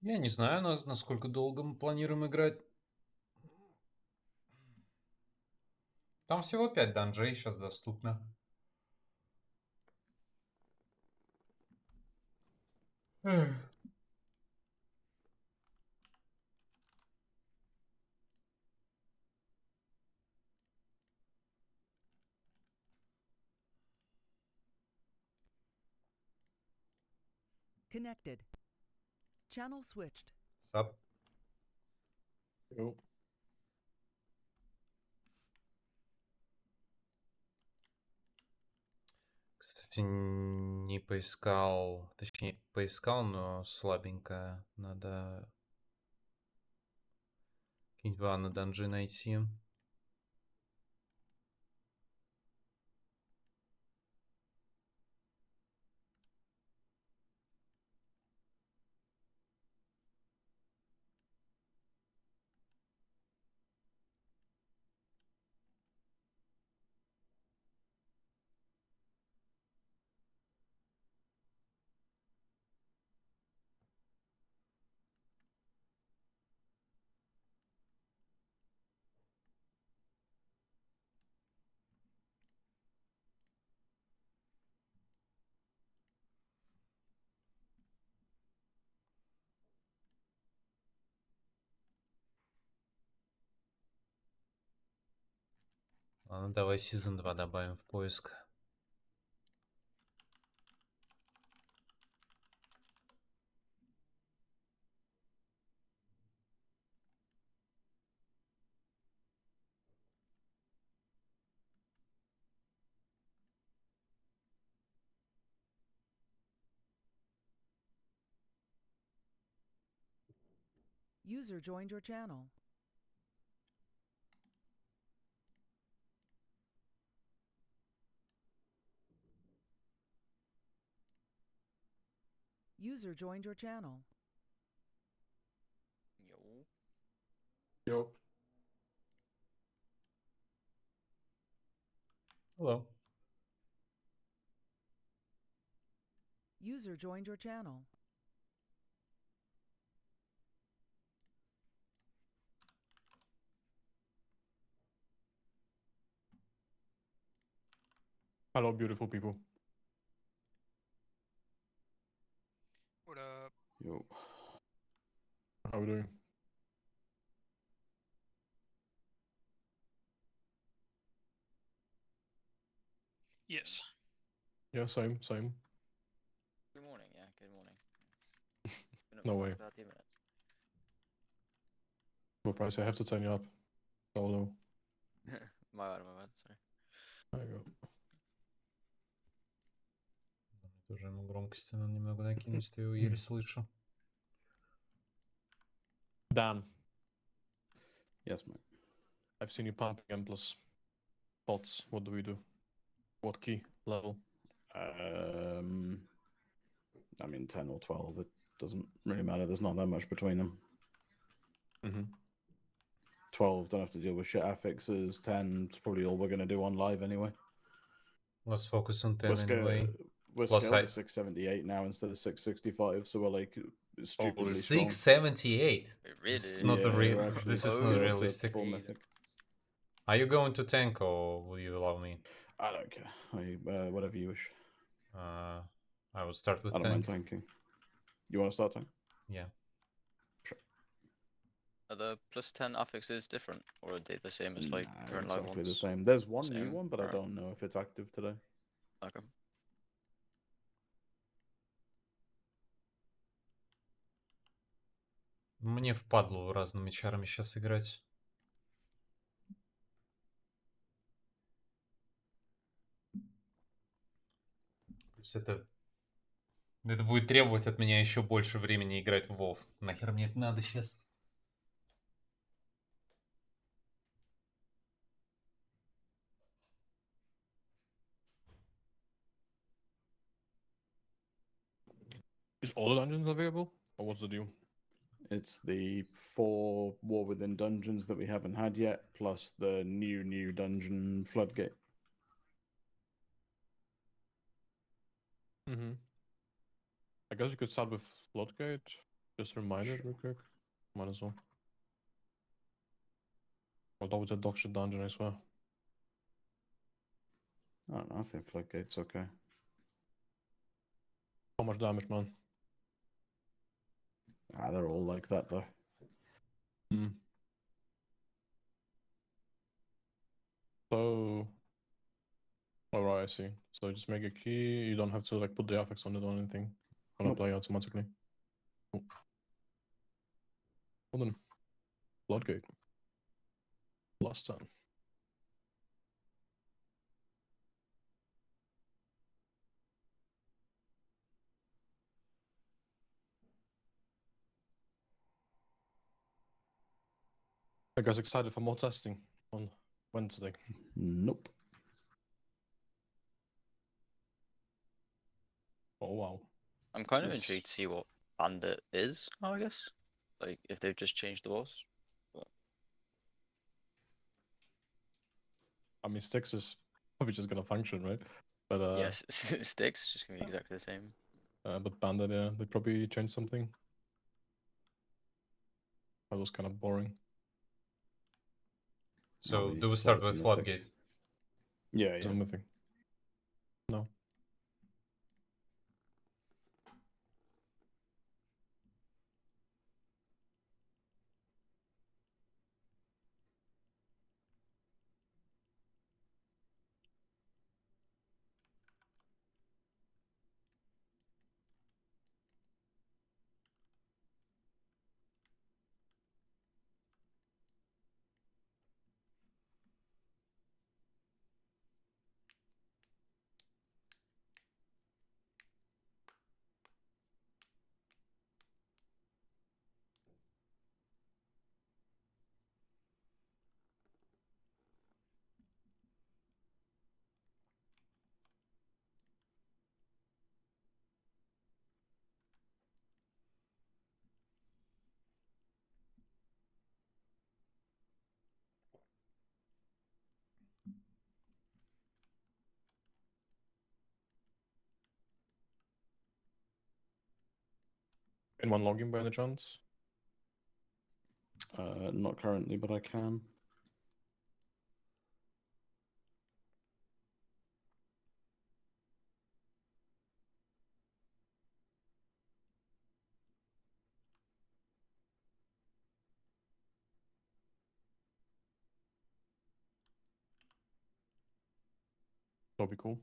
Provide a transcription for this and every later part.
Я не знаю, насколько долго мы планируем играть. Там всего 5 данжей сейчас доступно. Эх. Connected. Channel switched. Сап. Йоу. Кстати, не поискал, точнее, поискал, но слабенько. Надо какие-нибудь ванны данжи найти. Ладно, давай сезон 2 добавим в поиск. User joined your channel. User joined your channel. Yo. Йоу. Hello. User joined your channel. Hello, beautiful people. What up? Yo. How are we doing? Yes. Yeah, same. Good morning. Yeah, good morning. Been up No for way. 30 minutes. Well, Price, I have to turn you up. Solo. my bad, sorry. There you go. Тоже ему громкости надо немного накинуть, ты его еле слышу. Dan, Yes, mate. I've seen you pumping M plus pots. What do we do? What key level? I mean, 10 or 12, it doesn't really matter. There's not that much between them. Mm-hmm. 12, don't have to deal with shit affixes. 10 is probably all we're going to do on live anyway. Let's focus on 10 We're, anyway. we're Plus scaled I- to 678 now instead of 665, so we're like stupidly Holy strong. 678. Wait, really? This is not a Yeah, real. we're actually This is scaled not to realistic. full mythic. Are you going to tank or will you allow me? I don't care. Whatever you wish. I will start with I don't mind tank. tanking. You want to start tank? Yeah. Are the plus 10 affixes different, or are they the same as like Nah, current live exactly ones? the same. There's one new Same, one, but I alright. don't know if it's active today. Okay. Мне впадло разными чарами сейчас играть. То есть это будет требовать от меня еще больше времени играть в WoW. Нахер мне это надо сейчас? Is all the dungeons available? Or what's the deal? It's the 4 War Within dungeons that we haven't had yet, plus the new dungeon Floodgate. Mm-hmm. I guess you could start with Floodgate. Just remind it real quick. Might as well. Although it's a dog shit dungeon, I swear. I don't know. I think Floodgate's okay. How much damage, man? Ah, they're all like that though. Hmm. So, alright, I see. So just make a key. You don't have to like put the affix on it or anything. Gonna Nope. play automatically. Cool. Well then, Bloodgate. Last time. I guess excited for more testing on Wednesday. Nope. Oh wow. I'm kind of Yes. intrigued to see what Bandit is now, I guess. Like, if they've just changed the boss. I mean, Styx is probably just gonna function, right? But Yes, Sticks just gonna be exactly the same. but Bandit, yeah, they probably changed something. That was kind of boring. So need do to we sell start it to with Mythic. Floodgate? Yeah, Is yeah. it Mythic? No. Anyone logging by any chance? Not currently, but I can. That'll be cool.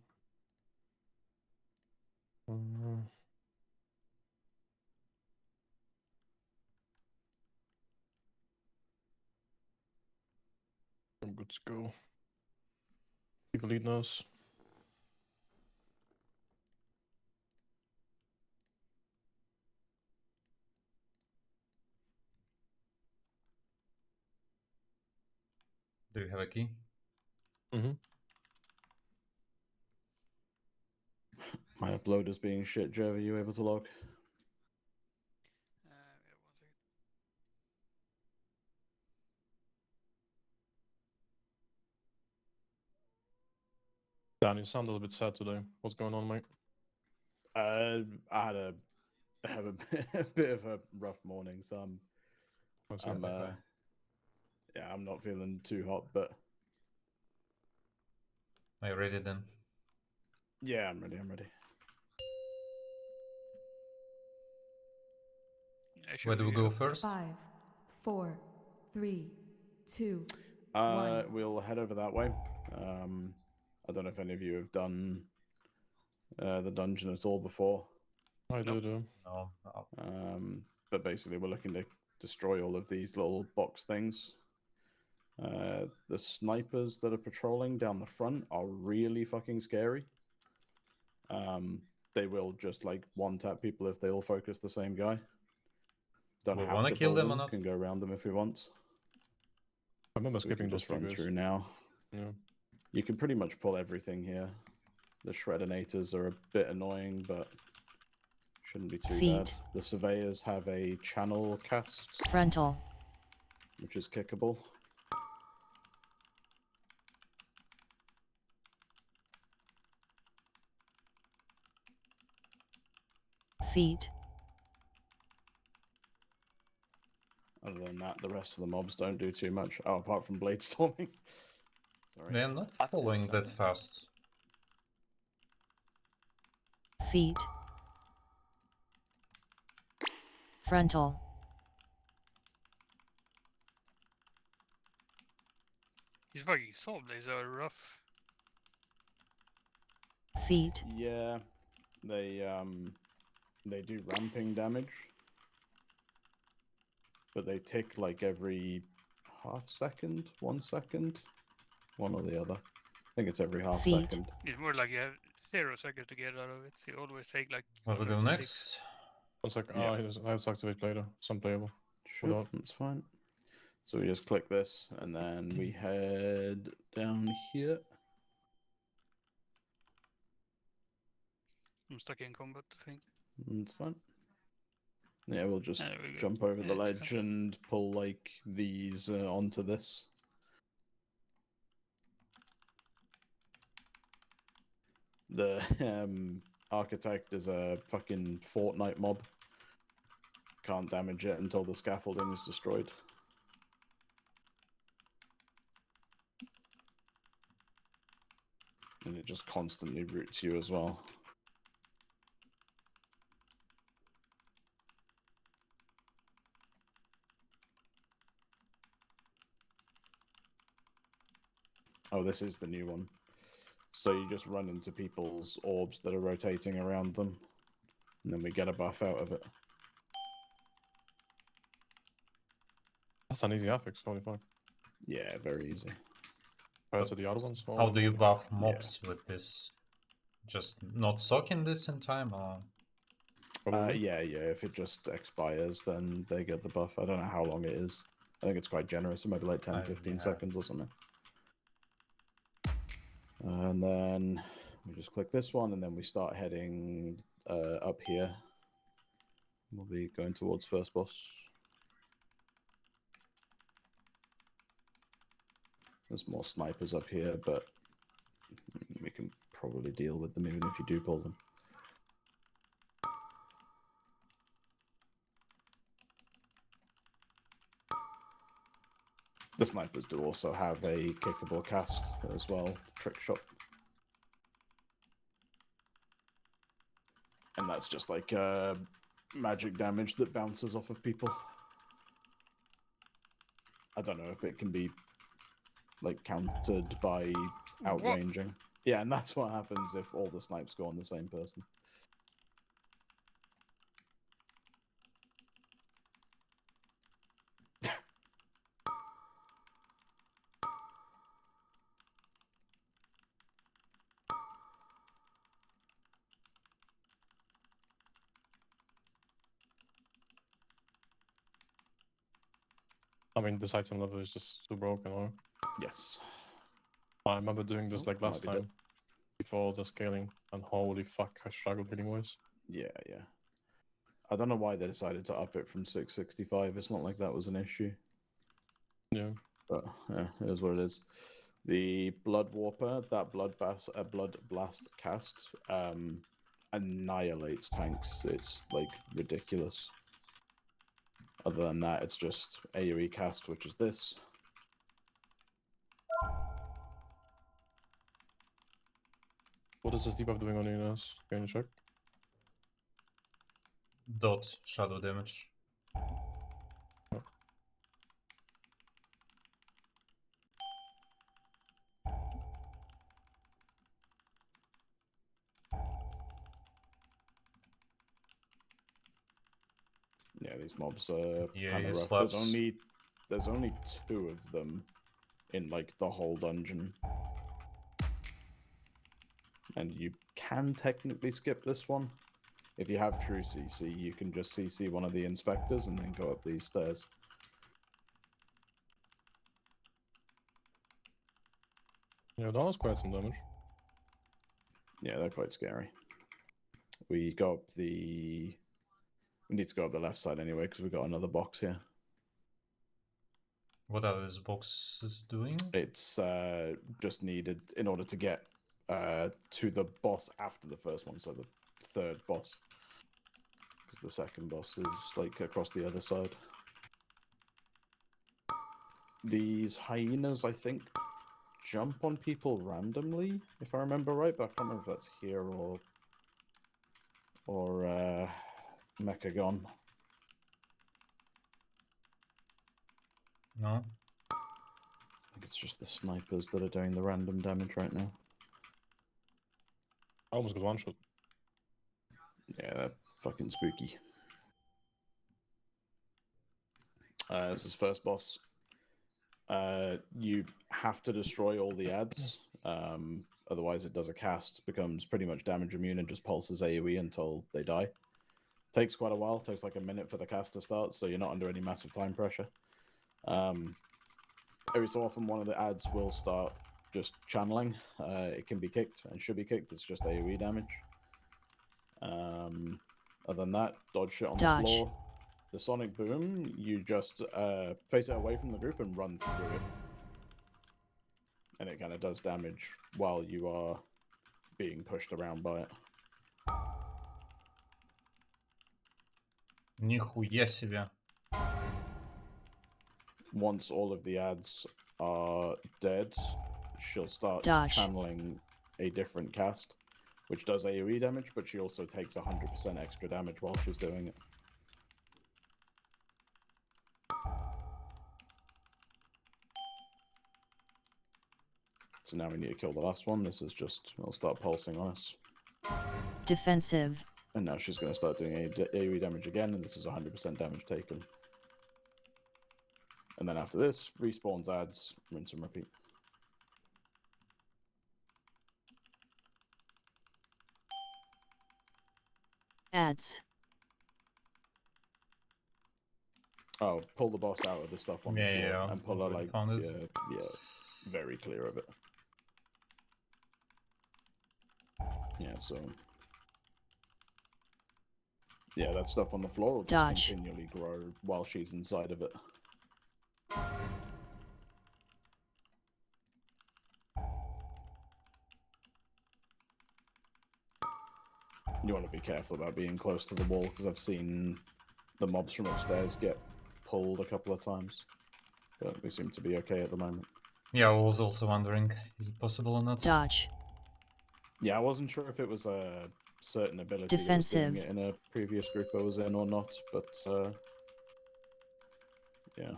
I'm good to go. People lead nurse. Do you have a key? Mm-hmm. My upload is being shit. Jeff, are you able to log? Yeah, 1 second. Dan, you sound a little bit sad today. What's going on, mate? I had I have a bit of a rough morning, so What's I'm it? yeah, I'm not feeling too hot, but Are you ready then? yeah, I'm ready. I'm ready. I should Where do we be go up. first? 5, 4, 3, 2, One. We'll head over that way. I don't know if any of you have done the dungeon at all before. I do. No. But basically, we're looking to destroy all of these little box things. The snipers that are patrolling down the front are really fucking scary. They will just like one tap people if they all focus the same guy. Don't We have wanna to kill pull them or not? Can go around them if we want. I remember So we can skipping those just run triggers. through now. Yeah. You can pretty much pull everything here. The shreddinators are a bit annoying, but shouldn't be too bad. Feet. The surveyors have a channel cast, Frontal. which is kickable. Feet. than that, the rest of the mobs don't do too much. Oh, apart from blade storming. Sorry. They're not That is following that something. fast. Feet. Frontal. These fucking soul blades are rough. Feet. Yeah, they do ramping damage, but they tick like every half second, 1 second, one or the other. I think it's every half Feet. second. It's more like you have 0 seconds to get out of it. So you always take like. What we do always takes- next? 1 second. Yeah. I have to activate later. It's unplayable. Sure, Without- that's fine. So we just click this, and then we head down here. I'm stuck in combat, I think. It's fine. Yeah, we'll just There we go. jump over the Yeah, it's ledge fine. and pull like these onto this. The architect is a fucking Fortnite mob. Can't damage it until the scaffolding is destroyed. And it just constantly roots you as well. Oh, this is the new one. So you just run into people's orbs that are rotating around them, and then we get a buff out of it. That's an easy affix. Holy fuck. Yeah, very easy. Compared to the other ones. How do you buff Yeah. mobs with this? Just not socking this in time, or Yeah. If it just expires, then they get the buff. I don't know how long it is. I think it's quite generous. It might be like 10, 15 yeah. seconds or something. And then we just click this one, and then we start heading up here. We'll be going towards first boss. There's more snipers up here, but we can probably deal with them even if you do pull them. The snipers do also have a kickable cast as well, trick shot. And that's just like magic damage that bounces off of people. I don't know if it can be like countered by outranging. Yeah, and that's what happens if all the snipes go on the same person. I mean, the sights and level is just too broken, or? Yes. I remember doing this Oh, like last might be time. Before the scaling, and holy fuck, I struggled hitting waves. Yeah. I don't know why they decided to up it from 665. It's not like that was an issue. Yeah. But yeah, it is what it is. The Blood Warper, that Blood Blast cast, annihilates tanks. It's like ridiculous. Other than that, it's just AoE cast, which is this. What is this debuff doing on Enos? Can you check? dot shadow damage. Yeah, these mobs are Yeah, kind he of rough. slaps. There's only 2 of them in like the whole dungeon. And you can technically skip this one. If you have true CC, you can just CC one of the inspectors and then go up these stairs. Yeah, that was quite some damage. Yeah, they're quite scary. We go up the... We need to go up the left side anyway, because we've got another box here. What are these boxes doing? It's just needed in order to get to the boss after the first one, so the third boss. Because the second boss is like across the other side. These hyenas, I think, jump on people randomly, if I remember right, but I can't remember if that's here or Mechagon. No. I think it's just the snipers that are doing the random damage right now. I almost got one shot. Yeah, that fucking spooky. This is first boss. You have to destroy all the ads. Otherwise, it does a cast, becomes pretty much damage immune, and just pulses AoE until they die. Takes quite a while. Takes like a minute for the cast to start, so you're not under any massive time pressure. Every so often, one of the ads will start just channeling. It can be kicked and should be kicked. It's just AoE damage. Other than that, dodge shit on the floor. The sonic boom, you just face it away from the group and run through it. And it kind of does damage while you are being pushed around by it. Нихуя себе. Once all of the ads are dead, she'll start channeling a different cast, which does AoE damage, but she also takes 100% extra damage while she's doing it. So now we need to kill the last one. This is just, it'll start pulsing on us. Defensive. And now she's going to start doing AoE damage again, and this is 100% damage taken. And then after this, respawns ads, rinse and repeat. Ads. Oh, pull the boss out of the stuff on the floor and pull her like, yeah, very clear of it. Yeah, so yeah, that stuff on the floor will just continually grow while she's inside of it. You want to be careful about being close to the wall, because I've seen the mobs from upstairs get pulled a couple of times. But we seem to be okay at the moment. Yeah, I was also wondering, is it possible or not? Dodge. Yeah, I wasn't sure if it was a certain ability that was doing it in a previous group I was in or not, but yeah.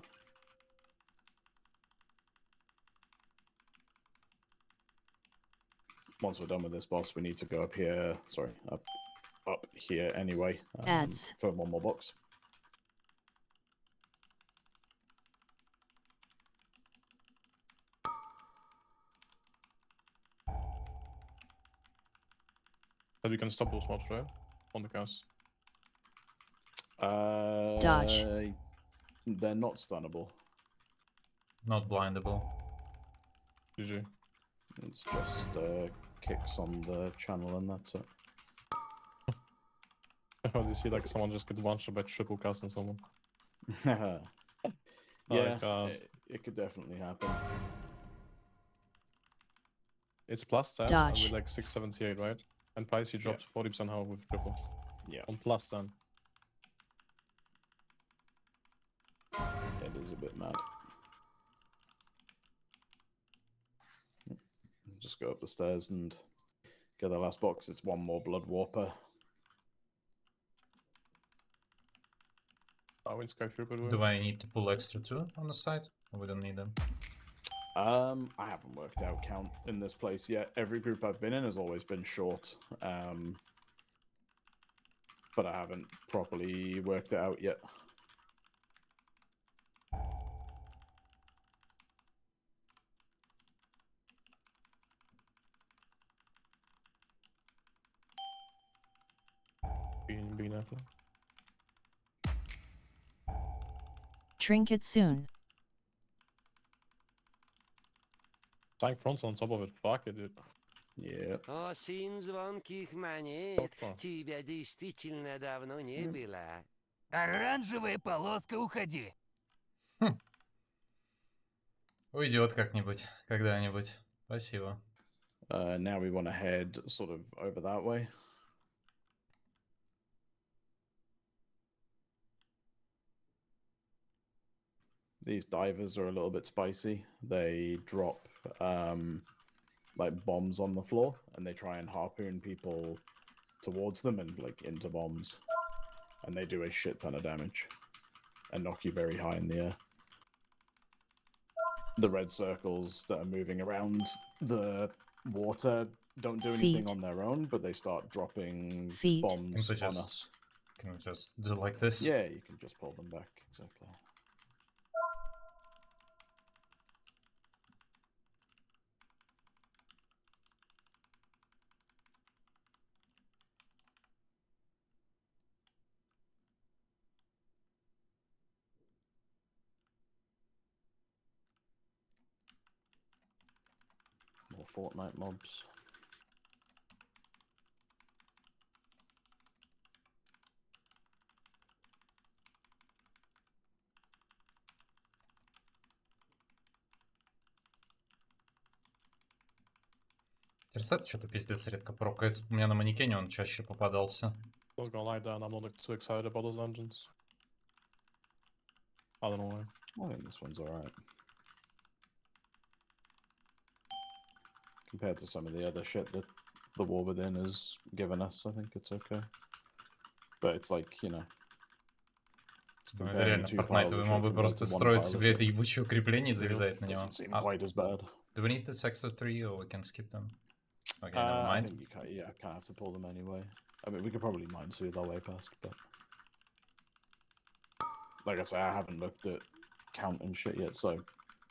Once we're done with this boss, we need to go up here. Sorry, up here anyway. For one more box. But we can stop those mobs, right? On the cast. Dodge. They're not stunnable. Not blindable. GG. It's just kicks on the channel and that's it. How do you see like someone just get one shot by triple casting someone? Yeah, Like, it could definitely happen. it's plus 10 Dodge. with like 678, right? And price he dropped 40% how with triple. Yeah. On plus 10. It is a bit mad. Just go up the stairs and get the last box. It's one more blood warper. Oh, in Skytrooper. Do I need to pull extra too on the side? Or we don't need them? I haven't worked out count in this place yet. Every group I've been in has always been short. But I haven't properly worked it out yet. Being after. Trinket soon. Tank fronts on top of it. Fuck it, dude. Yeah. О, сын звонких монет, Опа. тебя действительно давно не было. Оранжевая полоска, уходи. Уйдет как-нибудь, когда-нибудь. Спасибо. Now we want to head sort of over that way. These divers are a little bit spicy. They drop like bombs on the floor, and they try and harpoon people towards them and like into bombs, and they do a shit ton of damage and knock you very high in the air. The red circles that are moving around the water don't do anything Feet. on their own, but they start dropping Feet. bombs Can we on just- us. Can we just do like this? Yeah, you can just pull them back, exactly. More Fortnite mobs. Терсет что-то пиздец редко прокает. У меня на манекене он чаще попадался. Not gonna lie, Dan, I'm not too excited about those engines. I don't know why. I think this one's alright. Compared to some of the other shit that the War Within has given us, I think it's okay. But it's like, you know... Ну, это реально фортнайтовые мобы просто строят себе это ебучее укрепление и залезают на него. Doesn't seem quite as bad. Do we need this access 3 or we can skip them? Okay, never I mind. think you can't, yeah, kind of have to pull them anyway. I mean, we could probably mind soothe our way past, but... Like I say, I haven't looked at count and shit yet, so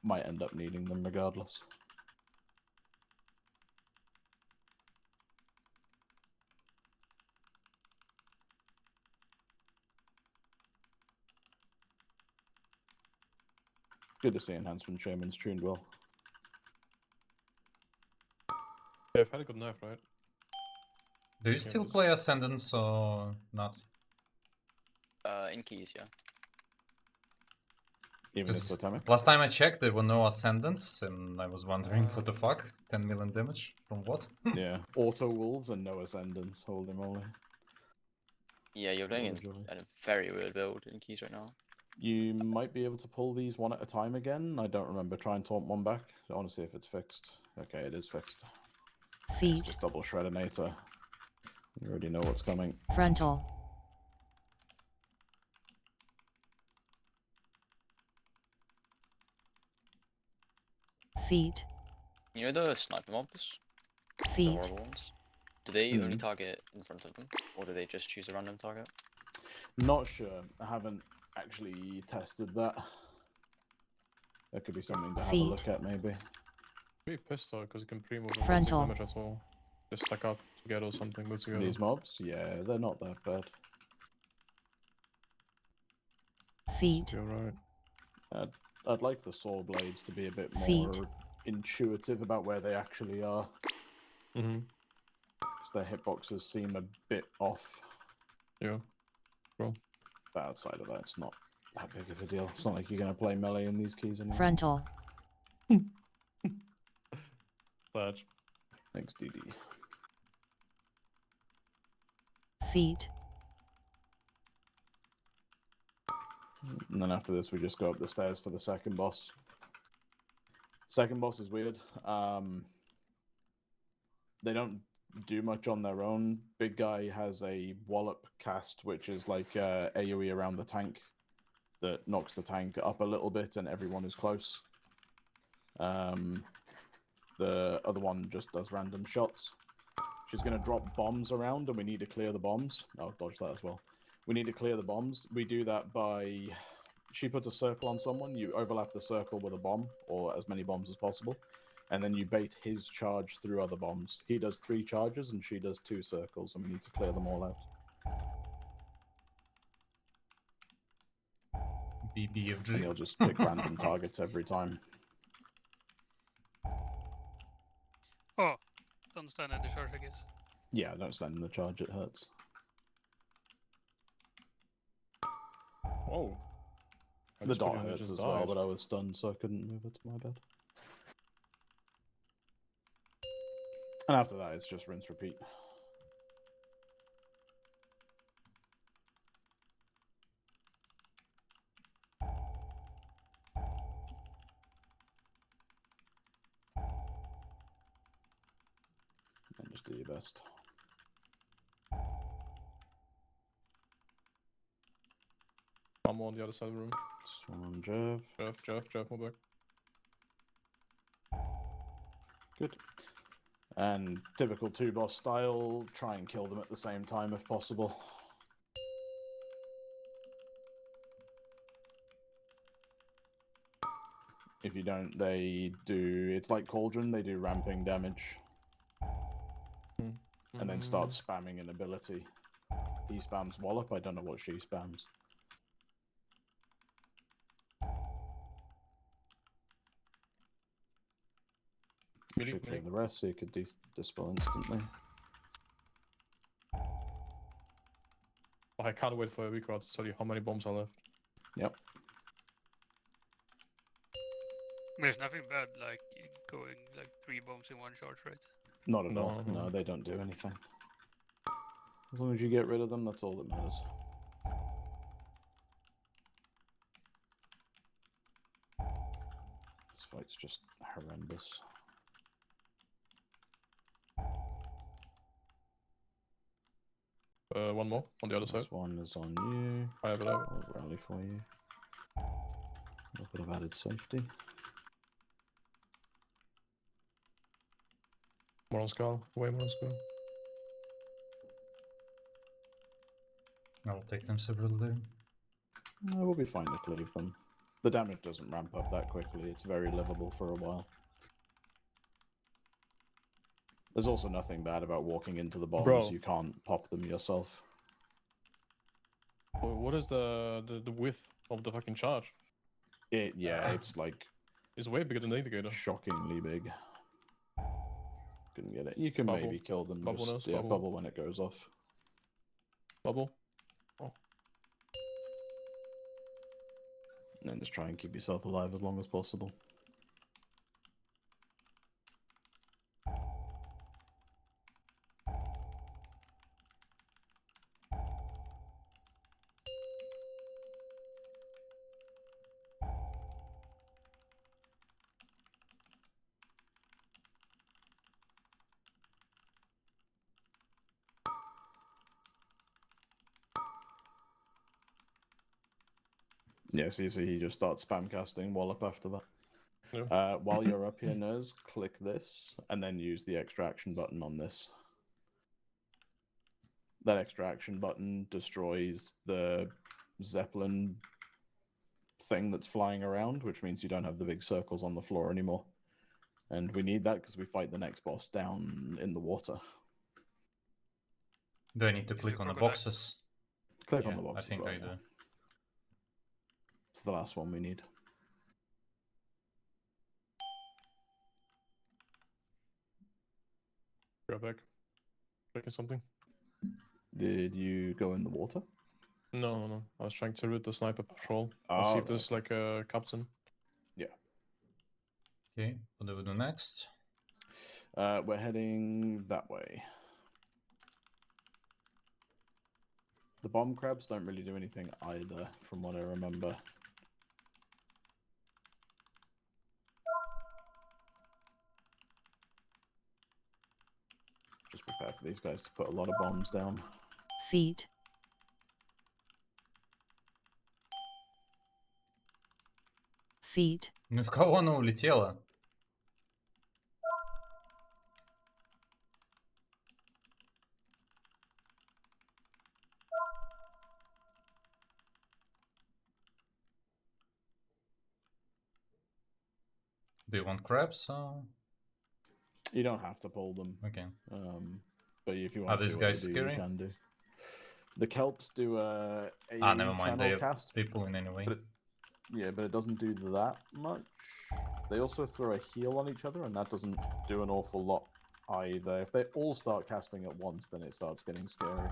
might end up needing them regardless. Good to see Enhancement Shaman's tuned well. Yeah, I've had a good nerf, right? Do you still play Ascendance or not? In keys, yeah. Even if it's atomic. Last time I checked, there were no Ascendants, and I was wondering what the fuck? 10 million damage? From what? Yeah. Auto Wolves and no Ascendants, holy moly. Yeah, you're playing in Usually. a very weird build in keys right now. You might be able to pull these one at a time again. I don't remember. Try and taunt one back. I want to see if it's fixed. Okay, it is fixed. It's Feet. just double Shreddinator. You already know what's coming. Frontal. Feet. You know the sniper mobs? The Feet. horrible ones? Do they only Mhm. target in front of them? Or do they just choose a random target? Not sure. I haven't actually tested that. That could be something to have a Feet. look at, maybe. Be pissed though, because you can pre-move and Frontal. damage as well. Just stack up together or something, move together. These mobs? Yeah, they're not that bad. Feet. You're right. I'd like the saw blades to be a bit more Feet. intuitive about where they actually are. Mm-hmm. Because their hitboxes seem a bit off. Yeah. But outside of that, it's not that big of a deal. It's not like you're going to play melee in these keys anymore. Frontal. Surge. Thanks, DD. Feet. And then after this, we just go up the stairs for the second boss. Second boss is weird. They don't do much on their own. Big guy has a wallop cast, which is like AoE around the tank that knocks the tank up a little bit and everyone is close. The other one just does random shots. She's going to drop bombs around and we need to clear the bombs. Oh, dodge that as well. We need to clear the bombs. We do that by... She puts a circle on someone, you overlap the circle with a bomb, or as many bombs as possible, and then you bait his charge through other bombs. He does 3 charges and she does 2 circles, and we need to clear them all out. And BBFG. he'll just pick random targets every time. Oh, don't stand in the charge, I guess. Yeah, don't stand in the charge, it hurts. Whoa. I The just put dot you on, it hurts just as well, died. but I was stunned, so I couldn't move it. My bad. And after that, it's just rinse, repeat. Just do your best. I'm on the other side of the room. Swan Jeff. Jeff, move back. Good. And typical 2-boss style, try and kill them at the same time if possible. If you don't, they do... It's like Cauldron, they do ramping damage. And then start spamming an ability. He spams Wallop, I don't know what she spams. Should clear the rest so you could dispel instantly. I can't wait for a week to tell you how many bombs are left. Yep. There's nothing bad like going like 3 bombs in one charge, right? Not at all. No, they don't do anything. As long as you get rid of them, that's all that matters. This fight's just horrendous. One more on the other side. This one is on you. I have it. I'll rally for you. A little bit of added safety. More on Skull. Way more on Skull. I'll take them separately. We'll be fine to cleave them. The damage doesn't ramp up that quickly. It's very livable for a while. There's also nothing bad about walking into the bombs. You can't pop them yourself. What is the width of the fucking charge? It's like... It's way bigger than the indicator. Shockingly big. Couldn't get it. You can Bubble. maybe kill them. Bubble Just, knows, yeah, bubble. bubble when it goes off. Bubble. Oh. And then just try and keep yourself alive as long as possible. Yeah, so you see he just starts spam casting Wallop after that. Yeah. While you're up here, Nurse, click this, and then use the extraction button on this. That extraction button destroys the Zeppelin thing that's flying around, which means you don't have the big circles on the floor anymore. And we need that because we fight the next boss down in the water. Do I need to click on the boxes? Click on the boxes. I think I do. It's the last one we need. Go back. Checking something. Did you go in the water? No. I was trying to route the sniper patrol. I'll see if there's like a captain. Yeah. Okay, what do we do next? We're heading that way. The bomb crabs don't really do anything either, from what I remember. Just prepare for these guys to put a lot of bombs down. Feet. Feet. Ну в кого она улетела? Do you want crabs? You don't have to pull them. Okay. But if you want to these see guys what they do, scary? you can do. The kelps do a Never mind. channel cast. They pull in anyway. But it doesn't do that much. They also throw a heal on each other, and that doesn't do an awful lot either. If they all start casting at once, then it starts getting scary.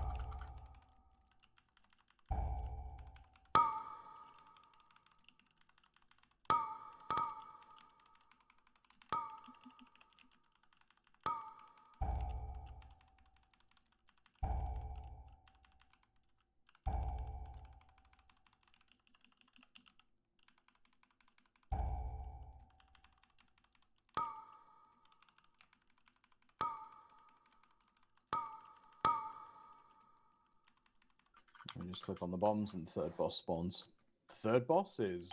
You just click on the bombs and the third boss spawns. Third boss is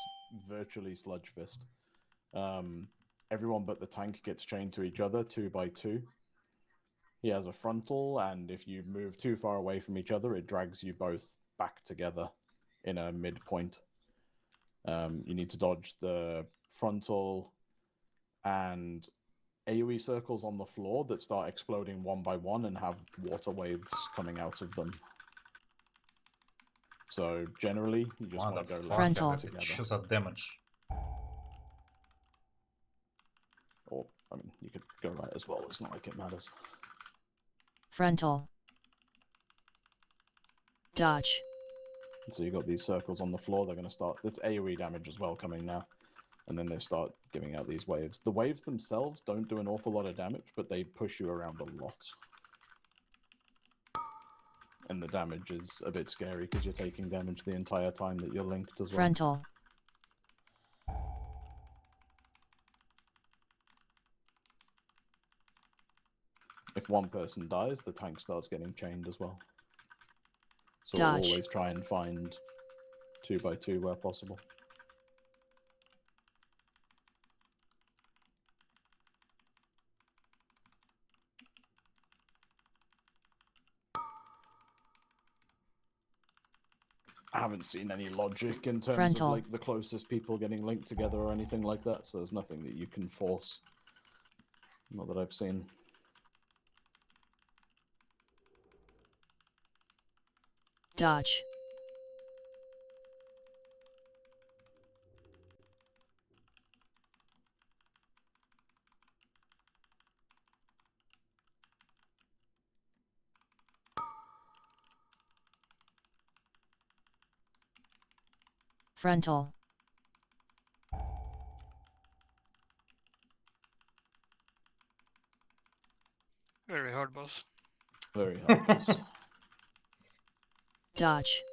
virtually Sludge Fist. Everyone but the tank gets chained to each other 2 by 2. He has a frontal, and if you move too far away from each other, it drags you both back together in a midpoint. You need to dodge the frontal and AoE circles on the floor that start exploding one by one and have water waves coming out of them. So generally, you just want to go left Frontal. together. Что за damage? Or, I mean, you could go right as well. It's not like it matters. Frontal. Dodge. So you got these circles on the floor. They're going to start. It's AoE damage as well coming now. And then they start giving out these waves. The waves themselves don't do an awful lot of damage, but they push you around a lot. And the damage is a bit scary because you're taking damage the entire time that you're linked as well. Frontal. If one person dies, the tank starts getting chained as well. So Dodge. we'll always try and find 2 by 2 where possible. I haven't seen any logic in terms Frontal. of like the closest people getting linked together or anything like that, so there's nothing that you can force. Not that I've seen. Dodge. Frontal. Very hard boss. Very hard. Boss. Dodge.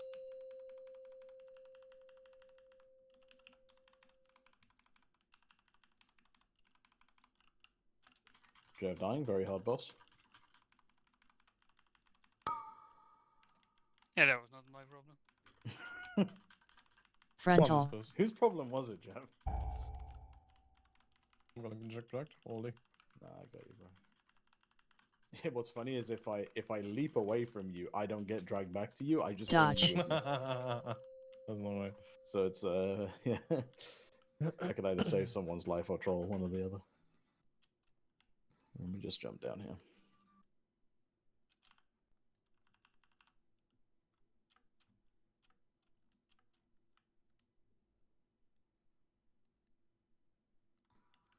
Jeff dying, very hard boss. Yeah, that was not my problem. Frontal. Whose problem was it, Jeff? I'm gonna inject dragged, holy. Nah, I got you, bro. Yeah, what's funny is if I leap away from you, I don't get dragged back to you. I just bring Dodge. you with me. There's no way. So it's yeah. I could either save someone's life or troll, one or the other. Let me just jump down here.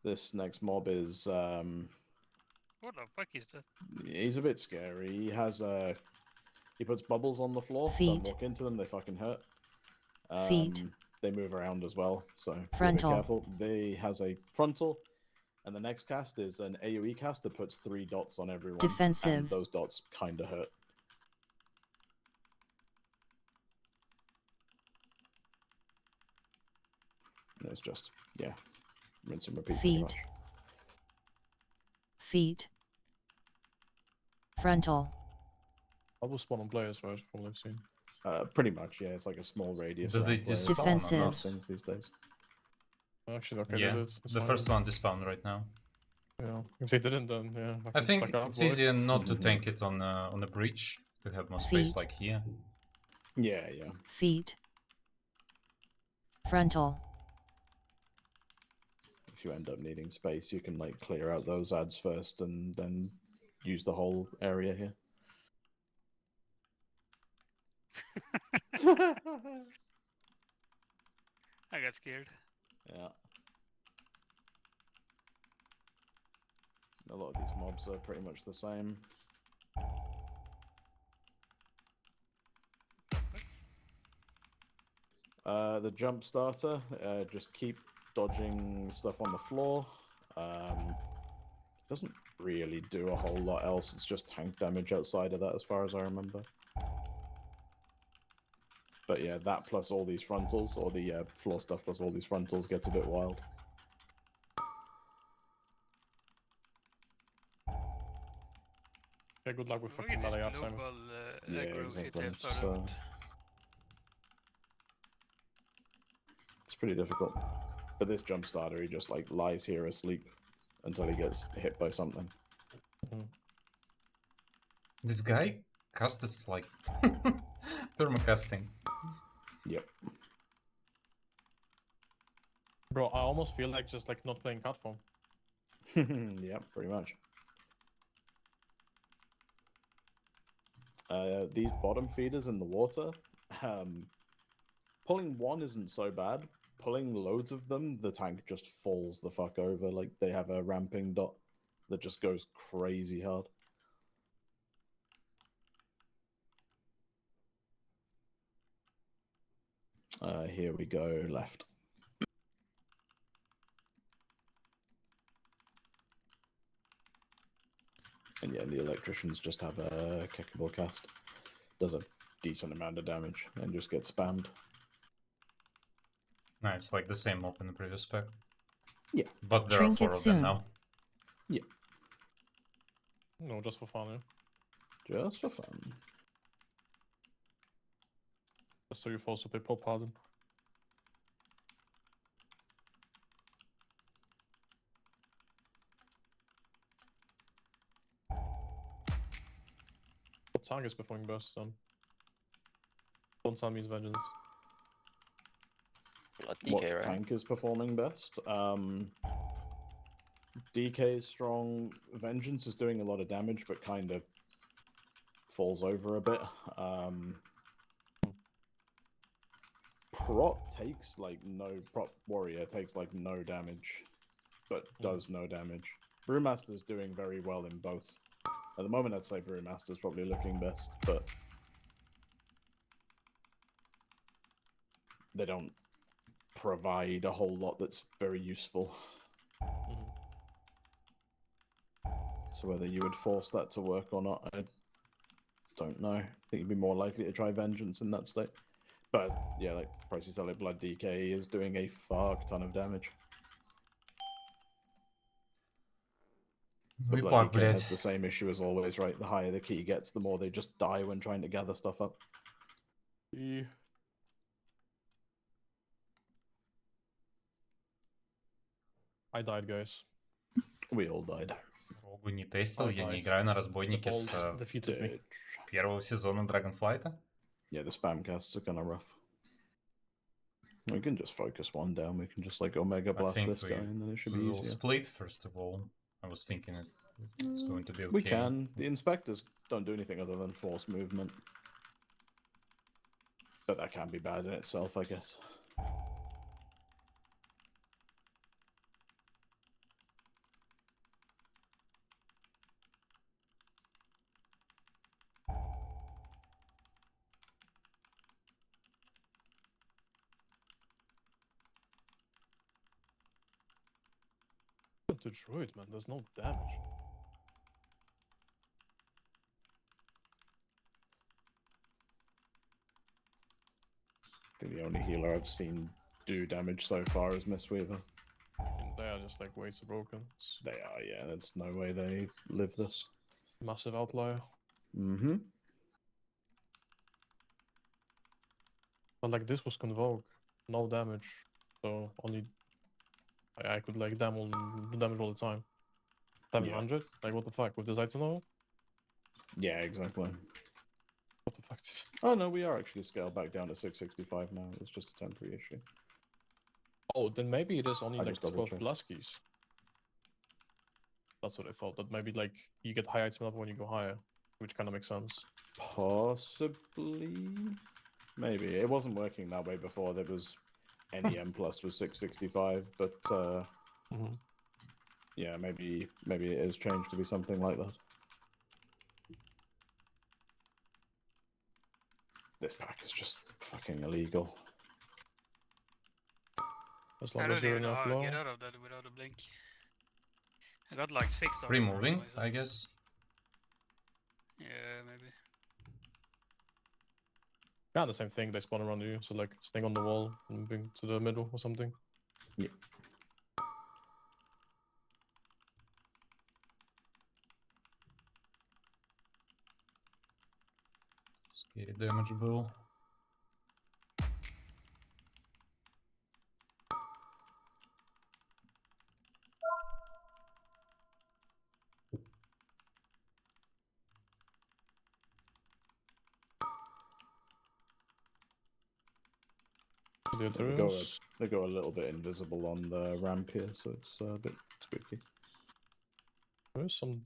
This next mob is What the fuck is that? he's a bit scary. He has he puts bubbles on the floor. Feet. Don't walk into them; they fucking hurt. Feet. They move around as well, so be a bit Frontal. careful. They has a frontal, and the next cast is an AoE cast that puts 3 dots on everyone. Defensive. And those dots kind of hurt. And it's just rinse and repeat. pretty Feet. much. Feet. Frontal. I will spawn on players first, from what I've seen. Pretty much, yeah. It's like a small radius. Does they around players. despawn or Defensive. not? Most things these days. Actually, okay, Yeah, they did. It's the fine. first one despawned right now. Yeah, if they didn't, then yeah. I think stack up it's boys. easier not to Mhm. tank it on the breach to have more space Feet. like here. Yeah. Feet. Frontal. If you end up needing space, you can like clear out those ads first and then use the whole area here. I got scared. Yeah. A lot of these mobs are pretty much the same. The jump starter, just keep dodging stuff on the floor. Doesn't really do a whole lot else. It's just tank damage outside of that, as far as I remember. But yeah, that plus all these frontals, or the floor stuff plus all these frontals, gets a bit wild. Yeah, good luck with Look fucking at this melee up, Simon. global Yeah, aggro shit exactly. they have It's, started with. pretty difficult. But this jump starter, he just like lies here asleep until he gets hit by something. This guy casts like permacasting. Yep. Bro, I almost feel like just like not playing card form. Yeah, pretty much. These bottom feeders in the water, pulling one isn't so bad. Pulling loads of them, the tank just falls the fuck over. Like, they have a ramping dot that just goes crazy hard. Here we go, left. And yeah, the electricians just have a kickable cast. Does a decent amount of damage and just gets spammed. No, it's like the same mob in the previous spec. Yeah. But there Drink are 4 it of them soon. now. Yeah. No, just for fun, yeah. Just for fun. Just so you force to pay pop pardon. What tank is performing best then? Don't tell me it's vengeance. Like DK, What right? tank is performing best? DK is strong. Vengeance is doing a lot of damage, but kind of falls over a bit. Prot takes like no prot warrior takes like no damage, but does no damage. Brewmaster's doing very well in both. At the moment, I'd say Brewmaster's probably looking best, but they don't provide a whole lot that's very useful. So whether you would force that to work or not, I don't know. I think you'd be more likely to try Vengeance in that state. But yeah, like Pricey Sell It Blood DK is doing a fuck ton of damage. Ну But и Blood пак, DK has блядь. the same issue as always, right? The higher the key gets, the more they just die when trying to gather stuff up. Yeah. I died, guys. We all died. Рогу не тестил, я не Nice. играю на The разбойнике с balls defeated me. первого сезона Dragonflight. Yeah, the spam casts are kind of rough. We can just focus one down. We can just like Omega I Blast think this guy, and then it should be we will easier. split first of all. I was thinking it's going to be okay. We can. The inspectors don't do anything other than force movement. But that can be bad in itself, I guess. To Druid, man, there's no damage. I think the only healer I've seen do damage so far is Mistweaver. And they are just like way too broken. It's They are, yeah. There's no way they live this. massive outlier. Mm-hmm. But like this was Convoke, no damage, so only I could like do damage all the time. 700? Like what the fuck with this item? Yeah, exactly. What the fuck? Oh no, we are actually scaled back down to 665 now. It was just a temporary issue. Oh, then maybe it is only I like just double 12 checked. plus keys. That's what I thought. That maybe like you get high item level when you go higher, which kind of makes sense. Possibly. Maybe. It wasn't working that way before. There was NEM plus was 665, but yeah, maybe it has changed to be something like that. This pack is just fucking illegal. As I long don't as you're even know enough how to low. get out of that without a blink. I got like 6 of them Removing, myself. I guess. Yeah, maybe. Yeah, the same thing. They spawn around you, so like staying on the wall and moving to the middle or something. Yeah. Scary damage был. The They others. go a little bit invisible on the ramp here, so it's a bit spooky. There's some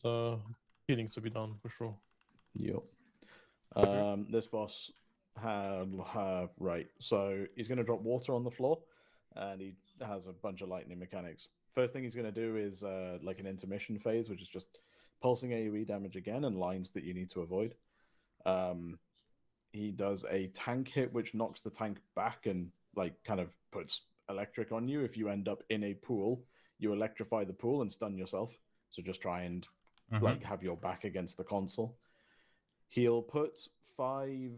healing to be done for sure. Yep. This boss right. So he's going to drop water on the floor, and he has a bunch of lightning mechanics. First thing he's going to do is like an intermission phase, which is just pulsing AoE damage again and lines that you need to avoid. He does a tank hit, which knocks the tank back and like kind of puts electric on you. If you end up in a pool, you electrify the pool and stun yourself. So just try and like have your back against the console. He'll put 5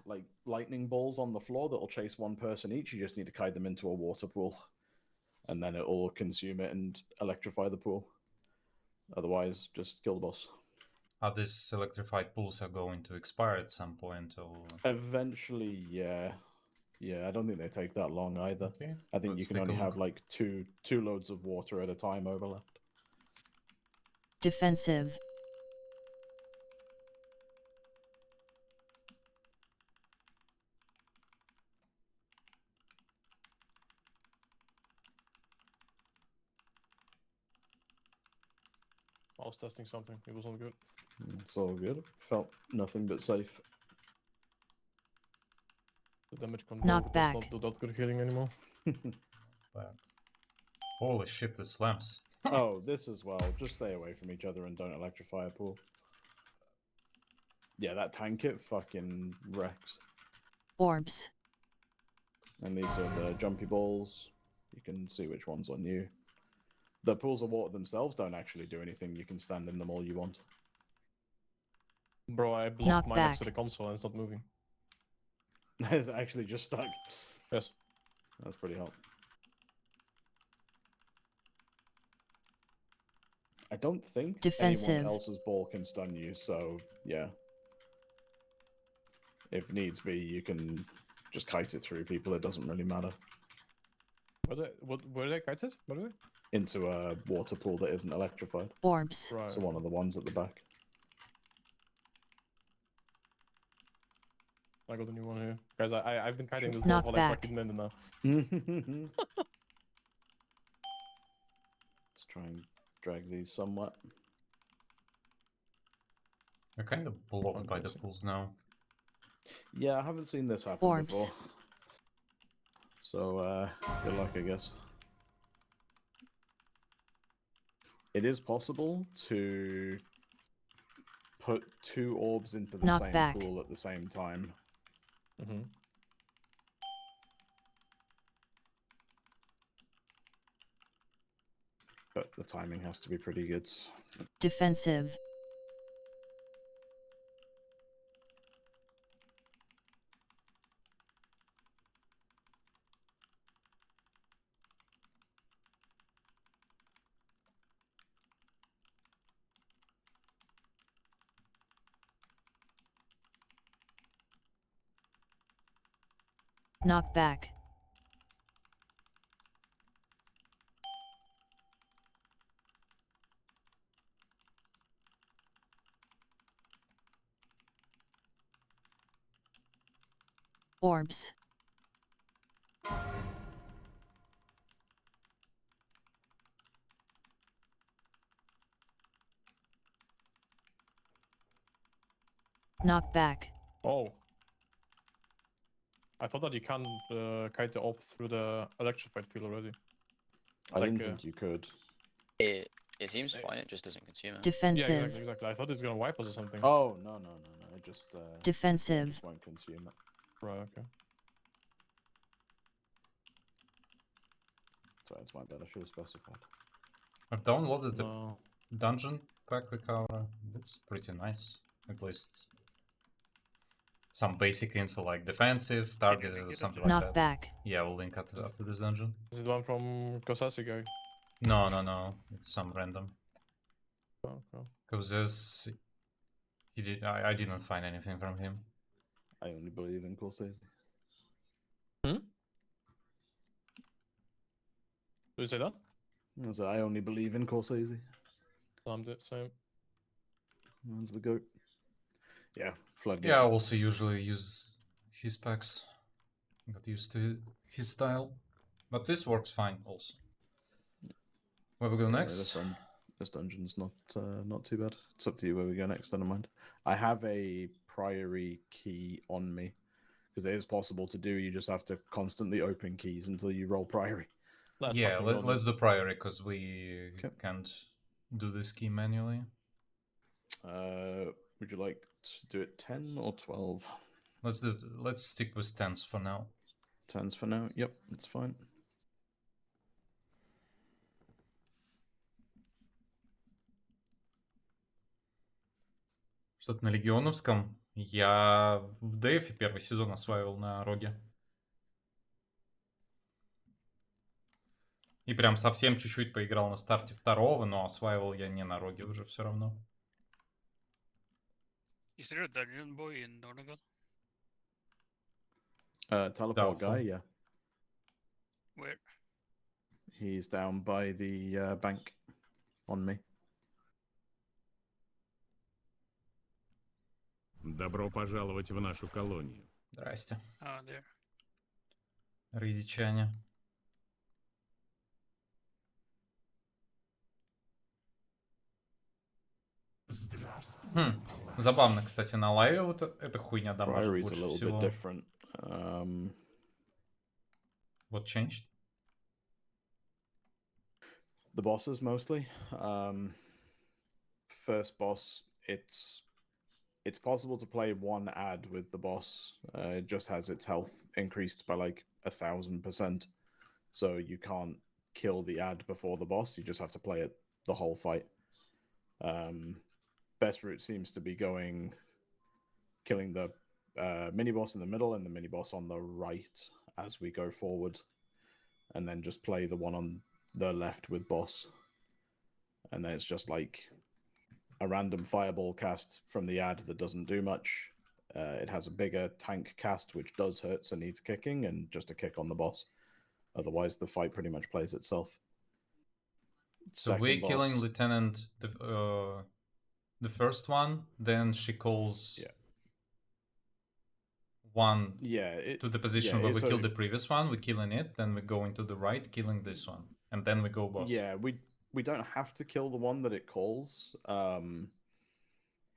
like lightning balls on the floor that'll chase one person each. You just need to kite them into a water pool, and then it'll consume it and electrify the pool. Otherwise, just kill the boss. Are these electrified pools are going to expire at some point, or Eventually, yeah. I don't think they take that long either. Okay, I think you let's can take a only have look. like two loads of water at a time overlapped. Defensive. I was testing something. It was all good. It's all good. Felt nothing but safe. The damage Knock control does back. not do that good healing anymore. back? Holy shit, the slams. Oh, this as well. Just stay away from each other and don't electrify a pool. Yeah, that tank hit fucking wrecks. Orbs. And these are the jumpy balls. You can see which one's on you. The pools of water themselves don't actually do anything. You can stand in them all you want. Bro, I Knock blocked mine next to back. the console and it's not moving. It's actually just stuck. Yes. That's pretty hot. I don't think Defensive. anyone else's ball can stun you, so yeah. If needs be, you can just kite it through people. It doesn't really matter. Were they kited, by the way? Into a water pool that isn't electrified. Orbs. Right. So one of the ones at the back. I got a new one here. Guys, I've been kiting this ball Knock for like back. fucking minute now. Let's try and drag these somewhat. We're kind of blocked by the Fantastic. pools now. Yeah, I haven't seen this happen Orbs. before. So, good luck, I guess. It is possible to put 2 orbs into the Knock same back. pool at the same time. Mm-hmm. But the timing has to be pretty good. Defensive. Knock back. Orbs. Knock back. Oh. I thought that you can kite the orb through the electrified field already. I Like, didn't think you could. It seems fine. It just doesn't consume it. Defensive. Yeah, exactly. I thought it's gonna wipe us or something. Oh, no. It just, Defensive. just won't consume it. Right, okay. Sorry, it's my bad. I should have specified. I've downloaded the No. dungeon pack recover. Looks pretty nice. At least some basic info like defensive, targeted, link or it something up? like Knock that. back. Yeah, we'll link after this dungeon. Is it the one from Kosasi guy? No. It's some random. Oh, okay. Because there's... I didn't find anything from him. I only believe in Corsese. Did you say that? So I only believe in Corsese. I'm the same. That's the goat. Yeah, Floodgate. Yeah, I also usually use his packs. Got used to his style. But this works fine also. Where we go Yeah, next? this dungeon's not too bad. It's up to you where we go next, I don't mind. I have a priory key on me. Because it is possible to do, you just have to constantly open keys until you roll priory. Let's Yeah, fucking go then. let's do priory, because we Okay. can't do this key manually. Would you like to do it 10 or 12? Let's stick with 10s for now. 10s for now? Yep, that's fine. Что-то на легионовском. Я в DF первый сезон осваивал на роге. И прям совсем чуть-чуть поиграл на старте второго, но осваивал я не на роге уже все равно. Is there a dungeon boy in Donegal? Teleport guy, yeah. Where? He's down by the bank on me. Добро пожаловать в нашу колонию. Здрасте. Ah, there. Рейдичане. Забавно, кстати, на лайве вот эта хуйня дамажит Priory's a больше little всего. bit different. What changed? The bosses mostly. First boss, it's possible to play one ad with the boss. It just has its health increased by like 1,000%. So you can't kill the ad before the boss. You just have to play it the whole fight. Best route seems to be killing the mini boss in the middle and the mini boss on the right as we go forward, and then just play the one on the left with boss. And then it's just like a random fireball cast from the ad that doesn't do much. It has a bigger tank cast which does hurt, so needs kicking, and just a kick on the boss. Otherwise, the fight pretty much plays itself. So we're killing Lieutenant the first one, then she calls one to the position where we killed the previous one, we're killing it, then we go into the right, killing this one, and then we go boss. Yeah, we don't have to kill the one that it calls. I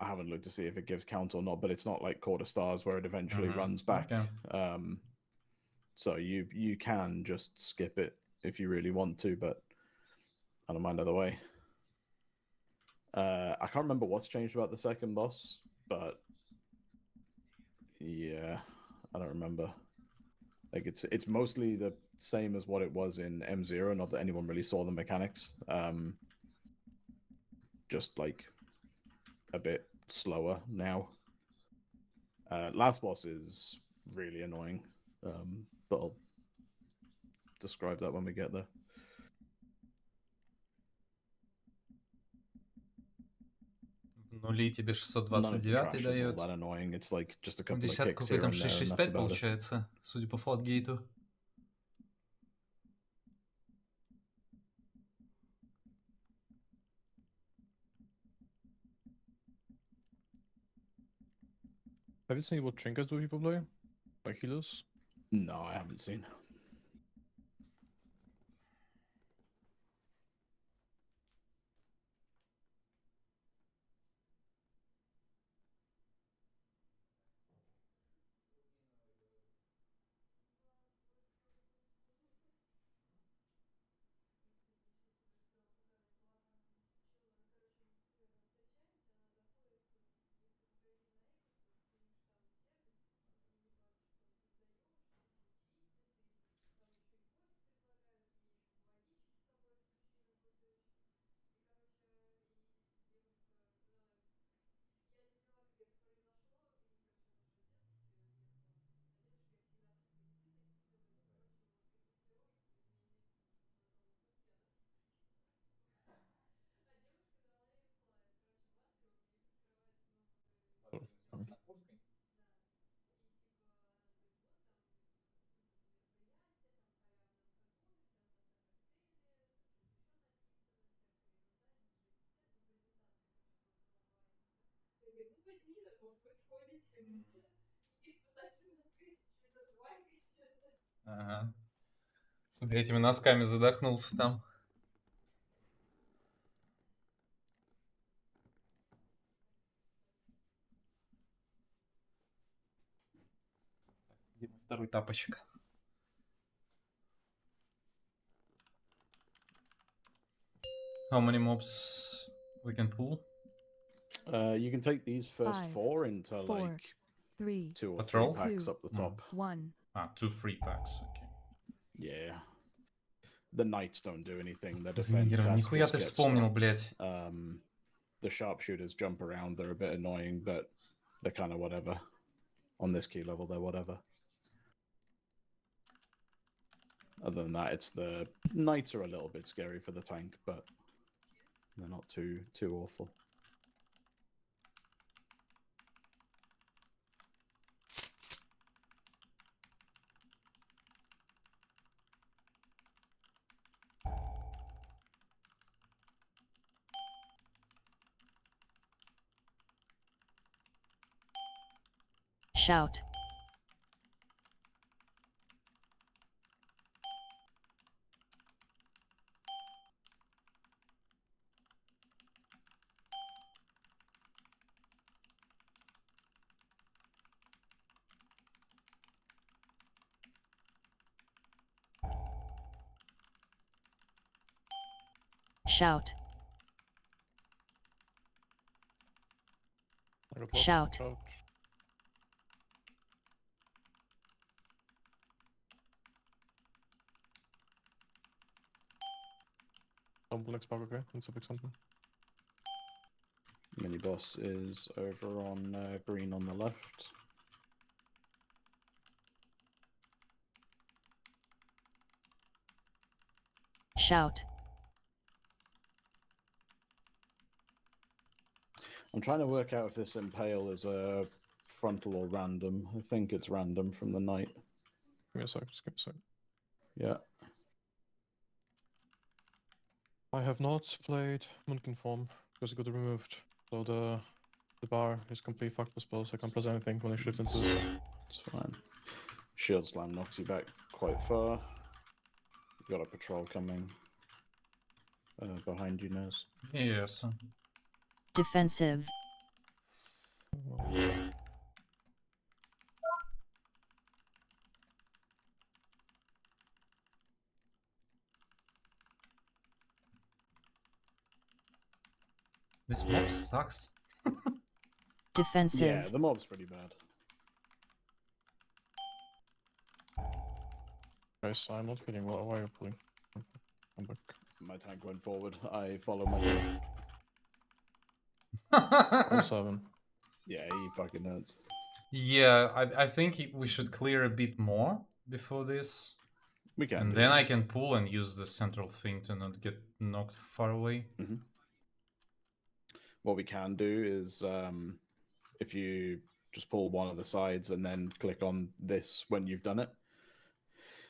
haven't looked to see if it gives count or not, but it's not like Court of Stars where it eventually runs back. Okay. So you can just skip it if you really want to, but I don't mind either way. I can't remember what's changed about the second boss, but yeah, I don't remember. Like it's mostly the same as what it was in M0. Not that anyone really saw the mechanics. Just like a bit slower now. Last boss is really annoying, but I'll describe that when we get there. Нули тебе 629 дает. Десятку какой там 665 получается, судя по флотгейту. Have you seen what trinkets do people play? Like healers? No, I haven't seen. Ага. Этими носками задохнулся там. Где мой второй тапочек? How many mobs we can pull? You can take these first 5, 4 into 4, like 3, 2 or Patrol? 3 packs 2, up the top. 1. Ah, 2 free packs, okay. Yeah. The knights don't do anything. The defense Заминирован. cast Нихуя just ты gets вспомнил, stopped. блядь. The sharpshooters jump around. They're a bit annoying, but they're kind of whatever. On this key level, they're whatever. Other than that, it's the knights are a little bit scary for the tank, but they're not too awful. Shout. Shout. I got lots of Shout. shout. Double X bug, okay? That's a big something. Mini boss is over on green on the left. Shout. I'm trying to work out if this impale is a frontal or random. I think it's random from the knight. Give me a sec, just give me a sec. Yeah. I have not played Munkin form because it got removed. So the bar is complete fucked with spells. I can't press anything when I shift into it. It's fine. Shield slam knocks you back quite far. You've got a patrol coming behind you, Nez. Yes. Defensive. This mob sucks. Defensive. Yeah, the mob's pretty bad. Guys, I'm not feeling well. Why are you pulling? I'm back. My tank went forward. I follow my tank. All 7. Yeah, he fucking hurts. Yeah, I think we should clear a bit more before this. We can. And then I can pull and use the central thing to not get knocked far away. Mm-hmm. What we can do is if you just pull one of the sides and then click on this when you've done it,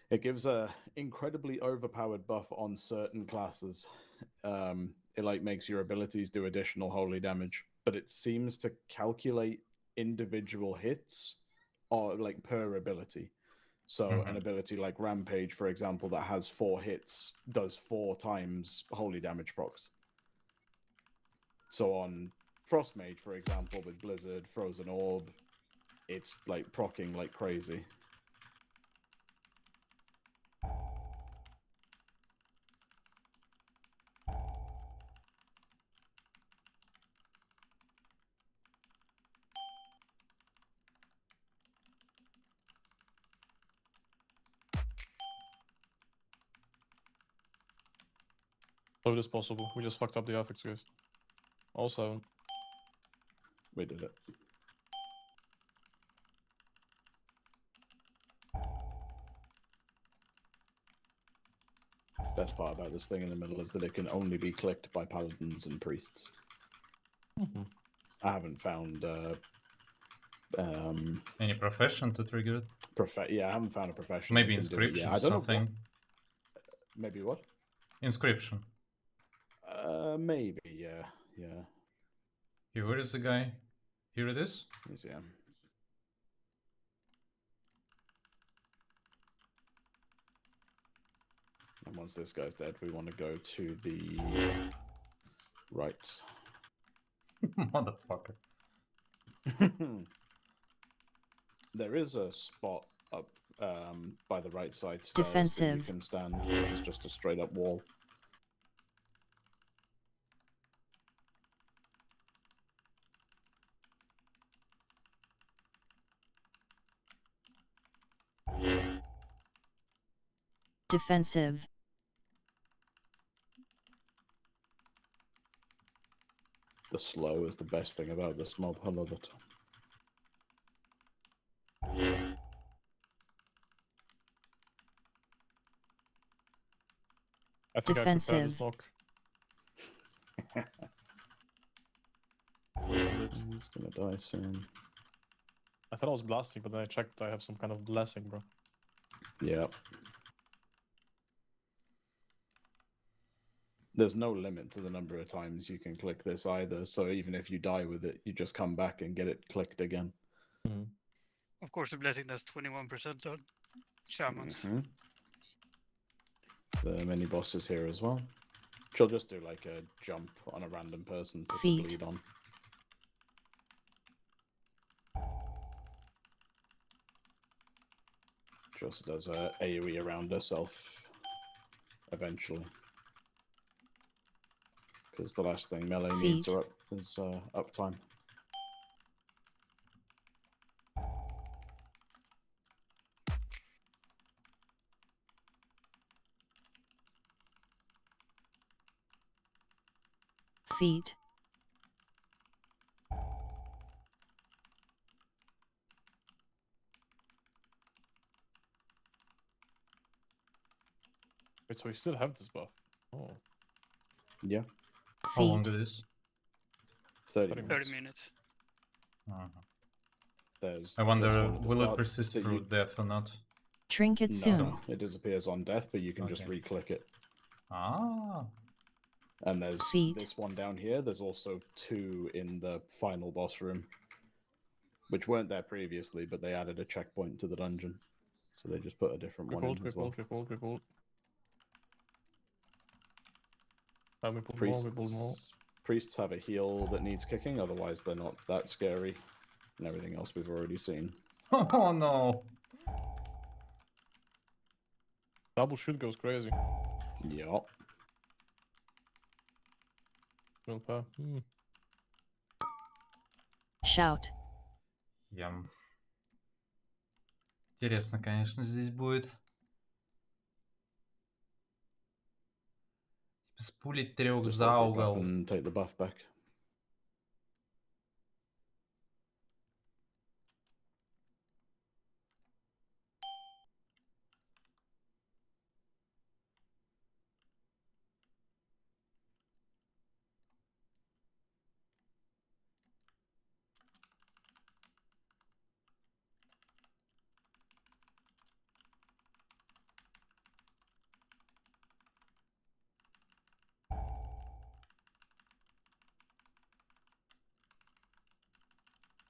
it gives a incredibly overpowered buff on certain classes. It like makes your abilities do additional holy damage, but it seems to calculate individual hits or like per ability. So an ability like Rampage, for example, that has 4 hits does 4 times holy damage procs. So on Frost Mage, for example, with Blizzard, Frozen Orb, it's like proccing like crazy. So it is possible. We just fucked up the affix, guys. All 7. We did it. Best part about this thing in the middle is that it can only be clicked by paladins and priests. I haven't found Any profession to trigger it? Yeah, I haven't found a profession. Maybe that can do it yet. inscription I or don't know something. Maybe what? Inscription. Maybe, yeah. Here, where is the guy? Here it is? Yes, yeah. once this guy's dead, we want to go to the right. Motherfucker. There is a spot up by the right side stairs that you Defensive. can stand, which is just a straight up wall. Defensive. The slow is the best thing about this mob. I love it. I think I prepared this Defensive. knock. Wait a bit. He's gonna die soon. I thought I was blasting, but then I checked. I have some kind of blessing, bro. Yeah. There's no limit to the number of times you can click this either, so even if you die with it, you just come back and get it clicked again. Of course, the blessing does 21% on shamans. The mini boss is here as well. She'll just do like a jump on a random person, puts a Feet. bleed on. Just does a AoE around herself eventually. Because the last thing melee needs Feet. are up is uptime. Feet. Wait, so we still have this buff? Oh. Yeah, How long Feet. it is? 30 30 minutes. 30 minutes. Uh-huh. There's I this wonder, one at the will it start persist that through you- death or not? Trinket No, soon. it disappears on death, but you can just Okay. re-click it. Ah, And there's Feet. this one down here. There's also 2 in the final boss room, which weren't there previously, but they added a checkpoint to the dungeon. So they just put a different one in as well. We pulled. And we pulled Priests, more, we pulled more. priests have a heal that needs kicking, otherwise they're not that scary. And everything else we've already seen. oh no. Double shoot goes crazy. Yup. Willpower. Shout. Ям. Интересно, конечно, здесь будет. Спулить 3 Just за level up угол. and take the buff back.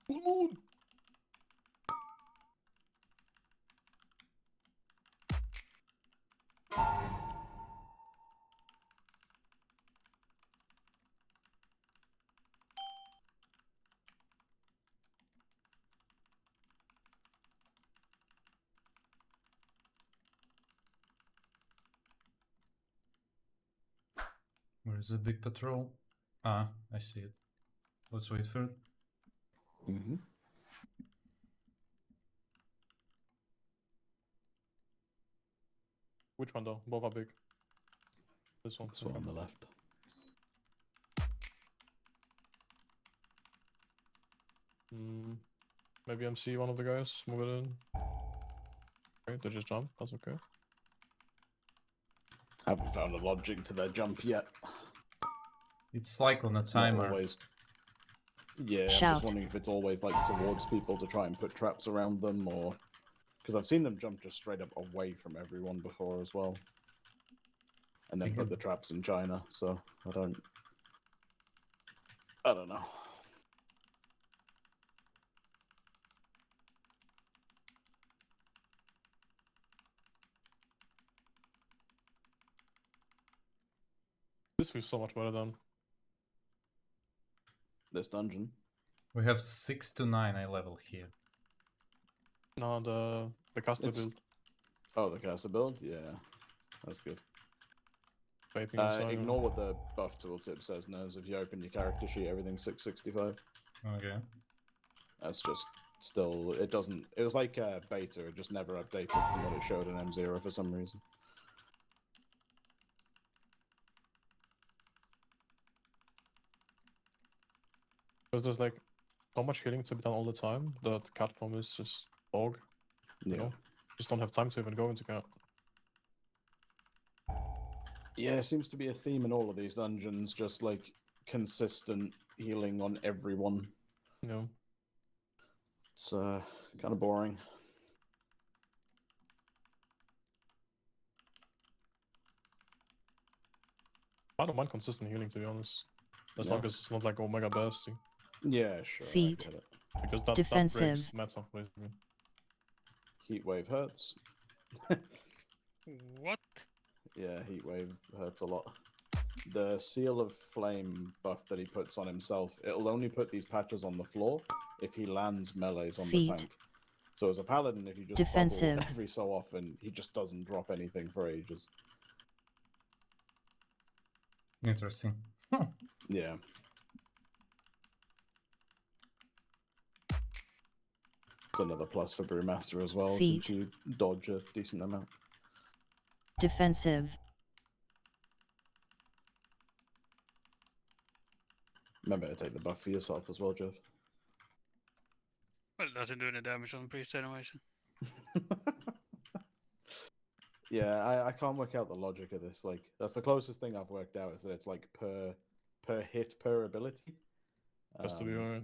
Full moon! Where's the big patrol? Ah, I see it. Let's wait for it. Which one though? Both are big. This one. This one on the left. Maybe MC one of the guys, move it in. Okay, they just jump, that's okay. Haven't found a logic to their jump yet. It's like on a It's not timer. always... Yeah, I'm Shout. just wondering if it's always like towards people to try and put traps around them, or... Because I've seen them jump just straight up away from everyone before as well. And then put the traps in China, so I don't know. This feels so much better than. This dungeon. We have 6 to 9 eye level here. No, the caster It's- build. Oh, the caster build? Yeah. That's good. Vaping inside. Ignore what the buff tooltip says, Nez. If you open your character sheet, everything's 665. Okay. That's just still... It doesn't... It was like beta. It just never updated from what it showed in M0 for some reason. Because there's like so much healing to be done all the time that cat form is just bog. You Yeah. know? Just don't have time to even go into cat. Yeah, it seems to be a theme in all of these dungeons, just like consistent healing on everyone. You know. It's kind of boring. I don't mind consistent healing, to be honest. As Yeah. long as it's not like Omega bursting. Yeah, sure. I Feet. get it. Because that Defensive. breaks meta, basically. Heatwave hurts. What? Yeah, Heatwave hurts a lot. The Seal of Flame buff that he puts on himself, it'll only put these patches on the floor if he lands melees on Feet. the tank. So as a paladin, if you just Defensive. bubble every so often, he just doesn't drop anything for ages. Interesting. Yeah. It's another plus for Brewmaster as well, Feet. since you dodge a decent amount. Defensive. Remember to take the buff for yourself as well, Jeff. Well, it doesn't do any damage on the priest anyway. So. Yeah, I can't work out the logic of this. Like, that's the closest thing I've worked out, is that it's like per hit per ability. Has to be alright.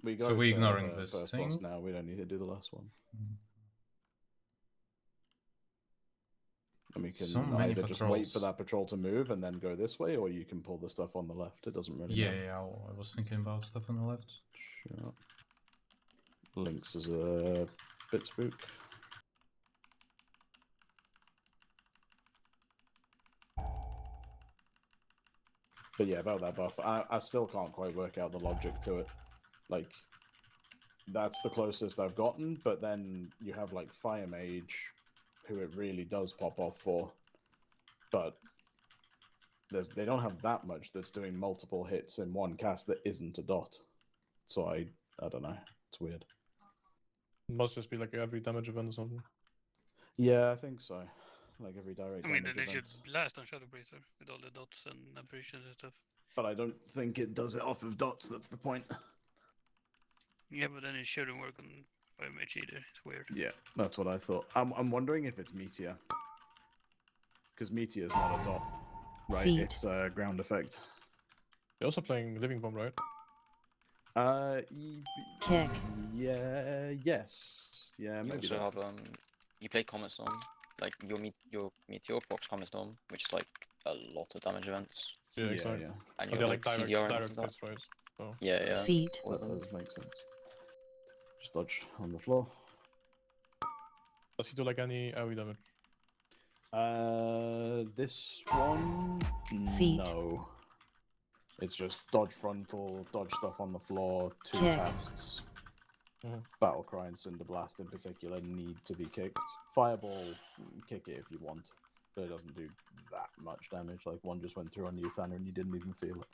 We go So we're to ignoring the this first thing? boss now. We don't need to do the last one. And we can So many either just wait for patrols. that patrol to move and then go this way, or you can pull the stuff on the left. It doesn't really Yeah, matter. yeah, I was thinking about stuff on the left. Sure. Lynx is a bit spook. But yeah, about that buff, I still can't quite work out the logic to it. Like, that's the closest I've gotten, but then you have like Fire Mage, who it really does pop off for. But they don't have that much that's doing multiple hits in one cast that isn't a dot. So I don't know. It's weird. Must just be like every damage event or something. Yeah, I think so. Like every direct I mean, damage then they event. should blast on Shadow Bracer with all the dots and apparitions and stuff. But I don't think it does it off of dots. That's the point. Yeah, but then it shouldn't work on Fire Mage either. It's weird. Yeah, that's what I thought. I'm wondering if it's Meteor. Because Meteor is not a dot, right? Feet. It's a ground effect. You're also playing Living Bomb, right? Kick. Yeah, yes. Yeah, You maybe also that. have you play Comet Storm, like your Meteor procs Comet Storm, which is like a lot of damage events. Yeah, Yeah, exactly. yeah. And But you they're have like like direct, CDR and direct that. hits, right? So. Yeah, yeah. Feet. That does make sense. Just dodge on the floor. Does he do like any AoE damage? This one, Feet. no. It's just dodge frontal, dodge stuff on the floor, 2 Kick. casts. Mhm. Battlecry and Cinder Blast in particular need to be kicked. Fireball, kick it if you want, but it doesn't do that much damage. Like one just went through on you, Thander, and you didn't even feel it.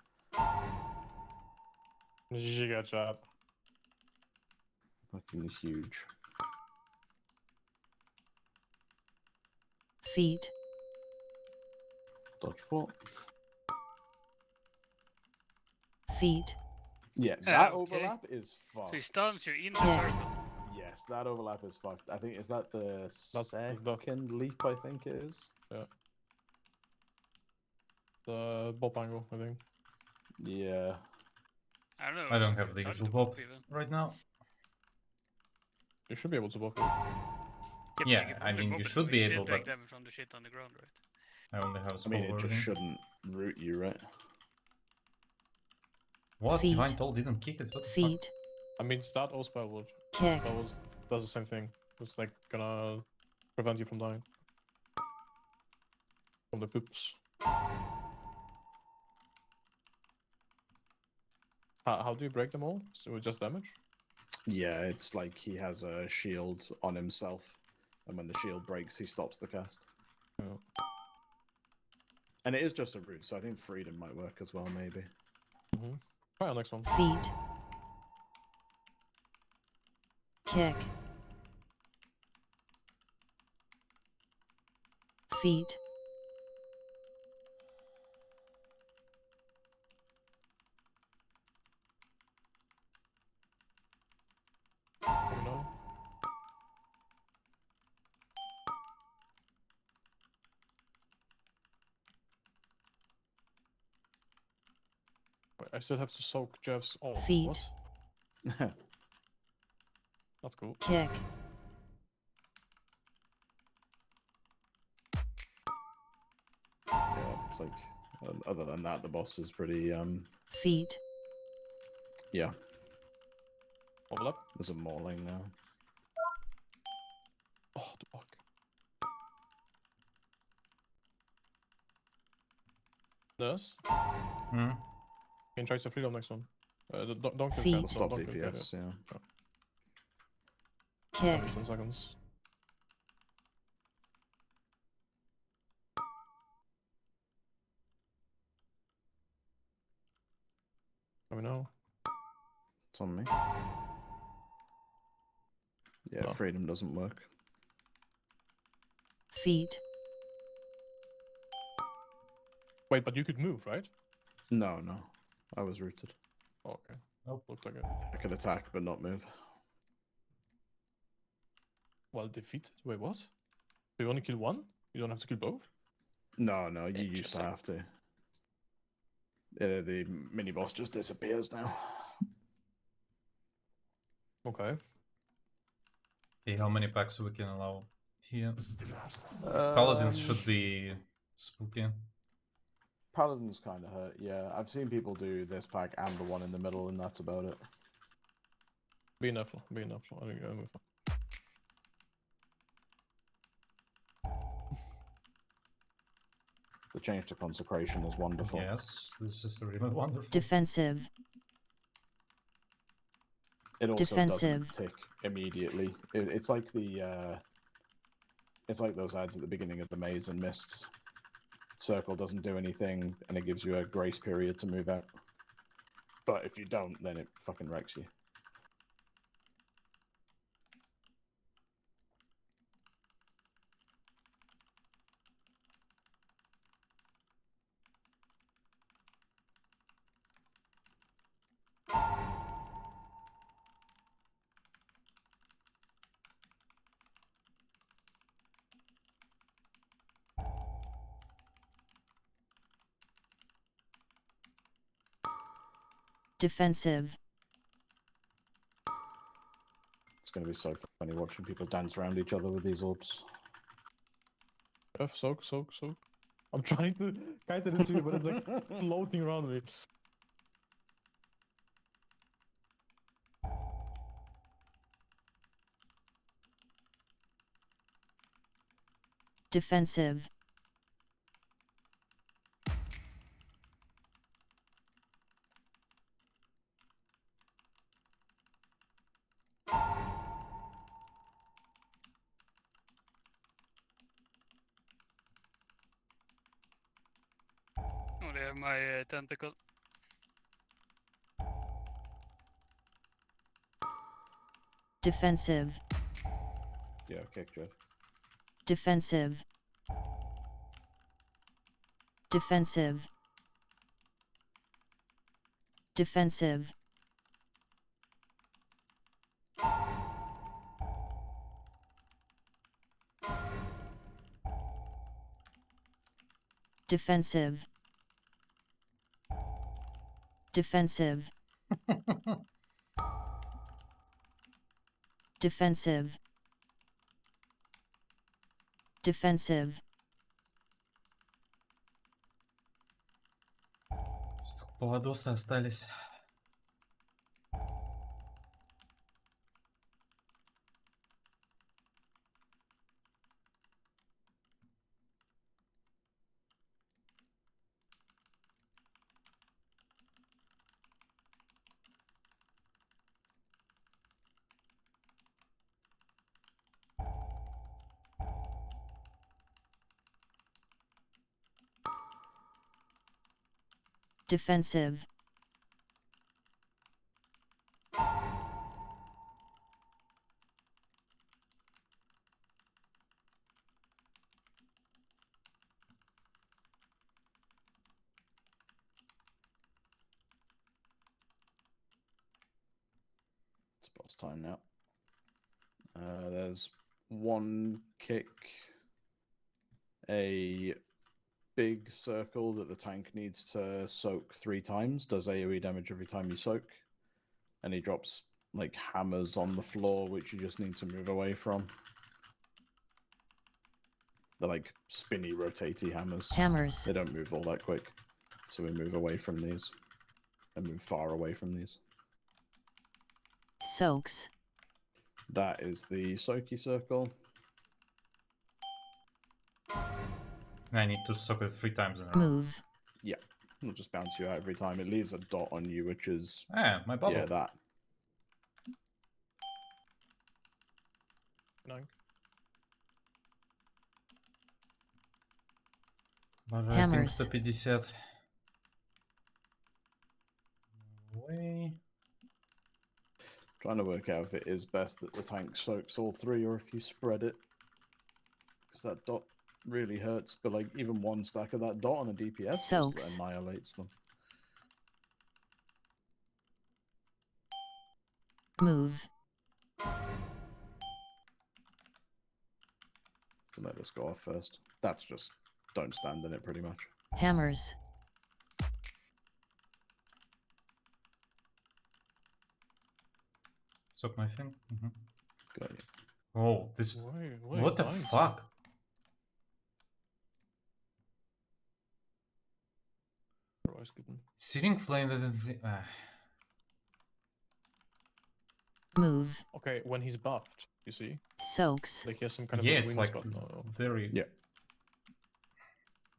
Giga chat. Fucking huge. Feet. Dodge floor. Feet. Yeah, that okay. overlap is So he fucked. stuns you in the Kick. circle. Yes, that overlap is fucked. I think, is that the the- second leap, I think it is? The Bob angle, I think. Yeah. I don't know. I don't if have you the touch usual the bob even. right now. You should be able to block it. but Yeah, like, if I only mean, bob you it, should we be still able, take but damage from the shit on the ground, right? I only have a I small mean, it just version. shouldn't root you, right? What? Feet. Divine Toll didn't kick it? What the Feet. I mean, stat or spell would. Kick. Does the same thing. It's like gonna prevent you from dying. From the poops. How do you break them all? So with just damage? Yeah, it's like he has a shield on himself, and when the shield breaks, he stops the cast. Yeah. And it is just a root, so I think freedom might work as well, maybe. Try our next one. feet, kick, feet, Let me know. Wait, I still have to soak Jeff's. Oh, Feet. what? That's cool. kick, Yeah, it's like other than that, the boss is pretty feet, yeah. Overlap. There's a mauling now. Oh, the fuck. There's. Hmm. Can try to freedom next one. Don't kill Feet. cats. Stop Don't kill DPS, yeah. kick, Only 10 seconds. Let me know. It's on me. Yeah, No. freedom doesn't work. feet, Wait, but you could move, right? No, no. I was rooted. Oh, okay. Nope. Looked like it. I could attack but not move. Well, defeated. Wait, what? So you only kill one? You don't have to kill both? No, no, you used to Interesting. have to. The mini boss just disappears now. Okay. Okay, how many packs we can allow here? Paladins should be spooky. Paladins kind of hurt, yeah. I've seen people do this pack and the one in the middle, and that's about it. Be enough. Be enough. I think I'm fine. The change to consecration is wonderful. Yes, this is really wonderful. defensive, It also defensive. doesn't tick immediately. It's like the it's like those ads at the beginning of the Maze and Mists. Circle doesn't do anything, and it gives you a grace period to move out. But if you don't, then it fucking wrecks you. defensive, It's going to be so funny watching people dance around each other with these orbs. F, soak. I'm trying to kite it into you, but it's like floating around me. defensive, Oh, they have my tentacle. defensive, Yeah, kick Jeff. defensive, defensive, defensive, defensive, defensive, defensive, defensive, Что паладосы остались. defensive, It's boss time now. There's one kick, a big circle that the tank needs to soak 3 times, does AoE damage every time you soak, and he drops like hammers on the floor, which you just need to move away from. They're like spinny, rotatey hammers. hammers, They don't move all that quick, so we move away from these, and move far away from these. soaks, That is the Soaky circle. And I need to soak it 3 times in a row. move, Yeah, it'll just bounce you out every time. It leaves a dot on you, which is Ah, my bubble. yeah, that. Nine. Hammers. 150. Way. Trying to work out if it is best that the tank soaks all 3 or if you spread it. Because that dot really hurts, but like even one stack of that dot on a DPS Soaks. just annihilates them. move, So let this go off first. That's just don't stand in it pretty much. hammers, Soak my thing. Got you. Oh, this. Why What the dying so- fuck? Otherwise couldn't- Searing flame that didn't. move, Okay, when he's buffed, you see? soaks, Like he has some kind of Yeah, a it's wings like buff now. though. very. Yeah.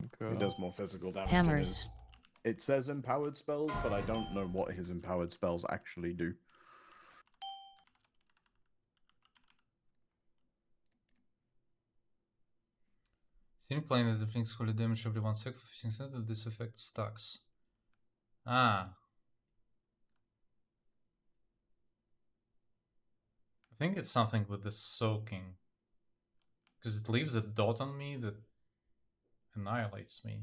Like, He does more physical damage. Hammers. In his... It says empowered spells, but I don't know what his empowered spells actually do. Searing flame that inflicts holy damage every 1 sec for 15 seconds. This effect stacks. Ah. I think it's something with the soaking. Because it leaves a dot on me that annihilates me.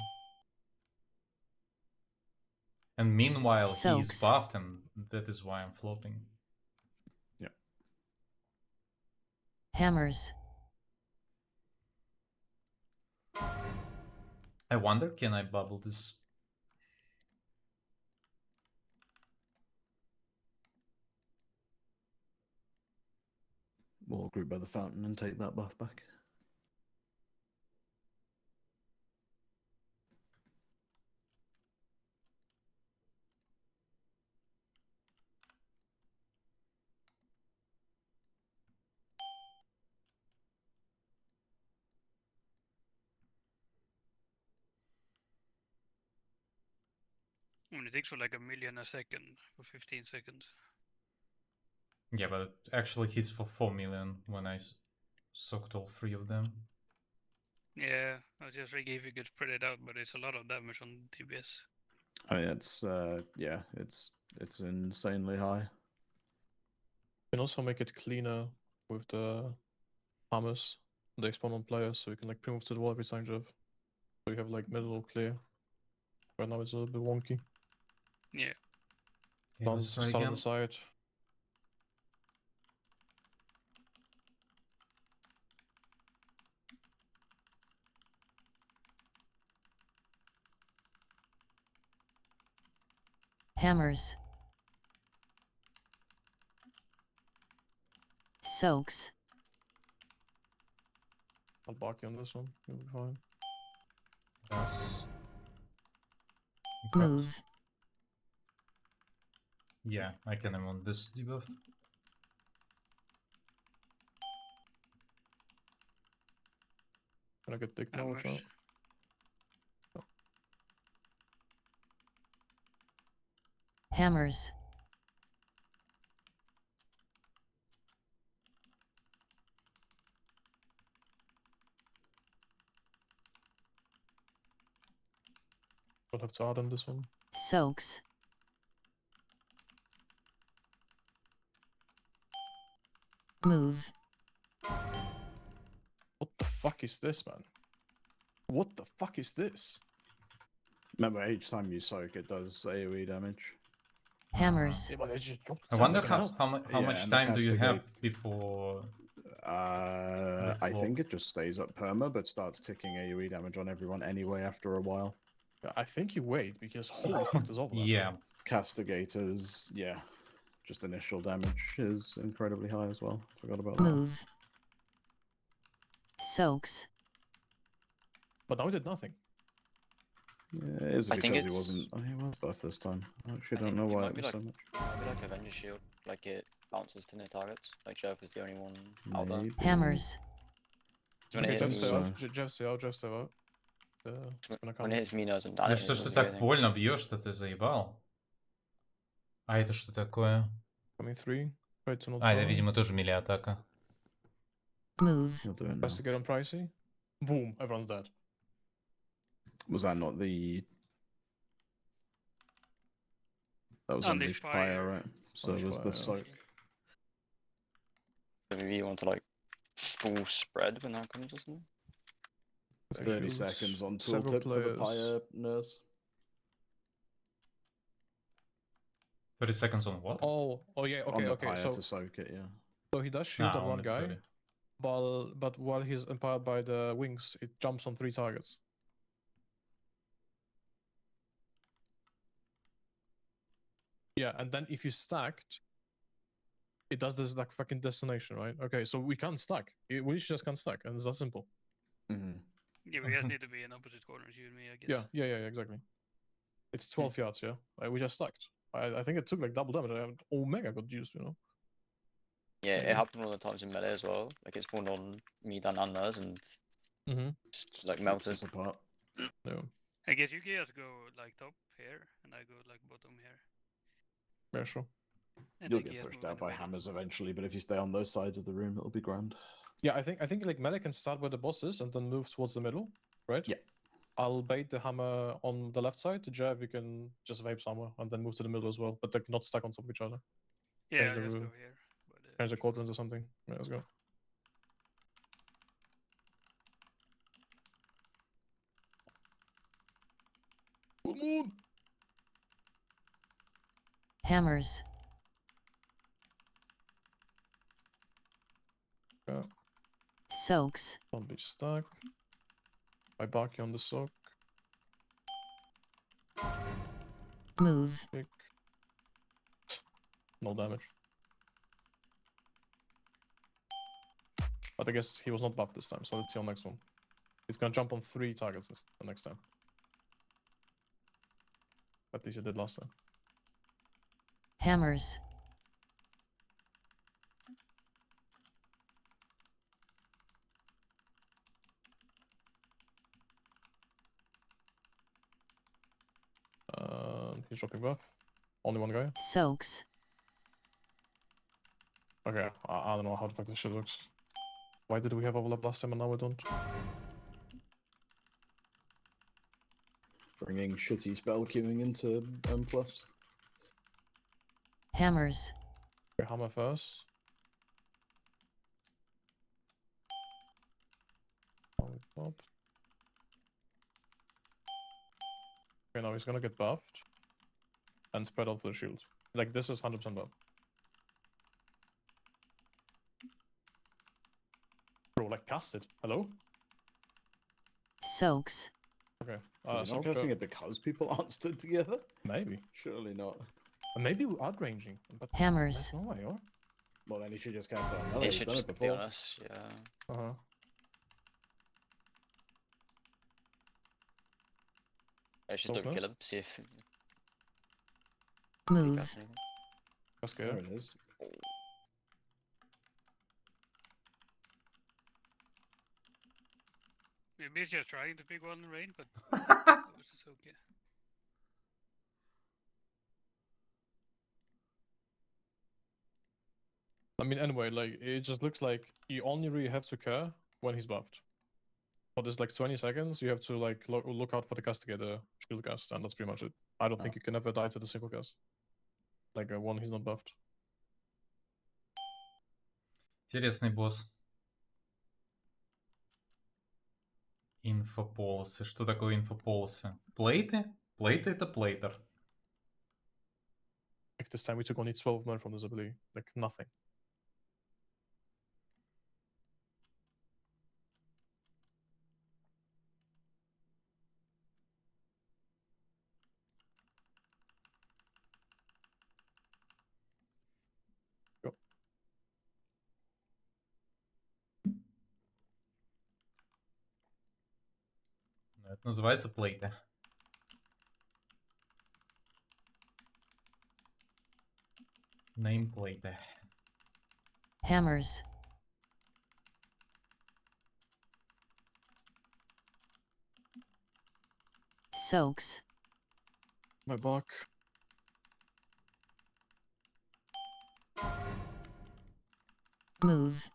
And meanwhile, he's Soaks. buffed, and that is why I'm flopping. hammers, I wonder, can I bubble this? We'll group by the fountain and take that buff back. I mean, it takes for like 1,000,000 a second for 15 seconds. Yeah, but it actually hits for 4 million when I soaked all 3 of them. Yeah, I was just thinking if you could spread it out, but it's a lot of damage on DPS. I mean, it's yeah, it's insanely high. You can also make it cleaner with the hammers. They spawn on players, so you can like pre-move to the wall every time you have. So you have like middle clear. Right now it's a bit wonky. Yeah. Okay, Down, let's try start on again. the side. hammers, soaks, I'll bark you on this one. You'll be fine. Yes. move, Yeah, I can am on this debuff. Can I get dick now? Hammers. Watch out. hammers, Don't have to add on this one. Soaks. Move. What the fuck is this, man? What the fuck is this? Remember, each time you soak, it does AoE damage. Hammers. Yeah, but they just dropped I wonder 10% how, health. how Yeah, much and the time do you have castigate- before... I Before- think it just stays up perma, but starts ticking AoE damage on everyone anyway after a while. I think you wait because holy fuck, there's overlap. Yeah. Castigators, yeah. Just initial damage is incredibly high as well. Forgot about that. Move. Soaks. But now he did nothing. Yeah, is I it think because he it's- wasn't... Oh, he was buffed this time. I actually I don't think know it why might it be was like- so much. Maybe like Avenger Shield, like it bounces to near targets. Like Jeff is the only one out there. Maybe. Hammers. So when Okay, it Jeff hits stay so- out. Jeff stay out. Jeff stay out. It's gonna come. when it hits me, doesn't Да damage. что ж ты так больно бьешь-то, ты заебал? А это что такое? Coming 3. Try to not А, это, die. видимо, тоже мили-атака. Move. He'll do it now. Investigate on Pricey. Boom, everyone's dead. Was that not the... That was Unleash Unleashed Fire, Fire. right? So it Unleash was the Fire, soak. Maybe you want to like full spread when that comes or something. 30 Shields, seconds on several tooltip for the players. Pyre nurse. 30 seconds on what? Oh yeah, on okay, the okay. Pyre So to soak it, yeah. he does shoot Ah, at one only guy, 30. but while he's empowered by the wings, it jumps on 3 targets. Yeah, and then if you stacked, it does this like fucking destination, right? Okay, so we can't stack. We just can't stack, and it's that simple. Mm-hmm. Yeah, we just need to be in opposite corners, you and me, I guess. Yeah, exactly. It's 12 yards, yeah. We just stacked. I think it took like double damage. Omega got juiced, you know. Yeah, Yeah. it happened all the times in melee as well. Like it spawned on me, Dan, and Nurs, and Mm-hmm. just, like Rips melted. us apart. Yeah, I guess you can just go like top here, and I go like bottom here. yeah, sure. And You'll they can get just pushed move in out the by middle. hammers eventually, but if you stay on those sides of the room, it'll be grand. Yeah, I think like melee can start where the boss is and then move towards the middle, right? Yeah. I'll bait the hammer on the left side. Jeff, you can just vape somewhere and then move to the middle as well, but they're not stuck on top of each other. Yeah, Change I the just rule. go here. But, Change the quadrants or something. Yeah, let's go. Full moon! Hammers. Yeah, Soaks. don't be stuck. I bark you on the sock. Move. Pick. No damage. But I guess he was not buffed this time, so let's see on next one. He's gonna jump on 3 targets the next time. At least he did last time. Hammers. He's dropping buff. Only one guy. Soaks. Okay, I don't know how the fuck this shit looks. Why did we have overlap last time and now we don't? Bringing shitty spell queuing into M+. Hammers. Okay, hammer first. Lollipop. Okay, now he's gonna get buffed. And spread out for the shield. Like, this is 100% buff. Bro, like, cast it. Hello? Soaks. Okay. Is he So, not casting it because people aren't stood together? maybe. Surely not. Maybe we are ranging, but Hammers. there's no way, or? Well, then he should just cast it on melee. It He's should done just it be before. on us, yeah. Uh-huh. I should don't kill Focus. him, see if he Move. casts anything. That's There good. it is. Maybe he's just trying to pick one rain, but it was just okay. I mean, anyway, like, it just looks like you only really have to care when he's buffed. For this like 20 seconds, you have to like look out for the castigator shield cast, and that's pretty much it. I don't think you can ever die to the single cast. Like one, he's not buffed. Интересный босс. Инфополосы. Что такое инфополосы? Плейты? Плейты это плейтер. Like this time we took only 12 men from this ability. Like nothing. Go. Это называется плейты. Nameplate. Hammers. Soaks. My buck. Move.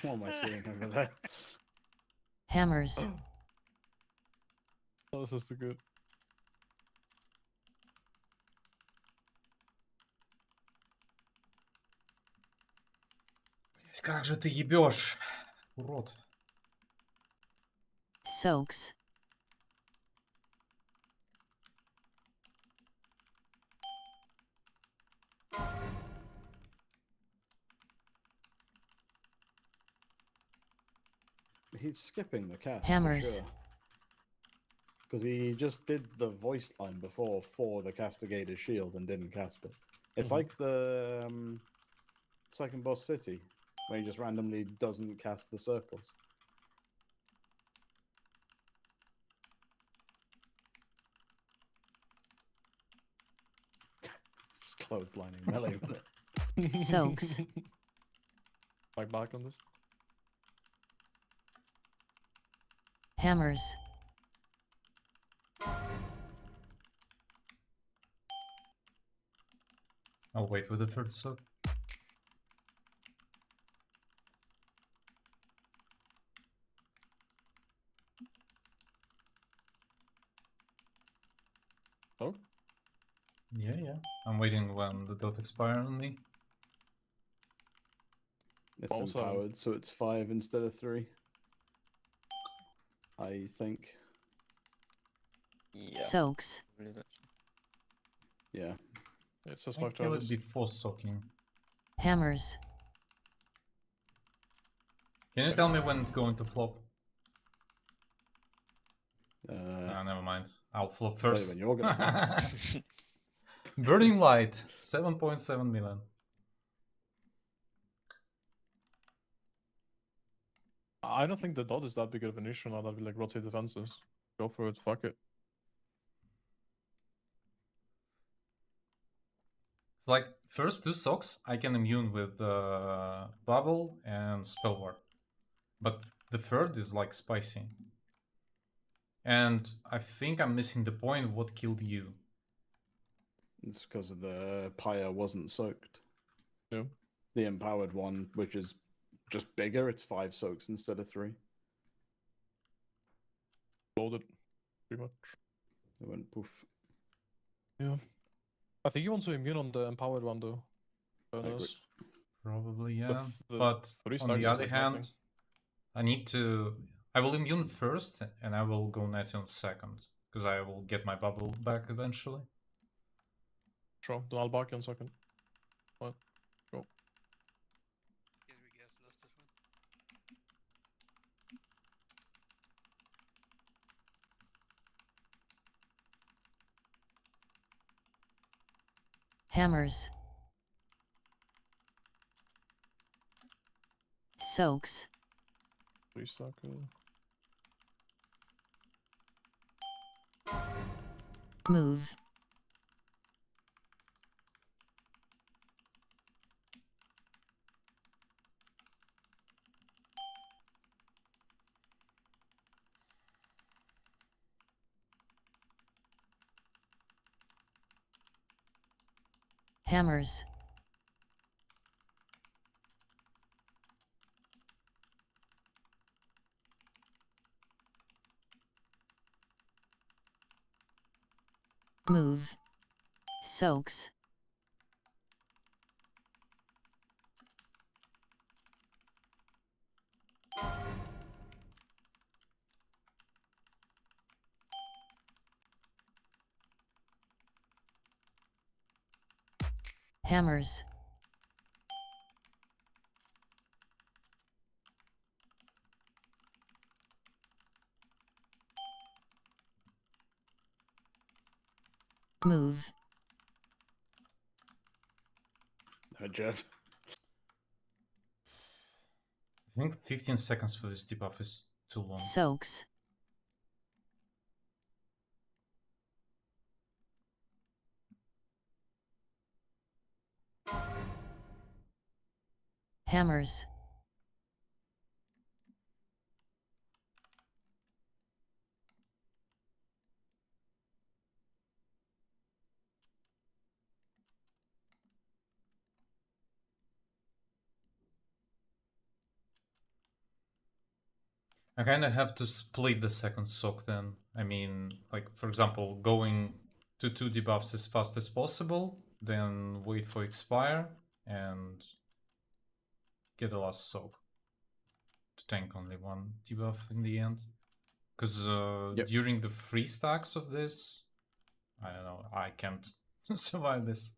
What am I seeing over there? Hammers. Oh, this is too good. Как же ты ебешь, урод. Soaks. He's skipping the cast Hammers. for sure. Because he just did the voice line before for the Castigator's shield and didn't cast it. It's like the second boss city, where he just randomly doesn't cast the circles. Just clotheslining melee with it. Soaks. Like back on this. Hammers. I'll wait with the third soak. Oh? Yeah. I'm waiting when the dot expire on me. It's Also- empowered, so it's 5 instead of 3. I think. Yeah. Soaks. I believe it. Yeah. It says I 5 kill it charges. before soaking. Hammers. Can you tell me when it's going to flop? Never mind. I'll flop Tell you first. when you're gonna flop. Burning Light, 7.7 million. I don't think the dot is that big of an issue now that we like rotate defenses. Go for it, fuck it. It's like first 2 socks I can immune with Bubble and Spell Ward. But the third is like spicy. And I think I'm missing the point what killed you. It's because of the pyre wasn't soaked. Yeah. The empowered one, which is just bigger, it's 5 soaks instead of 3. Loaded. Pretty much. It went poof. Yeah. I think you want to immune on the empowered one though. agree. Bonus. Probably, yeah. With the But 3 on stacks the is other like hand, nothing. I need to... I will immune first, and I will go Natty on second. Because I will get my bubble back eventually. Sure, then I'll bark you on second. Fine. Go. Guess we guess lost this one. Hammers. Soaks. 3 stack. Move. Hammers. Move. Soaks. Hammers. Move. Jeff. I think 15 seconds for this debuff is too long. Soaks. Hammers. I kind of have to split the second soak then. I mean, like, for example, going to 2 debuffs as fast as possible, then wait for expire, and get the last soak. To tank only 1 debuff in the end. Because Yep. during the free stacks of this, I don't know, I can't survive this.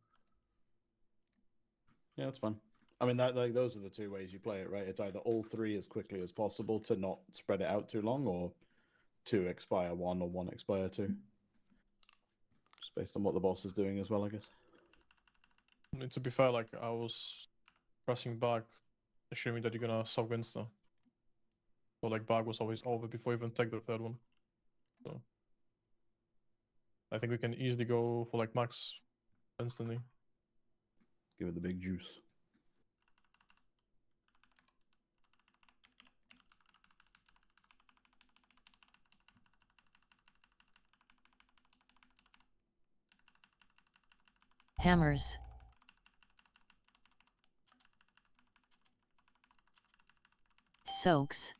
Yeah, that's fun. I mean, that like those are the 2 ways you play it, right? It's either all 3 as quickly as possible to not spread it out too long, or 2 expire 1 or 1 expire 2. Just based on what the boss is doing as well, I guess. I mean, to be fair, like I was pressing back, assuming that you're gonna soak insta. So like bag was always over before you even take the 3rd one. So I think we can easily go for like max instantly. Give it the big juice. Hammers. Soaks.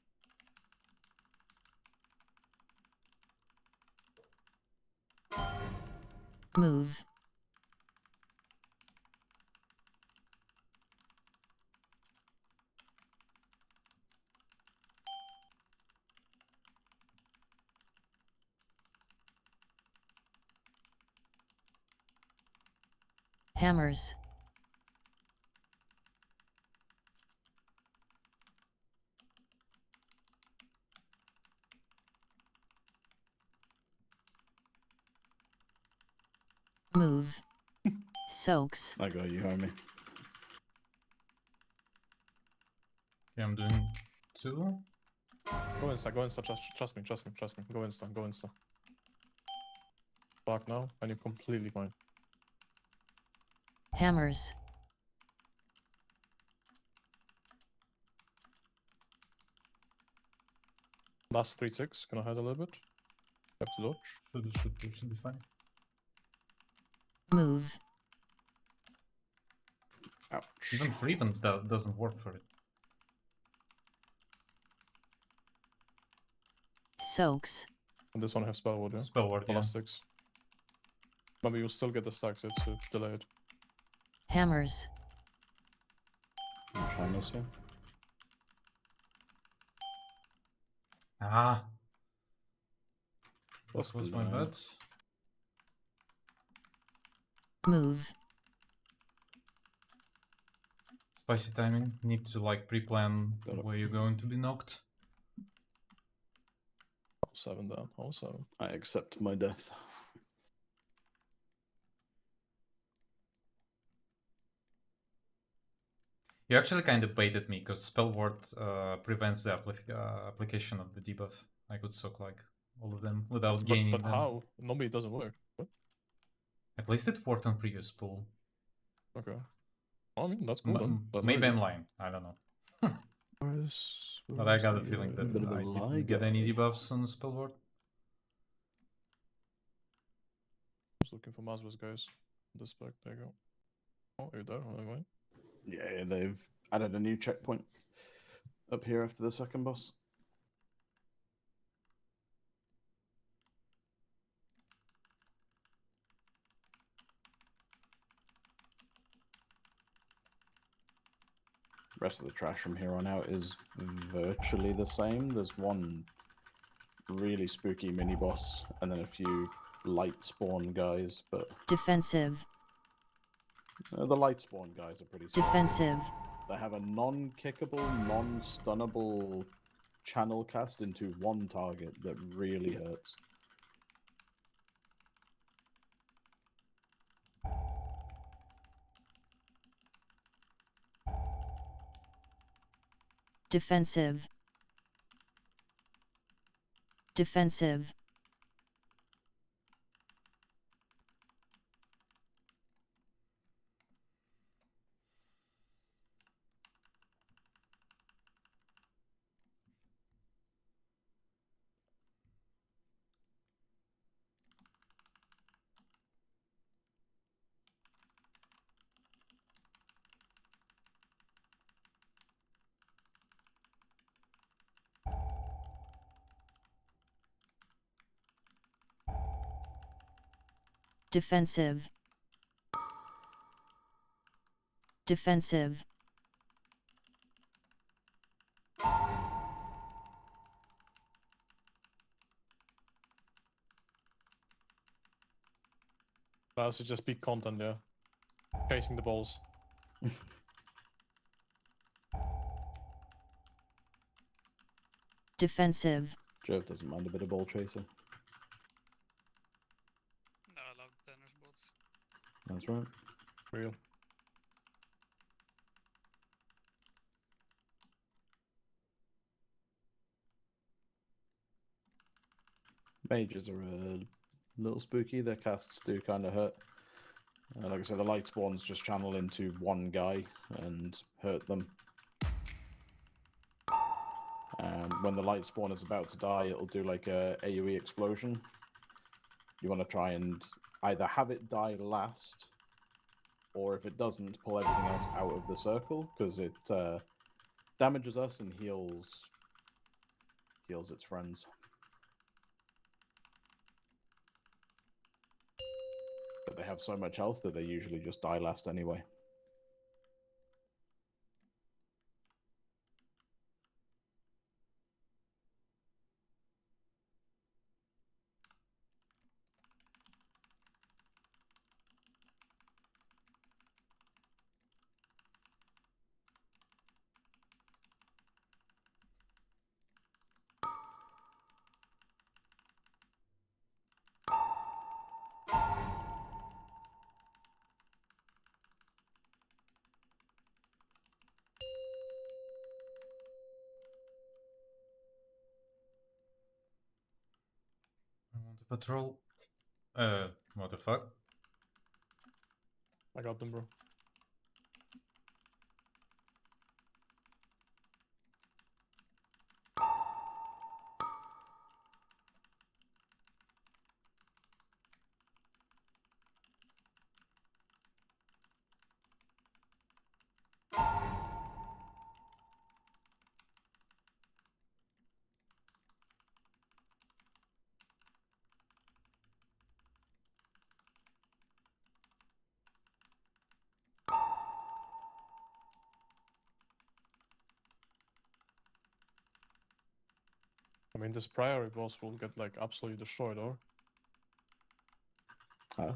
Move. Hammers. Move. Soaks. I got you, homie. Okay, I'm doing 2. Go insta, trust me, go insta. Back now, and you're completely fine. Hammers. Last 3 ticks, can I hide a little bit? Have to dodge. Should be fine. Move. Ouch. Even Freeman doesn't work for it. Soaks. And this one I have spell ward, yeah? Spell ward, The yeah. last 6. Maybe you'll still get the stacks, it's delayed. Hammers. I'm trying this here. Ah! What's What was my below? bad? Move. Spicy timing. Need to like pre-plan Got it. where you're going to be knocked. All 7 down, all 7. I accept my death. You actually kind of baited me because spell ward prevents the application of the debuff. I could soak like all of them without gaining But them. how? Normally it doesn't work. What? At least it worked on previous pool. Okay. I mean, that's cool then. That's Maybe very I'm good. lying. I don't know. Where's But I got the feeling that bit of a I lie didn't get any guy. debuffs on the spell ward. I was looking for Mazras, guys. This back, there you go. Oh, you're there. Never mind. Yeah, they've added a new checkpoint up here after the second boss. Rest of the trash from here on out is virtually the same. There's one really spooky mini boss and then a few light spawn guys, but Defensive. the light spawn guys are pretty scary. Defensive. They have a non-kickable, non-stunnable channel cast into one target that really hurts. Defensive. Defensive. Defensive. Defensive. That's just peak content, yeah. Chasing the balls. Defensive. Jove doesn't mind a bit of ball chasing. No, I love tennis bots. That's right. Real. Mages are a little spooky. Their casts do kind of hurt. Like I said, the light spawns just channel into one guy and hurt them. And when the light spawn is about to die, it'll do like a AoE explosion. You want to try and either have it die last, or if it doesn't, pull everything else out of the circle, because it damages us and heals its friends. But they have so much health that they usually just die last anyway. I want to patrol. What the fuck? I got them, bro. I mean, this priority boss will get like absolutely destroyed, or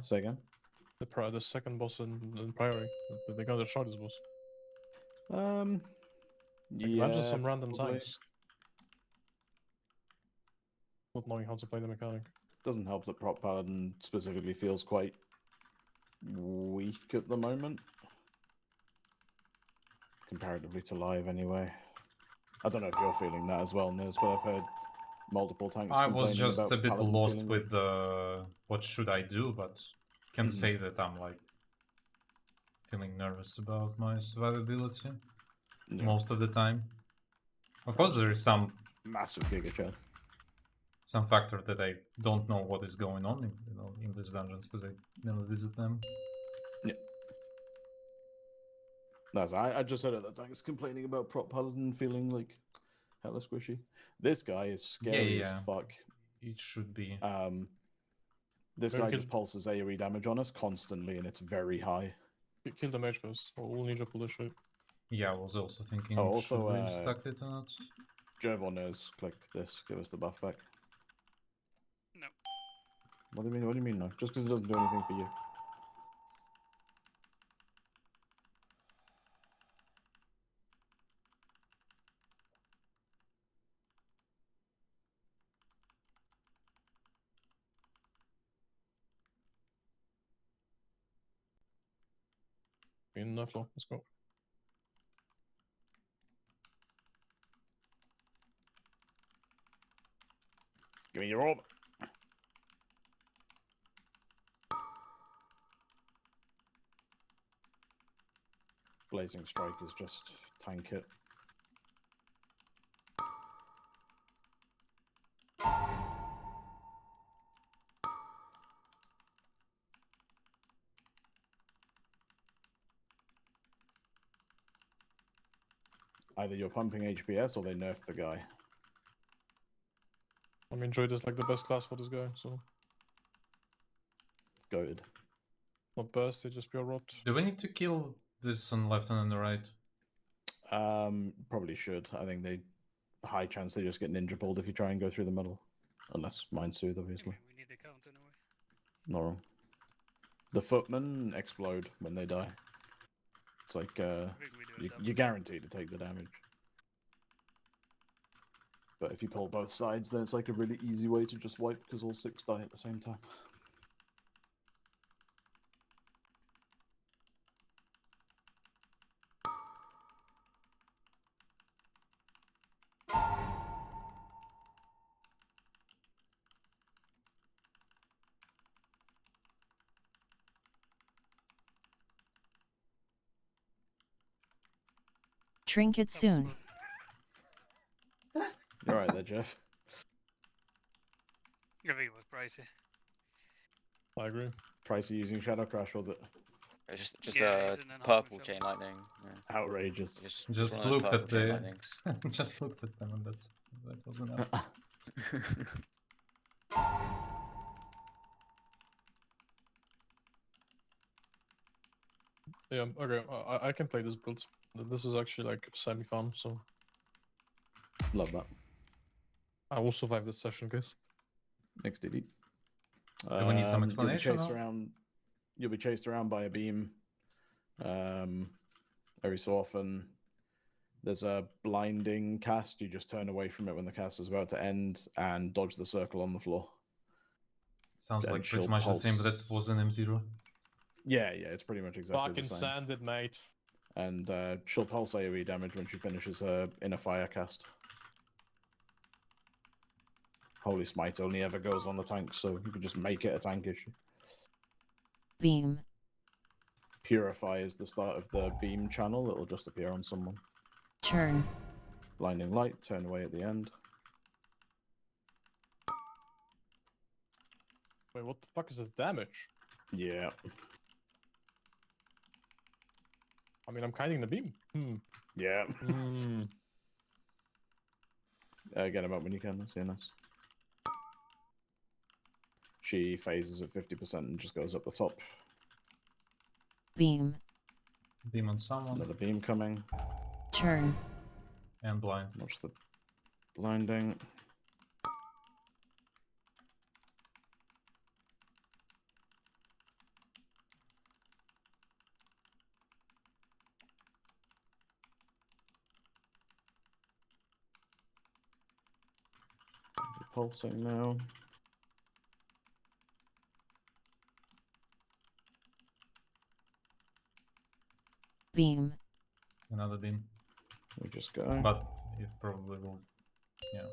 Say again? the second boss in priority. They got destroy this boss. Like, Yeah. imagine some random probably. times. Not knowing how to play the mechanic. Doesn't help that Prop Paladin specifically feels quite weak at the moment. Comparatively to live, anyway. I don't know if you're feeling that as well, Nils, but I've heard multiple tanks I was complaining just about a bit Paladin lost feeling with what should I do, but can say that I'm like feeling nervous about my survivability most of the time. Of course, there is some massive Giga Chad. Some factor that I don't know what is going on in these dungeons because I never visit them. Yeah. That's I just said it. That tank's complaining about prop paladin feeling like hella squishy. This guy is scary Yeah. as fuck. It should be. This Maybe guy kill- just pulses AoE damage on us constantly, and it's very high. Kill the mage first, or we'll need to pull this shit. Yeah, I was also thinking, Oh, also, should we stack it or not? Jervon knows. Click this. Give us the buff back. No. What do you mean? What do you mean no? Just because it doesn't do anything for you. In the floor, let's go. Give me your orb. Blazing Strike is just tank it. Either you're pumping HPS or they nerf the guy. I mean, Druid is like the best class for this guy, so Goated. not burst, they just pure rot. Do we need to kill this on left and on the right? Probably should. I think they high chance they just get ninja pulled if you try and go through the middle. Unless Mind Soothe, I obviously. mean, we need a count anyway. Not wrong. The footmen explode when they die. It's like I think we do it that you're way. guaranteed to take the damage. But if you pull both sides, then it's like a really easy way to just wipe because all 6 die at the same time. Trinket That soon. was You're right there, Jeff. I think it was pricey. I agree. Pricey using Shadow Crash, was it? It's just Yeah, a it's an enhancement purple shell. chain lightning. Yeah. Outrageous. It's Just one of those looked purple at chain the- lightnings. Just looked at them and that was enough. Yeah, okay, I can play this build. This is actually like semi-fun, so Love that. I will survive this session, guys. Next DD. Do we need some explanation, You'll be chased or- around. You'll be chased around by a beam. Every so often, there's a blinding cast. You just turn away from it when the cast is about to end and dodge the circle on the floor. Sounds And like pretty she'll much the same, but pulse. that was an M0. Yeah, it's pretty much exactly Fucking the same. sanded, mate. And she'll pulse AoE damage when she finishes her inner fire cast. Holy Smite only ever goes on the tank, so you can just make it a tank issue. Beam. Purify is the start of the beam channel. It'll just appear on someone. Turn. Blinding light, turn away at the end. Wait, what the fuck is this damage? Yeah. I mean, I'm kiting the beam. Yeah. Hmm. Get him up when you can. That's nice. She phases at 50% and just goes up the top. Beam. Beam on someone Another beam coming. Turn. and blind. Watch the blinding. Pulsing now. Beam. Another beam. We just go. But it probably will. Yeah.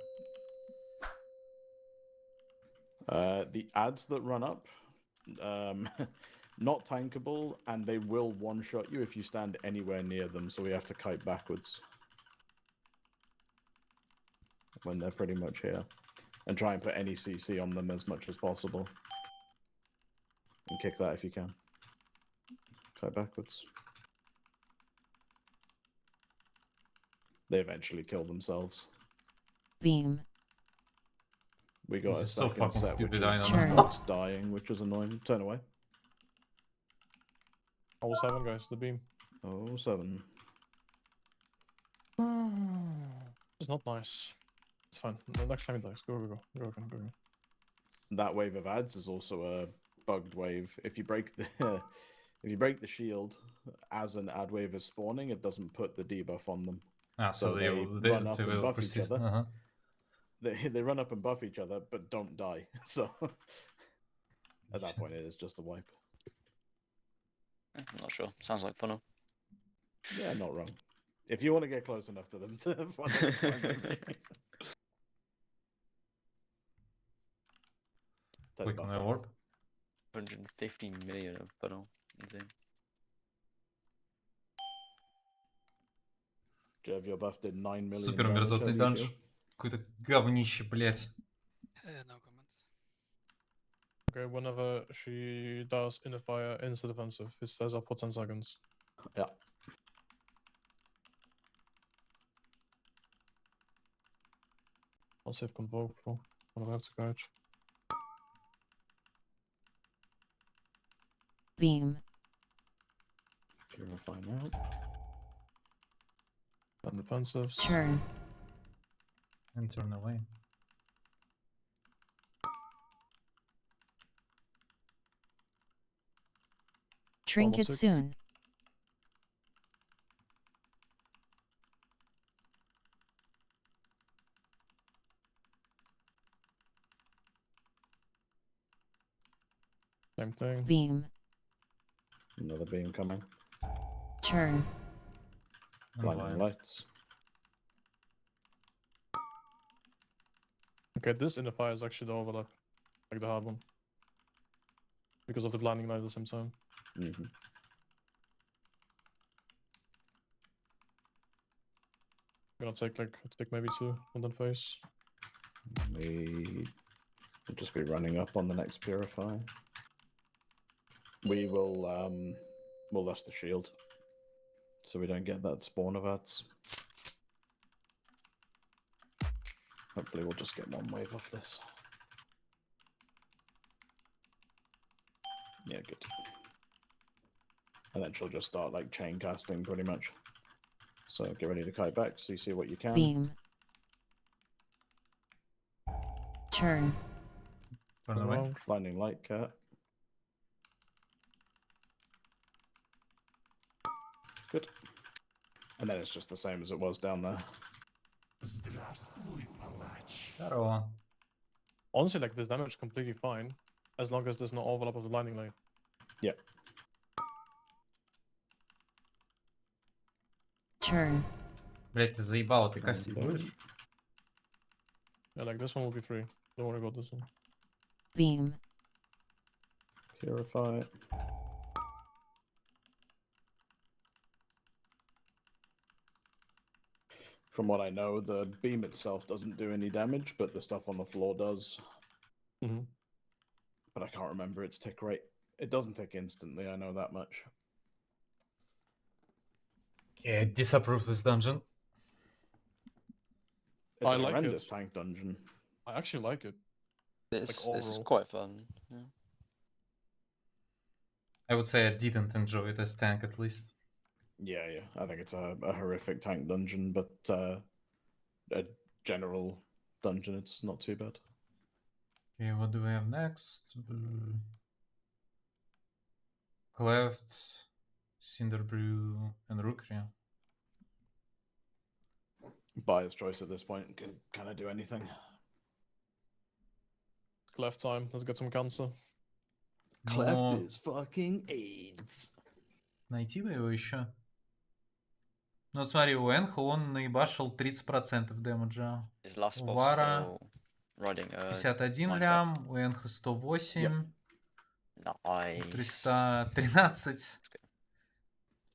The ads that run up, not tankable, and they will one-shot you if you stand anywhere near them, so we have to kite backwards when they're pretty much here. And try and put any CC on them as much as possible. And kick that if you can. Kite backwards. They eventually kill themselves. Beam. We got This a is so second fucking set, which stupid, I is don't know. not dying, which was annoying. Turn away. Almost 7, guys. The beam. Oh, 7. It's not nice. It's fine. The next time it dies. Go, go, go. Go again, go again. That wave of ads is also a bugged wave. If you break the if you break the shield as an ad wave is spawning, it doesn't put the debuff on them. Ah, so they run up they and will buff each persist. other. They run up and buff each other, but don't die. So at that point, it is just a wipe. I'm not sure. Sounds like fun. Yeah, not wrong. If you want to get close enough to them to follow, it's fine with me. Take the Click buff on the back. orb. 150 million of funnel. Insane. Your buff did 9 million Супер damage. мерзотный How do you данж. feel? Какое-то говнище, блядь. No comment. Okay, whenever she does inner fire, insta defensive, it stays up for 10 seconds. Yeah. I'll save convoke for when I have to guide. Beam. Purify now. And defensives. Turn. And turn away. Trinket Robotic. soon. Same thing. Beam. Another beam coming. Turn. And Blinding blind. lights. Okay, this inner fire is actually the overlap, like the hard one. Because of the blinding light at the same time. Mm-hmm. I'm gonna take maybe 2 and then face. We'll just be running up on the next purify. We will we'll lust the shield, so we don't get that spawn of ads. Hopefully, we'll just get one wave off this. Yeah, good. And then she'll just start like chain casting pretty much. So get ready to kite back, CC what you can. Beam. Turn. Turn away. Around. Blinding light cat. Good. And then it's just the same as it was down there. Здорово. Honestly, like this damage is completely fine, as long as there's no overlap of the blinding light. Yeah. Turn. Блядь, ты заебал, ты кастить будешь? Yeah, like this one will be free. Don't worry about this one. Beam. Purify. From what I know, the beam itself doesn't do any damage, but the stuff on the floor does. Mm-hmm. But I can't remember its tick rate. It doesn't tick instantly, I know that much. Okay, I disapprove this dungeon. It's I a like horrendous it. tank dungeon. I actually like it. This is overall. quite fun. Yeah. I would say I didn't enjoy it as tank at least. Yeah, yeah. I think it's a horrific tank dungeon, but a general dungeon, it's not too bad. Okay, what do we have next? Cleft, Cinderbrew, and Rookery. Buyer's choice at this point can kind of do anything. Left time. Let's get some cancer. Но is fucking AIDS. найти бы его еще. Ну вот смотри, у Энха он наебашил 30% дэмэджа. His last У boss Вара still riding 51 minecart. лям, у Энха 108, Nice. 313.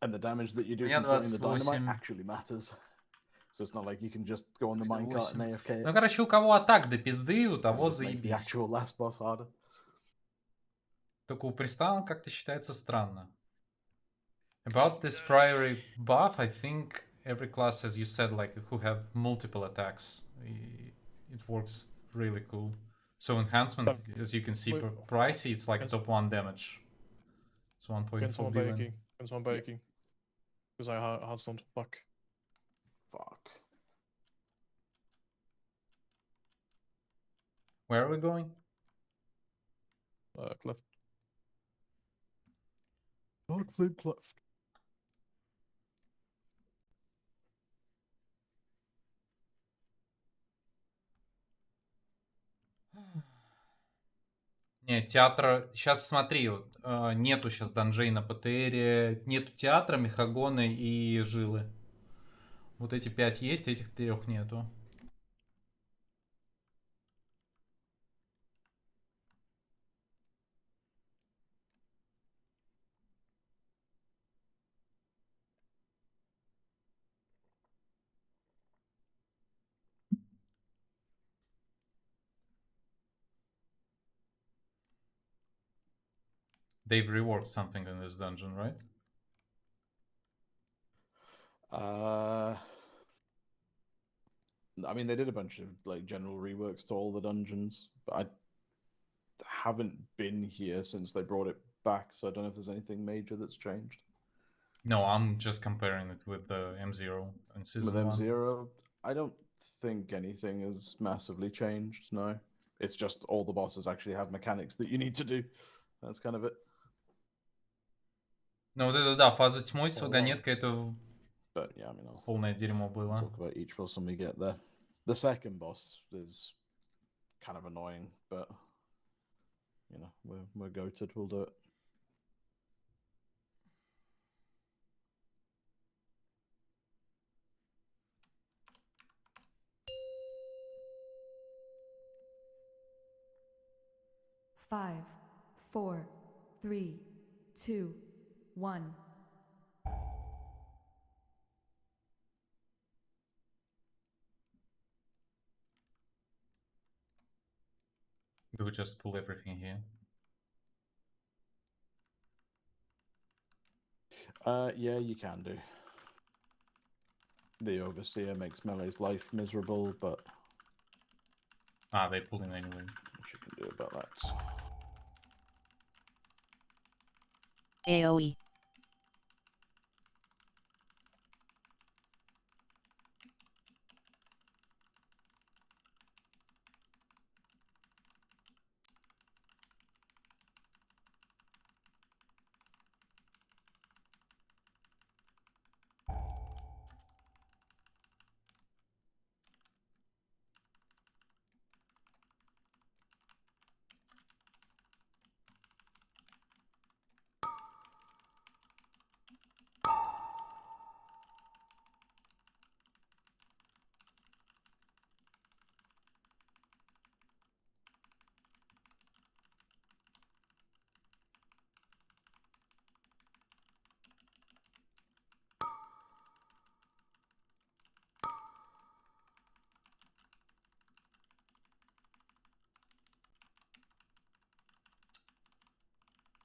And the damage that you do Меня from throwing the 28. dynamite actually matters. So it's not like you can just go on the minecart and AFK. Ну, короче, у кого атак до пизды, у того It just makes the заебись. actual last boss harder. Только у Приста он как-то считается странно. About this priory buff, I think every class, as you said, like who have multiple attacks. It works really cool. So enhancement, as you can see, Wait, pricey, it's like can- top 1 damage. It's Can 1.4 someone buy a billion. key? Can someone buy a key? Because I had some fuck. Fuck. Where are we going? Cleft. Dark flame cleft. Нет, театра... Сейчас смотри, вот, нету сейчас данжей на ПТРе, нету театра, мехагоны и жилы. Вот эти 5 есть, этих 3 нету. They've reworked something in this dungeon, right? I mean, they did a bunch of like general reworks to all the dungeons, but I haven't been here since they brought it back, so I don't know if there's anything major that's changed. No, I'm just comparing it with the M0 and Season With 1. M0, I don't think anything has massively changed, no. It's just all the bosses actually have mechanics that you need to do. That's kind of it. Ну вот это да, фаза тьмой с вагонеткой, это But yeah, I mean, I'll полное дерьмо было. talk about each boss when we get there. The second boss is kind of annoying, but you know, we're goated, we'll do it. Five, 4, 3, 2, 1. Do we just pull everything here? Yeah, you can do. The Overseer makes Melee's life miserable, but They pulled in anyway. what you can do about that. AoE.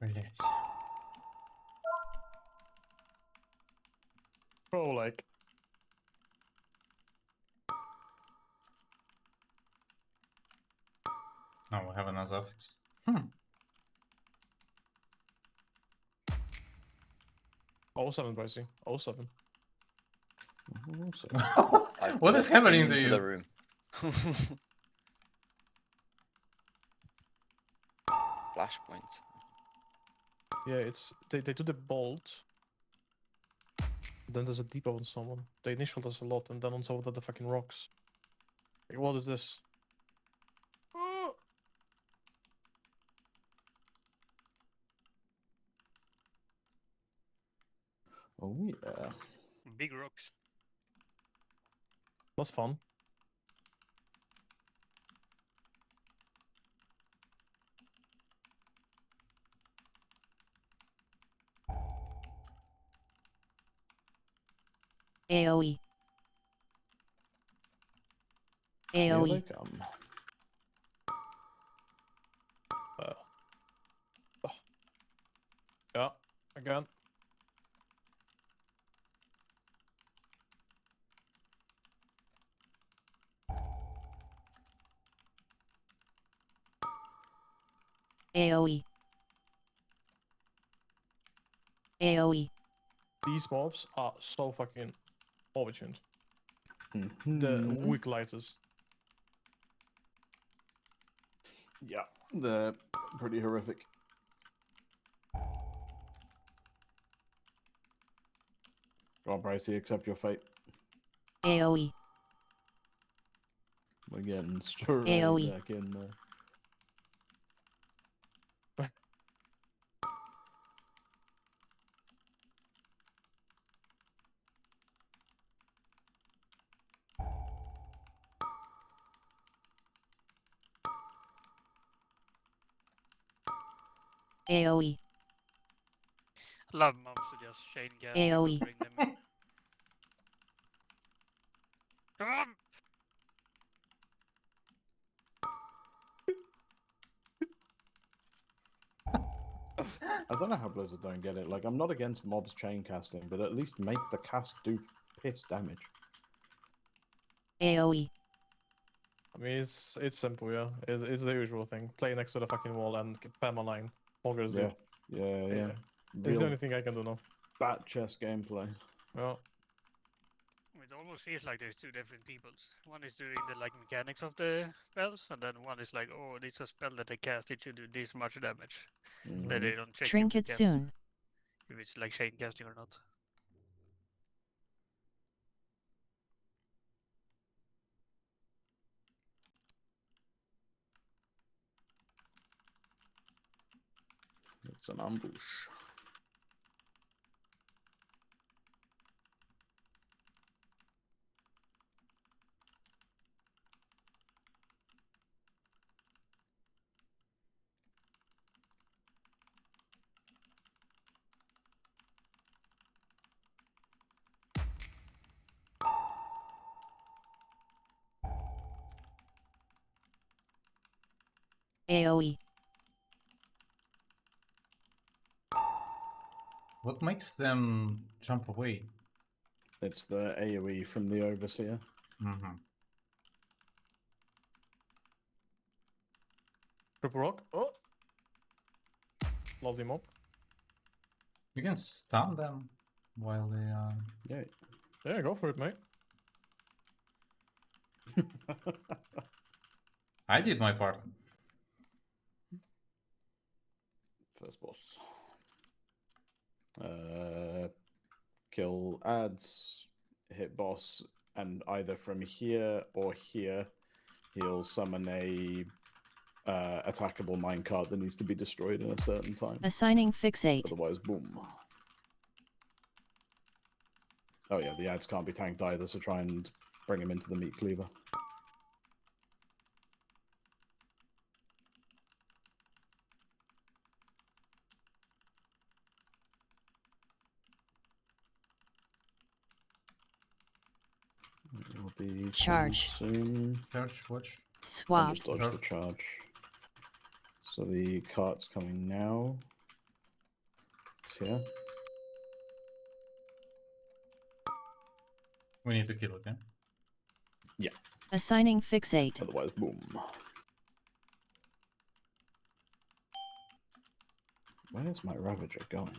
Блять. Bro, like. Oh, we have another affix. 07, Bricey. 07. I've What is walked happening to into you? the room. Flashpoint. Yeah, it's they do the bolt. Then there's a depot on someone. The initial does a lot, and then on top of that the fucking rocks. Like, what is this? Oh yeah. Big rocks. That's fun. AoE. Here they AoE. come. Yeah, again. AoE. AoE. These mobs are so fucking overtuned. The Mhm. weak lighters. Yeah, they're pretty horrific. Go on, Bricey, accept your fate. AoE. We're getting straight AoE. back in there. AoE. Love mobs to just chain gas AoE. bring them in. Come on! I don't know how Blizzard don't get it. Like, I'm not against mobs chain casting, but at least make the cast do piss damage. AoE. I mean, it's simple, yeah. It's the usual thing. Play next to the fucking wall and spam a line. Hoggers Yeah, do. yeah. It's the Real only thing I can do now. bat chess gameplay. Yeah. It almost feels like there's two different peoples. One is doing the like mechanics of the spells, and then one is like, oh, it's a spell that I cast, it should do this much damage. That they don't check Trinket soon. if it's like chain casting or not. It's an ambush. AoE. What makes them jump away? It's the AoE from the Overseer. Mm-hmm. Triple rock. Oh! Lovely mob. You can stun them while they are. Yeah. Yeah, go for it, mate. I did my part. First boss. Kill ads, hit boss, and either from here or here, he'll summon a attackable minecart that needs to be destroyed in a certain time. Assigning fixate. Otherwise, boom. Oh yeah, the ads can't be tanked either, so try and bring him into the meat cleaver. It will be Charge. soon. Charge, watch. I Swap. just dodged the charge. So the cart's coming now. It's here. We need to kill it, yeah? Yeah. Assigning fixate. Otherwise, boom. Where's my Ravager going?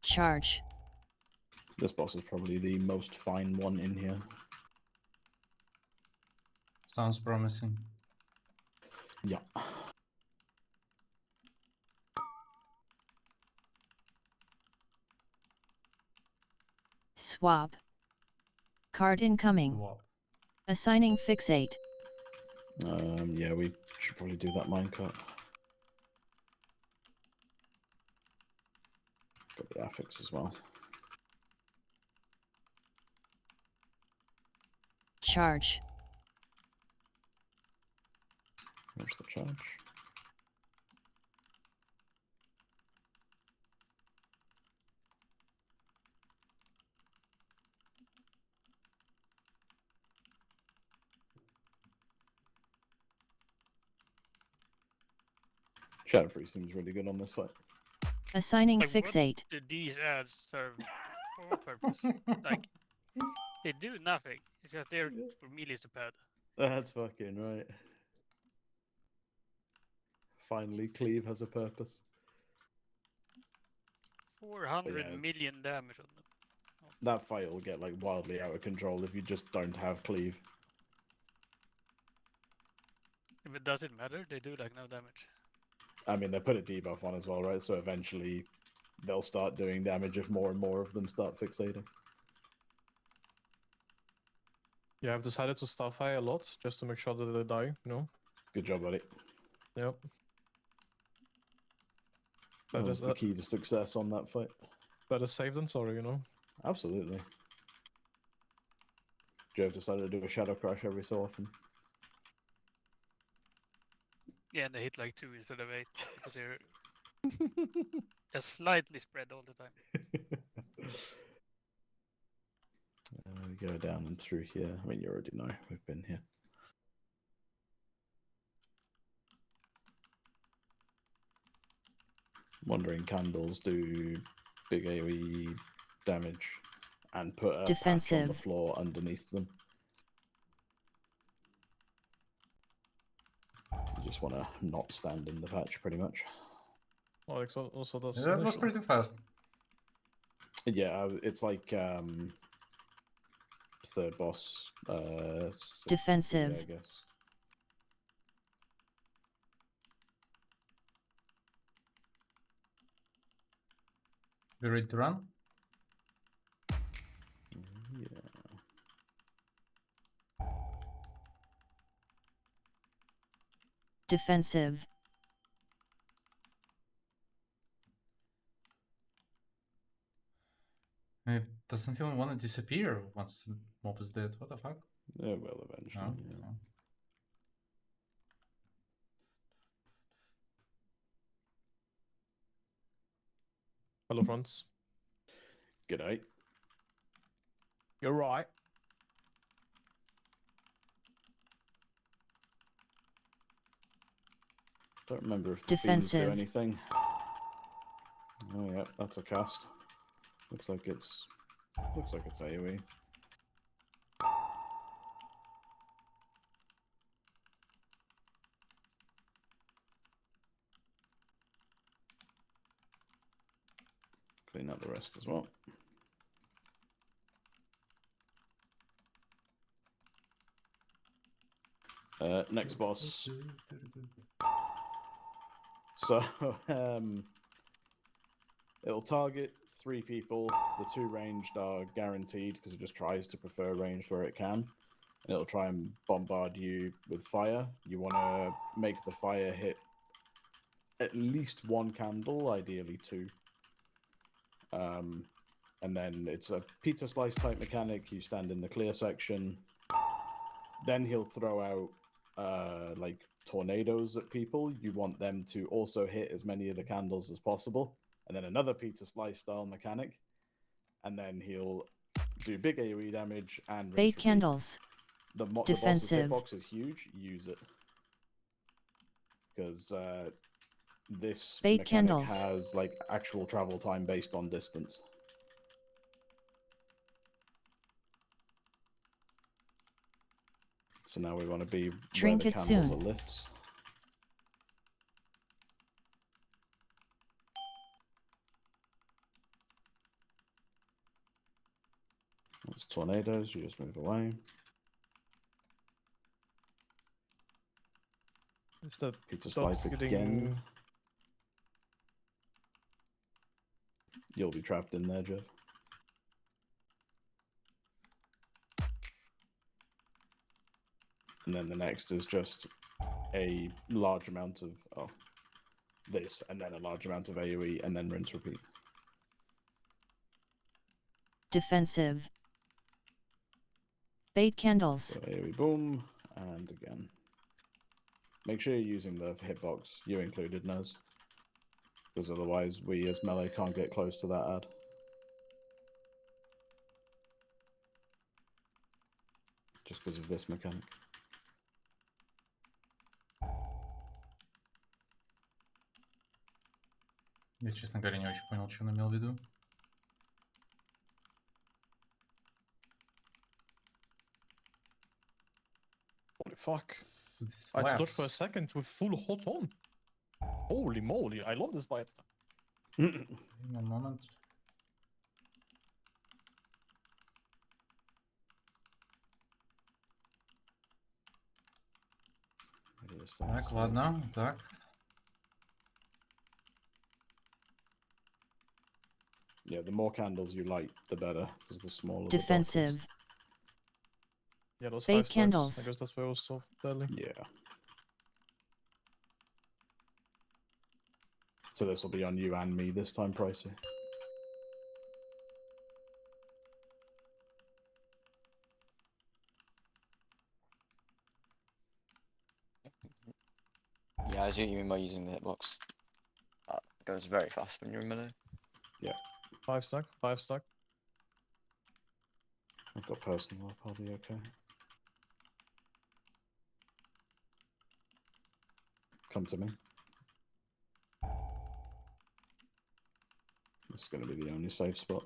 Charge. This boss is probably the most fine one in here. Sounds promising. Yeah. Swap. Card incoming. Swap. Assigning fixate. Yeah, we should probably do that minecart. Got the affix as well. Charge. Where's the charge? Shadow Priest seems really good on this fight. Assigning Like, what fixate. do these ads serve for purpose? Like, they do nothing. It's just there for melee to pad. That's fucking right. Finally, cleave has a purpose. 400 yeah. million damage on them. That fight will get like wildly out of control if you just don't have cleave. If it doesn't matter, they do like no damage. I mean, they put a debuff on as well, right? So eventually they'll start doing damage if more and more of them start fixating. Yeah, I've decided to Starfire a lot just to make sure that they die, you know? Good job, buddy. Yep. That was the key to success on that fight. Better safe than sorry, you know? Absolutely. Joe decided to do a Shadow Crash every so often. Yeah, and they hit like 2 instead of 8 because they're just slightly spread all the time. We go down and through here. I mean, you already know we've been here. Wandering Candles do big AoE damage and put a patch on the Defensive. floor underneath them. You just want to not stand in the patch, pretty much. Alex also does. That was pretty fast. Yeah, it's like third boss. Defensive. I guess. You ready to run? Yeah. Defensive. It doesn't even want to disappear once mob is dead. What the fuck? Yeah, well, eventually. No? Yeah. No. Hello, friends. G'day. You're right. Don't remember if the fiends do Defensive. anything. Oh yeah, that's a cast. Looks like it's AoE. Clean up the rest as well. Next boss. So, it'll target 3 people. The 2 ranged are guaranteed because it just tries to prefer ranged where it can. And it'll try and bombard you with fire. You want to make the fire hit at least 1 candle, ideally 2. And then it's a pizza slice type mechanic. You stand in the clear section. Then he'll throw out like tornadoes at people. You want them to also hit as many of the candles as possible. And then another pizza slice style mechanic. And then he'll do big AoE damage and rinse Bait repeat. candles. The boss's Defensive. hitbox is huge. Use it. Because this Bait mechanic candles. has like actual travel time based on distance. So now we want to be Drink where it the candles soon. are lit. That's tornadoes. You just move away. Is that Pizza dog's slice getting... again. You'll be trapped in there, Jeff. And then the next is just a large amount of this, and then a large amount of AoE, and then rinse repeat. Defensive. Bait candles. So AoE boom, and again. Make sure you're using the hitbox, you included, Nez. Because otherwise we as melee can't get close to that ad. Just because of this mechanic. Я, честно говоря, не очень понял, что он имел в виду. Holy fuck. It I had to dodge for a slaps. second with full hot on. Holy moly, I love this fight. Give me a moment. Так, ладно, так. Yeah, the more candles you light, the better, because the smaller the box is. Defensive. Yeah, those Fake 5 stacks. candles. I guess that's why it was so deadly. Yeah. So this will be on you and me this time, Pricey. Yeah, I see what you mean by using the hitbox. That goes very fast when you're in melee. 5 stack, 5 stack. I've got personal up, I'll be okay. Come to me. This is going to be the only safe spot.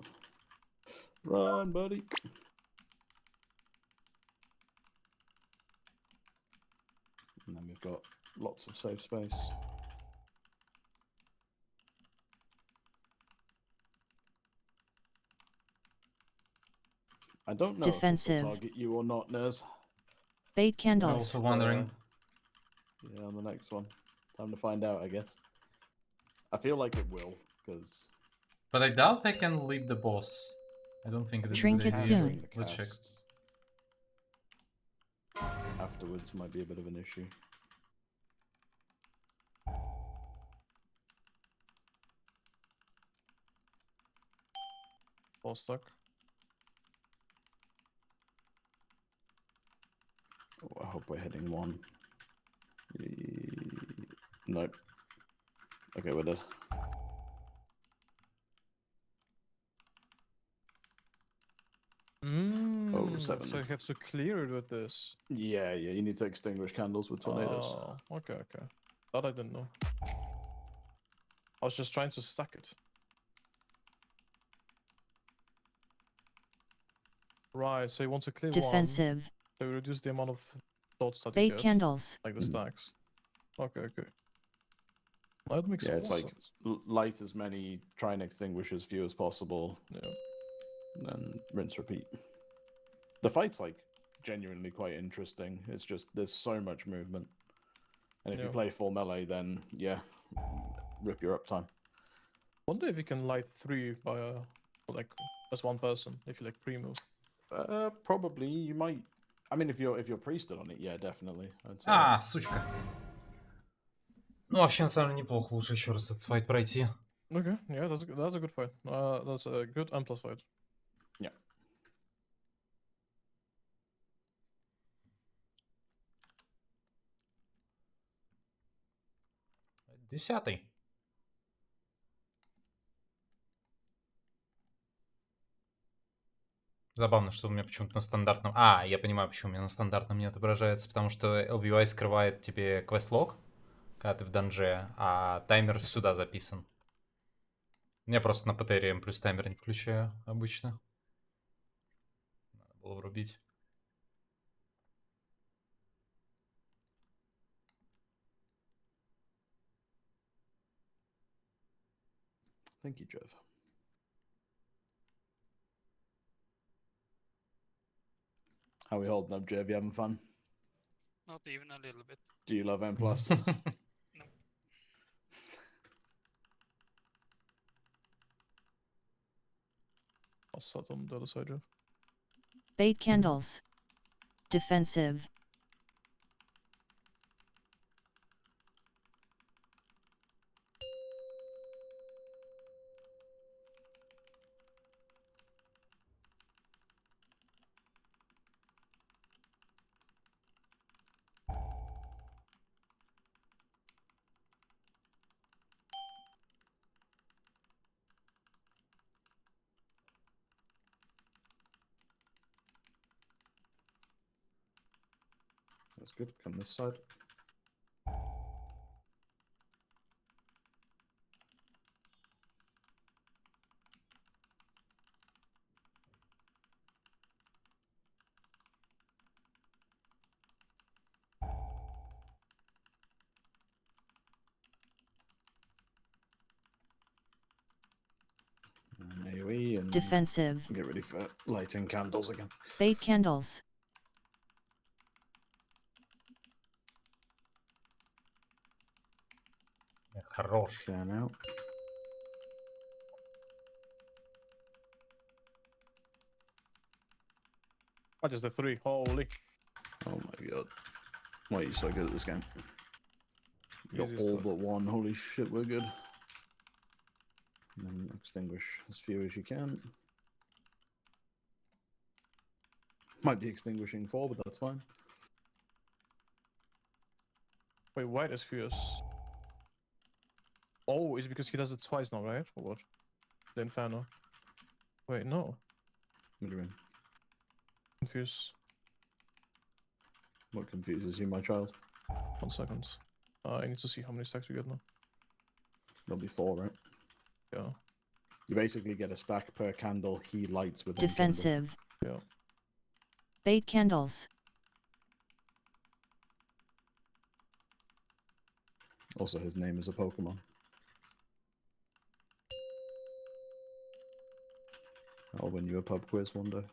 Run, buddy. And then we've got lots of safe space. I don't know if this Defensive. will target you or not, Nez. Fake I'm candles. also wondering. Yeah, on the next one. Time to find out, I guess. I feel like it will, because... But I doubt I can leave the boss. I don't think it is a Drink good it idea. soon. during the Let's check. cast. Afterwards might be a bit of an issue. All stuck. Oh, I hope we're hitting one. Nope. Okay, we're dead. Oh, 7. So you have to clear it with this. Yeah, you need to extinguish candles with tornadoes. Oh, okay. That I didn't know. I was just trying to stack it. Right, so you want to clear one, Defensive. so you reduce the amount of dots that you Fake get, candles. like the stacks. Okay. That makes Yeah, it's more like sense. light as many, try and extinguish as few as possible, Yeah. and then rinse, repeat. The fight's like genuinely quite interesting. It's just there's so much movement, and if you Yeah. play full melee, then yeah, rip your uptime. Wonder if you can light 3 by like as one person if you like pre-move. Probably you might. I mean, if you're priested on it, yeah, definitely. I'd say. А, сучка. Ну, вообще, на самом деле, неплохо. Лучше еще раз этот файт пройти. Okay, yeah, that's a good fight. That's a good M+ fight. Yeah. Десятый. Забавно, что у меня почему-то на стандартном... А, я понимаю, почему у меня на стандартном не отображается. Потому что LVI скрывает тебе квест-лог, когда ты в данже, а таймер сюда записан. Я просто на ПТР плюс таймер не включаю обычно. Надо было врубить. Thank you, Jeff. How we holding up, Jeff? You having fun? Not even a little bit. Do you love M+? I'll set on the other side, Jeff. Fake candles. Defensive. That's good. Come this side. then Defensive. get ready for lighting candles again. Bait candles. Хорош. Fan out. What is the 3? Holy. Oh my god. Why are you so good at this game? You got Easiest all one. but one. Holy shit, we're good. And then extinguish as few as you can. Might be extinguishing 4, but that's fine. Wait, white is fierce. Oh, is it because he does it twice now, right? Or what? The Inferno. Wait, no. What do you mean? Confused. What confuses you, my child? 1 second. I need to see how many stacks we get now. There'll be 4, right? Yeah. You basically get a stack per candle he lights within Kindle. Defensive. Yeah. Bait candles. Also, his name is a Pokemon. I'll win you a pub quiz one day.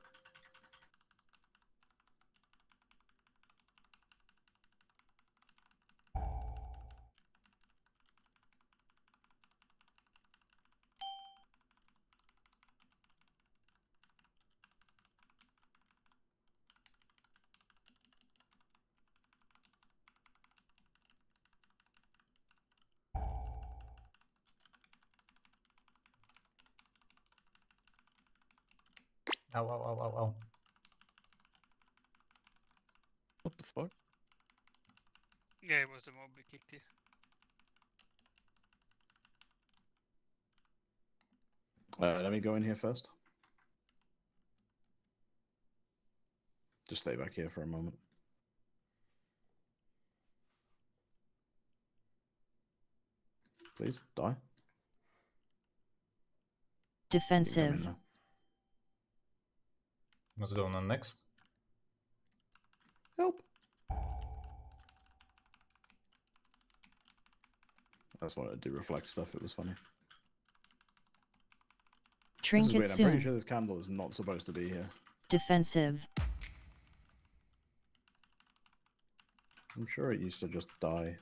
Ow, ow, ow, ow, ow. What the fuck? Yeah, it was the mob that kicked you. Let me go in here first. Just stay back here for a moment. Please, die. You can come in Defensive. now. What's going on next? Help! I just wanted to do reflect stuff, it was funny. This is Trinket weird, I'm pretty soon. sure this candle is not supposed to be here. Defensive. I'm sure it used to just die.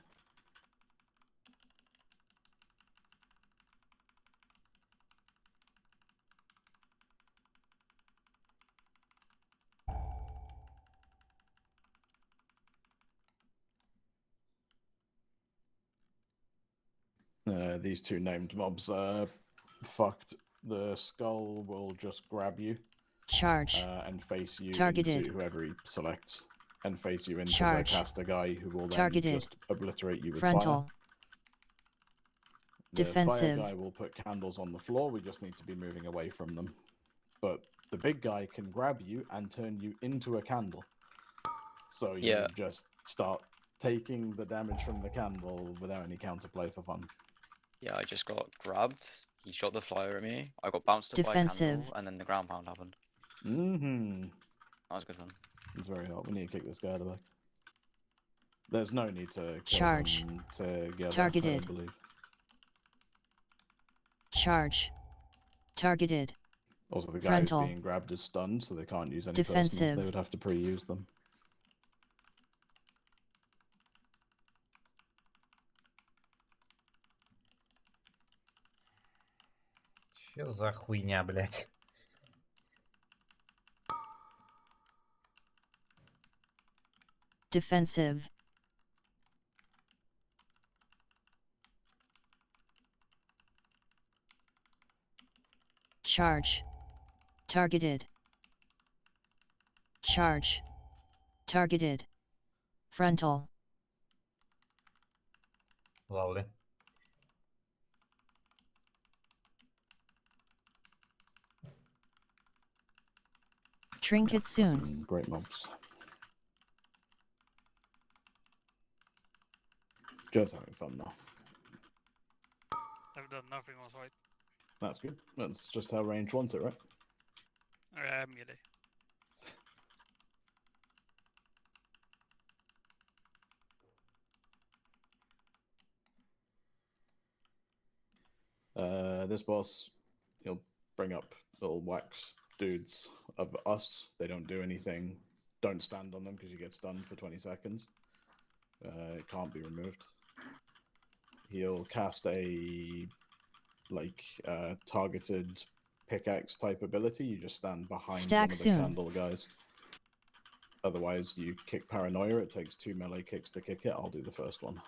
These two named mobs are fucked. The skull will just grab you Charge. and face you Targeted. into whoever he selects, and face you into Charge. the caster guy, who will then Targeted. just obliterate you with fire. Frontal. The fire Defensive. guy will put candles on the floor, we just need to be moving away from them. But the big guy can grab you and turn you into a candle. So you Yeah. just start taking the damage from the candle without any counterplay for fun. Yeah, I just got grabbed. He shot the fire at me. I got bounced up by a Defensive. candle, and then the ground pound happened. Mm-hmm. That was good fun. It's very hot. We need to kick this guy out of the back. There's no need to kill Charge. them together, I Targeted. don't believe. Charge. Targeted. Also, the guy Frontal. who's being grabbed is stunned, so they can't use any Defensive. personals. They would have to pre-use them. Чё за хуйня, блядь? Defensive. Charge. Targeted. Charge. Targeted. Frontal. Lovely. Trinket soon. Great mobs. Joe's having fun though. I've done nothing on site. That's good. That's just how range wants it, right? Melee. This boss, he'll bring up little wax dudes of us. They don't do anything. Don't stand on them because you get stunned for 20 seconds. It can't be removed. He'll cast a targeted pickaxe type ability. You just stand behind Stack one of the soon. candle guys. Otherwise, you kick Paranoia. It takes 2 melee kicks to kick it. I'll do the first one. Or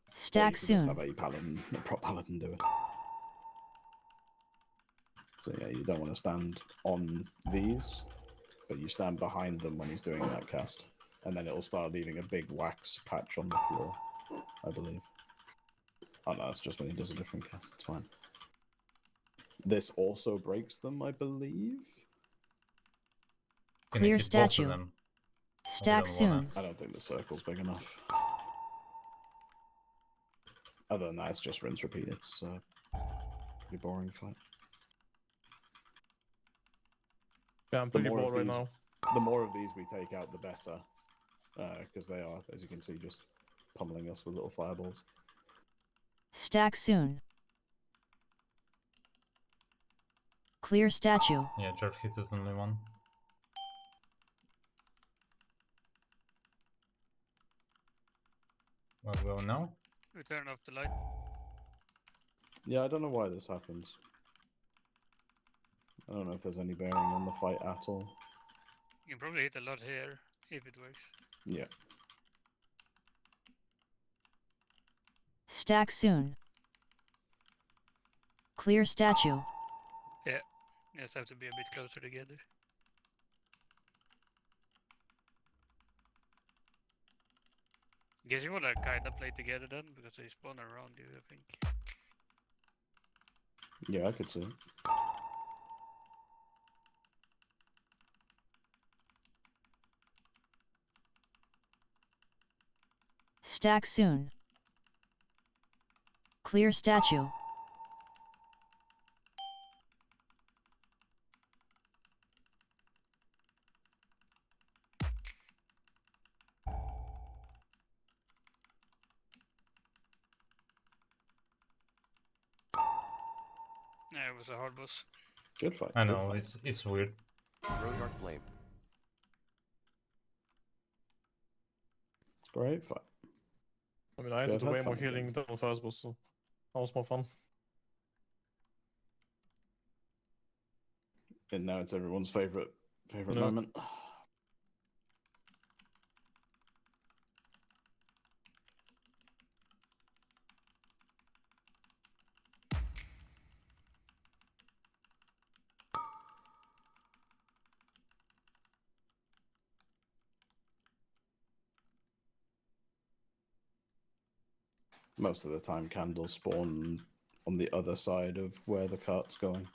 you Stack can just soon. have a prop paladin do it. So yeah, you don't want to stand on these, but you stand behind them when he's doing that cast. And then it'll start leaving a big wax patch on the floor, I believe. Oh no, that's just when he does a different cast. It's fine. This also breaks them, I believe. Can Clear I hit both of statue. them? Stack don't soon. wanna. I don't think the circle's big enough. Other than that, it's just rinse repeat. It's a pretty boring fight. Yeah, I'm The pretty more bored of right these- now. The more of these we take out, the better. Because they are, as you can see, just pummeling us with little fireballs. Stack soon. Clear statue. Yeah, Jerv hit it only one. Where we go now? We turn off the light. Yeah, I don't know why this happens. I don't know if there's any bearing on the fight at all. You can probably hit a lot here if it works. Yeah. Stack soon. Clear statue. Yeah, just have to be a bit closer together. Guess you wanna kinda play together then, because they spawn around you, I think. Yeah, I could see it. Stack soon. Clear statue. Yeah, it was a hard boss. Good fight. I good know, fight. it's weird. Throw dark flame. Great fight. I mean, I had to Good, do have way more fun again. healing than the first boss, so that was more fun. And now it's everyone's favorite Yeah. moment. Most of the time, candles spawn on the other side of where the cart's going.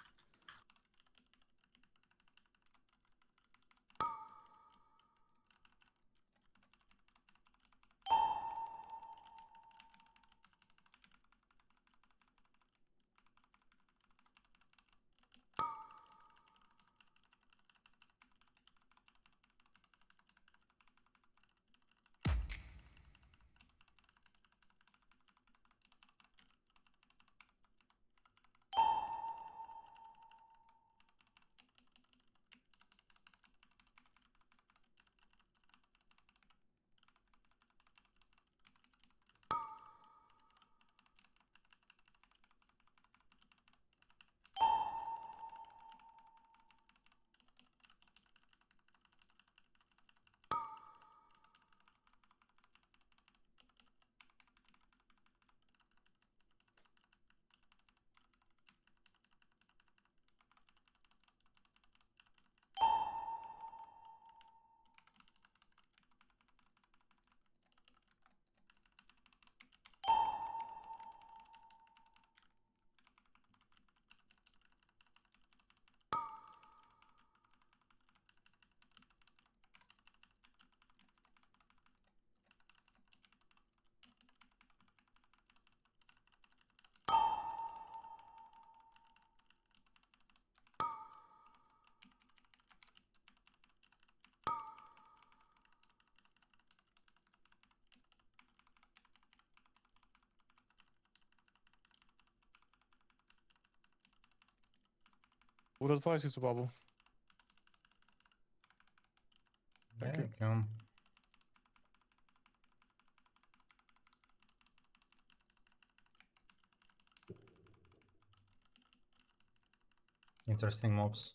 Would advise you to bubble. Thank Yeah, you. can. Interesting mobs.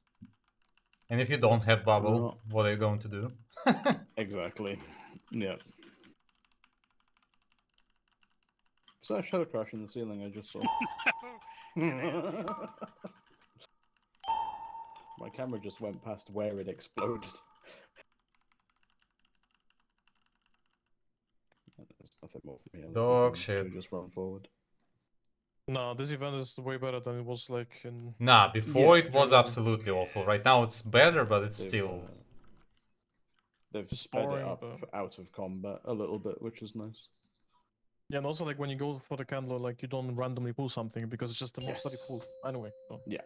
And if you don't have bubble, No. what are you going to do? Exactly. Yeah. Is that a shadow crash in the ceiling I just saw? My camera just went past where it exploded. There's nothing more for me. Dog shit. We just run forward. No, this event is way better than it was like in. Nah, before Yeah, it was during- absolutely awful. Right now it's better, but it's They've, still. They've It's sped it boring, up but- out of combat a little bit, which is nice. Yeah, and also like when you go for the candle, like you don't randomly pull something because it's just the most that you pull. Yes. Anyway. So. Yeah.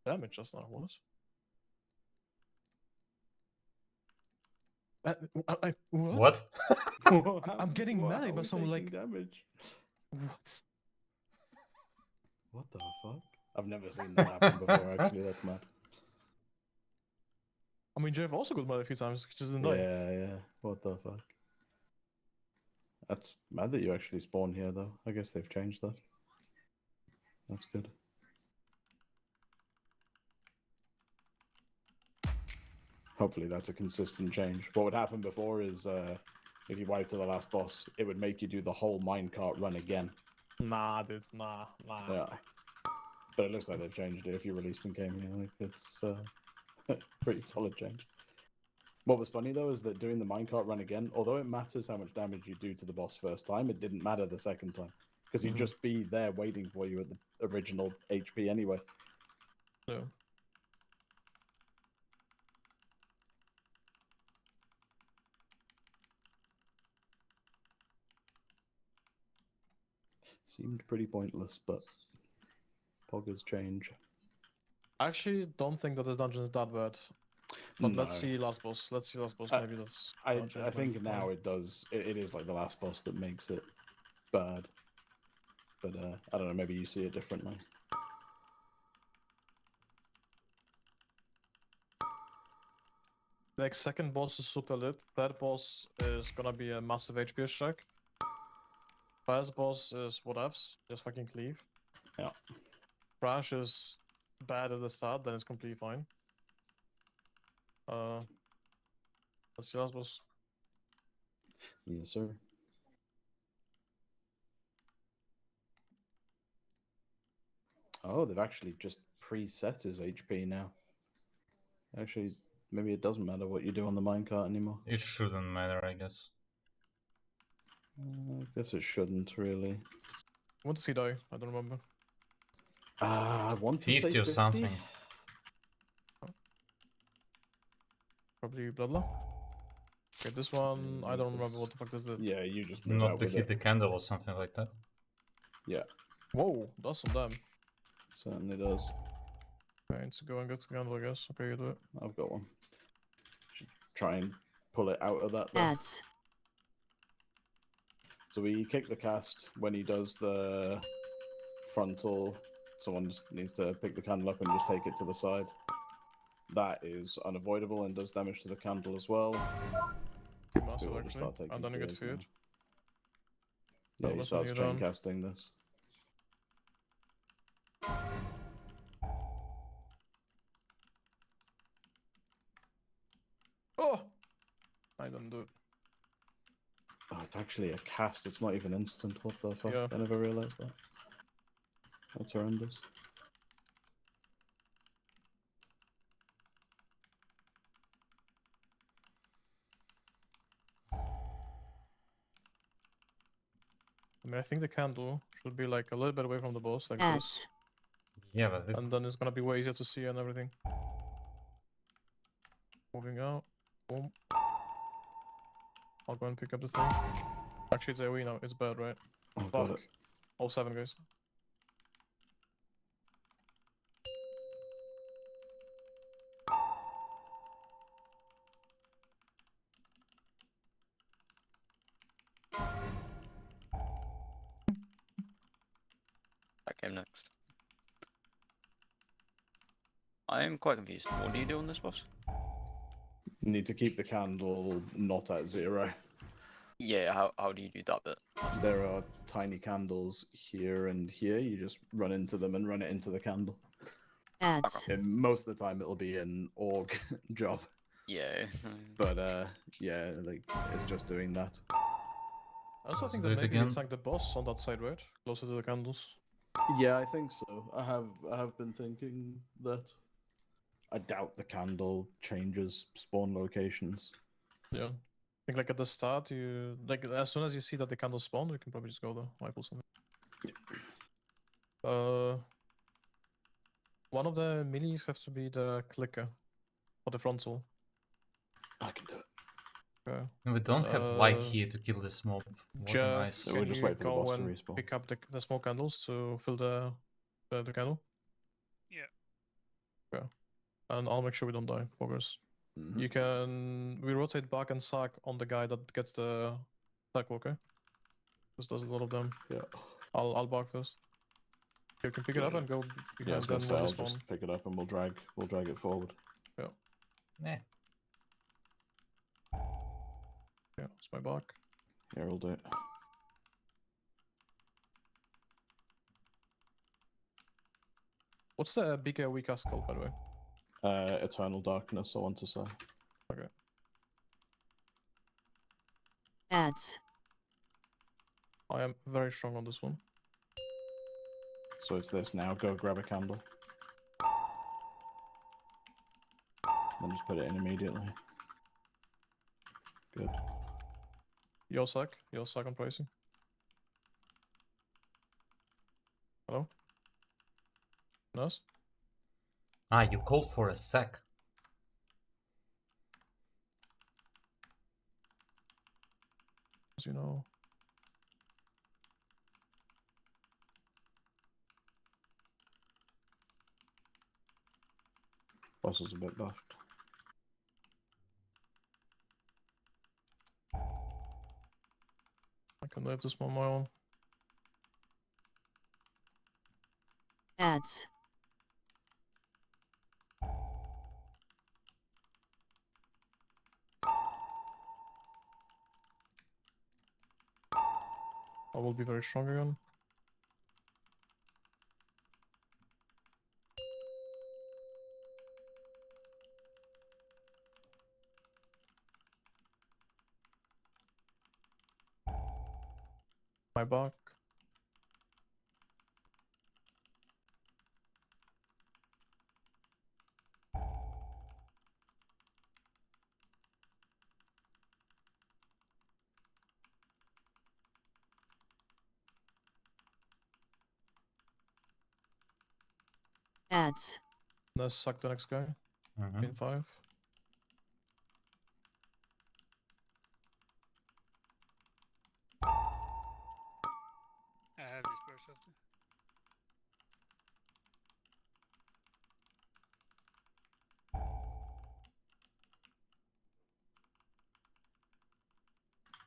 Damage just now, what? What? What? I'm getting Wow, mad how are by we someone taking like. damage. What? What the fuck? I've never seen that happen before. Actually, that's mad. I mean, Jeff also got mad a few times, just didn't die. Yeah. What the fuck? That's mad that you actually spawn here, though. I guess they've changed that. That's good. Hopefully that's a consistent change. What would happen before is if you wiped to the last boss, it would make you do the whole minecart run again. Nah, dude, nah. Yeah. But it looks like they've changed it if you released and came here. Like, it's pretty solid change. What was funny, though, is that doing the minecart run again, although it matters how much damage you do to the boss first time, it didn't matter the second time. Because he'd just be there waiting for you at the original HP anyway. Yeah. Seemed pretty pointless, but poggers change. I actually don't think that this dungeon is that bad. But let's No. see last boss. Maybe that's. I gonna change think my- now it does. It is like the last boss that makes it bad. But I don't know. Maybe you see it differently. Like second boss is super lit. Third boss is gonna be a massive HPS check. First boss is whatevs. Just fucking cleave. Yeah. Crash is bad at the start, then it's completely fine. Let's see last boss. Yes, sir. Oh, they've actually just preset his HP now. Actually, maybe it doesn't matter what you do on the minecart anymore. It shouldn't matter, I guess. I guess it shouldn't really. What does he die? I don't remember. I want to say 50 or 50. something. Probably Bloodlaw. Okay, this one I don't remember what the fuck this did. Yeah, you just move Not out to with hit it. the candle or something like that. Yeah, Whoa, that's some damn. certainly does. Okay, to go and get the candle, I guess. Okay, you do it. I've got one. Should try and pull it out of that. Though. Ads. So we kick the cast when he does the frontal. Someone just needs to pick the candle up and just take it to the side. That is unavoidable and does damage to the candle as well. Massive, We will just actually. start taking And then you get fears feared. now. Yeah, he listen, starts you're chain done. casting this. Oh! I didn't do it. Oh, it's actually a cast. It's not even instant. What the fuck? Yeah. I never realized that. That's horrendous. I mean, I think the candle should be like a little bit away from the boss, like Ads. this. Yeah, but it, And then it's gonna be way easier to see and everything. Moving out. Boom. I'll go and pick up the thing. Actually, it's AoE now. It's bad, right? Oh, got Fuck. it. All 7 guys. That came next. I'm quite confused. What do you do on this boss? You need to keep the candle not at 0. Yeah, how do you do that bit? There are tiny candles here and here. You just run into them and run it into the candle. Ads. And most of the time it'll be an org job. Yeah. But yeah, like it's just doing that. I also Let's think do that it maybe you again. attack the boss on that side, right? Closer to the candles. Yeah, I think so. I have been thinking that. I doubt the candle changes spawn locations. Yeah. I think like at the start, you like as soon as you see that the candles spawn, you can probably just go there, rifle something. One of the minis has to be the clicker or the frontal. I can do it. Okay. We don't have light Uh, here to kill this mob. What a Jeff, nice. we'll can just you wait for the go boss to and respawn. pick up the small candles to fill the candle? Yeah. Okay. And I'll make sure we don't die. Progress. Mhm. You can we rotate back and sack on the guy that gets the sack, okay? This does a lot of them. Yeah. I'll bark first. You can pick it up and go Yeah, I behind was gonna them say when they I'll spawn. just pick it up and we'll drag it forward. Eh. Yeah, it's my bark. Here, I'll do it. What's the big weak cast called, by the way? Eternal Darkness, I want to say. Okay. Ads. I am very strong on this one. So it's this now. Go grab a candle. Then just put it in immediately. Good. Your sack on pricing. Hello? Nurse? Ah, you called for a sec. As you know. Boss is a bit buffed. I can leave this on my own. Ads. I will be very strong again. My bark. Ads. Let's suck the next guy. Mhm. In 5. I have this burst after.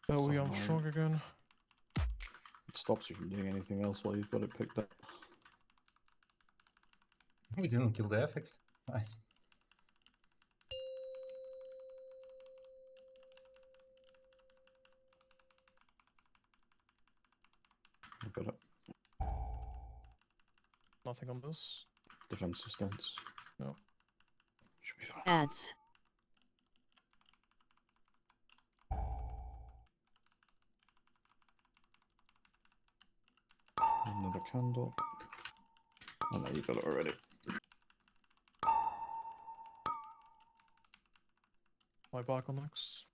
Oh, So we are annoying. strong again. It stops you from doing anything else while you've got it picked up. We didn't kill the FX. Nice. I've got it. Nothing on this. Defensive stance. No. Should be fine. Ads. Another candle. Oh no, you got it already. My bark on next.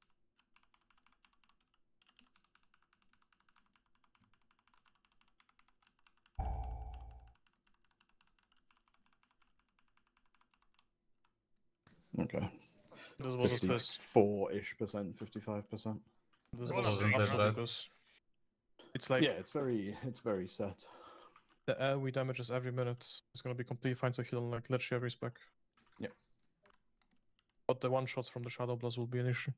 Okay. This was a twist. 54-ish%, 55%. This Well, boss is wasn't that absolutely bad. because it's like Yeah, it's very set. the AoE damages every minute. It's gonna be completely fine to heal like literally every spec. Yep. But the one shots from the Shadow Blast will be an issue.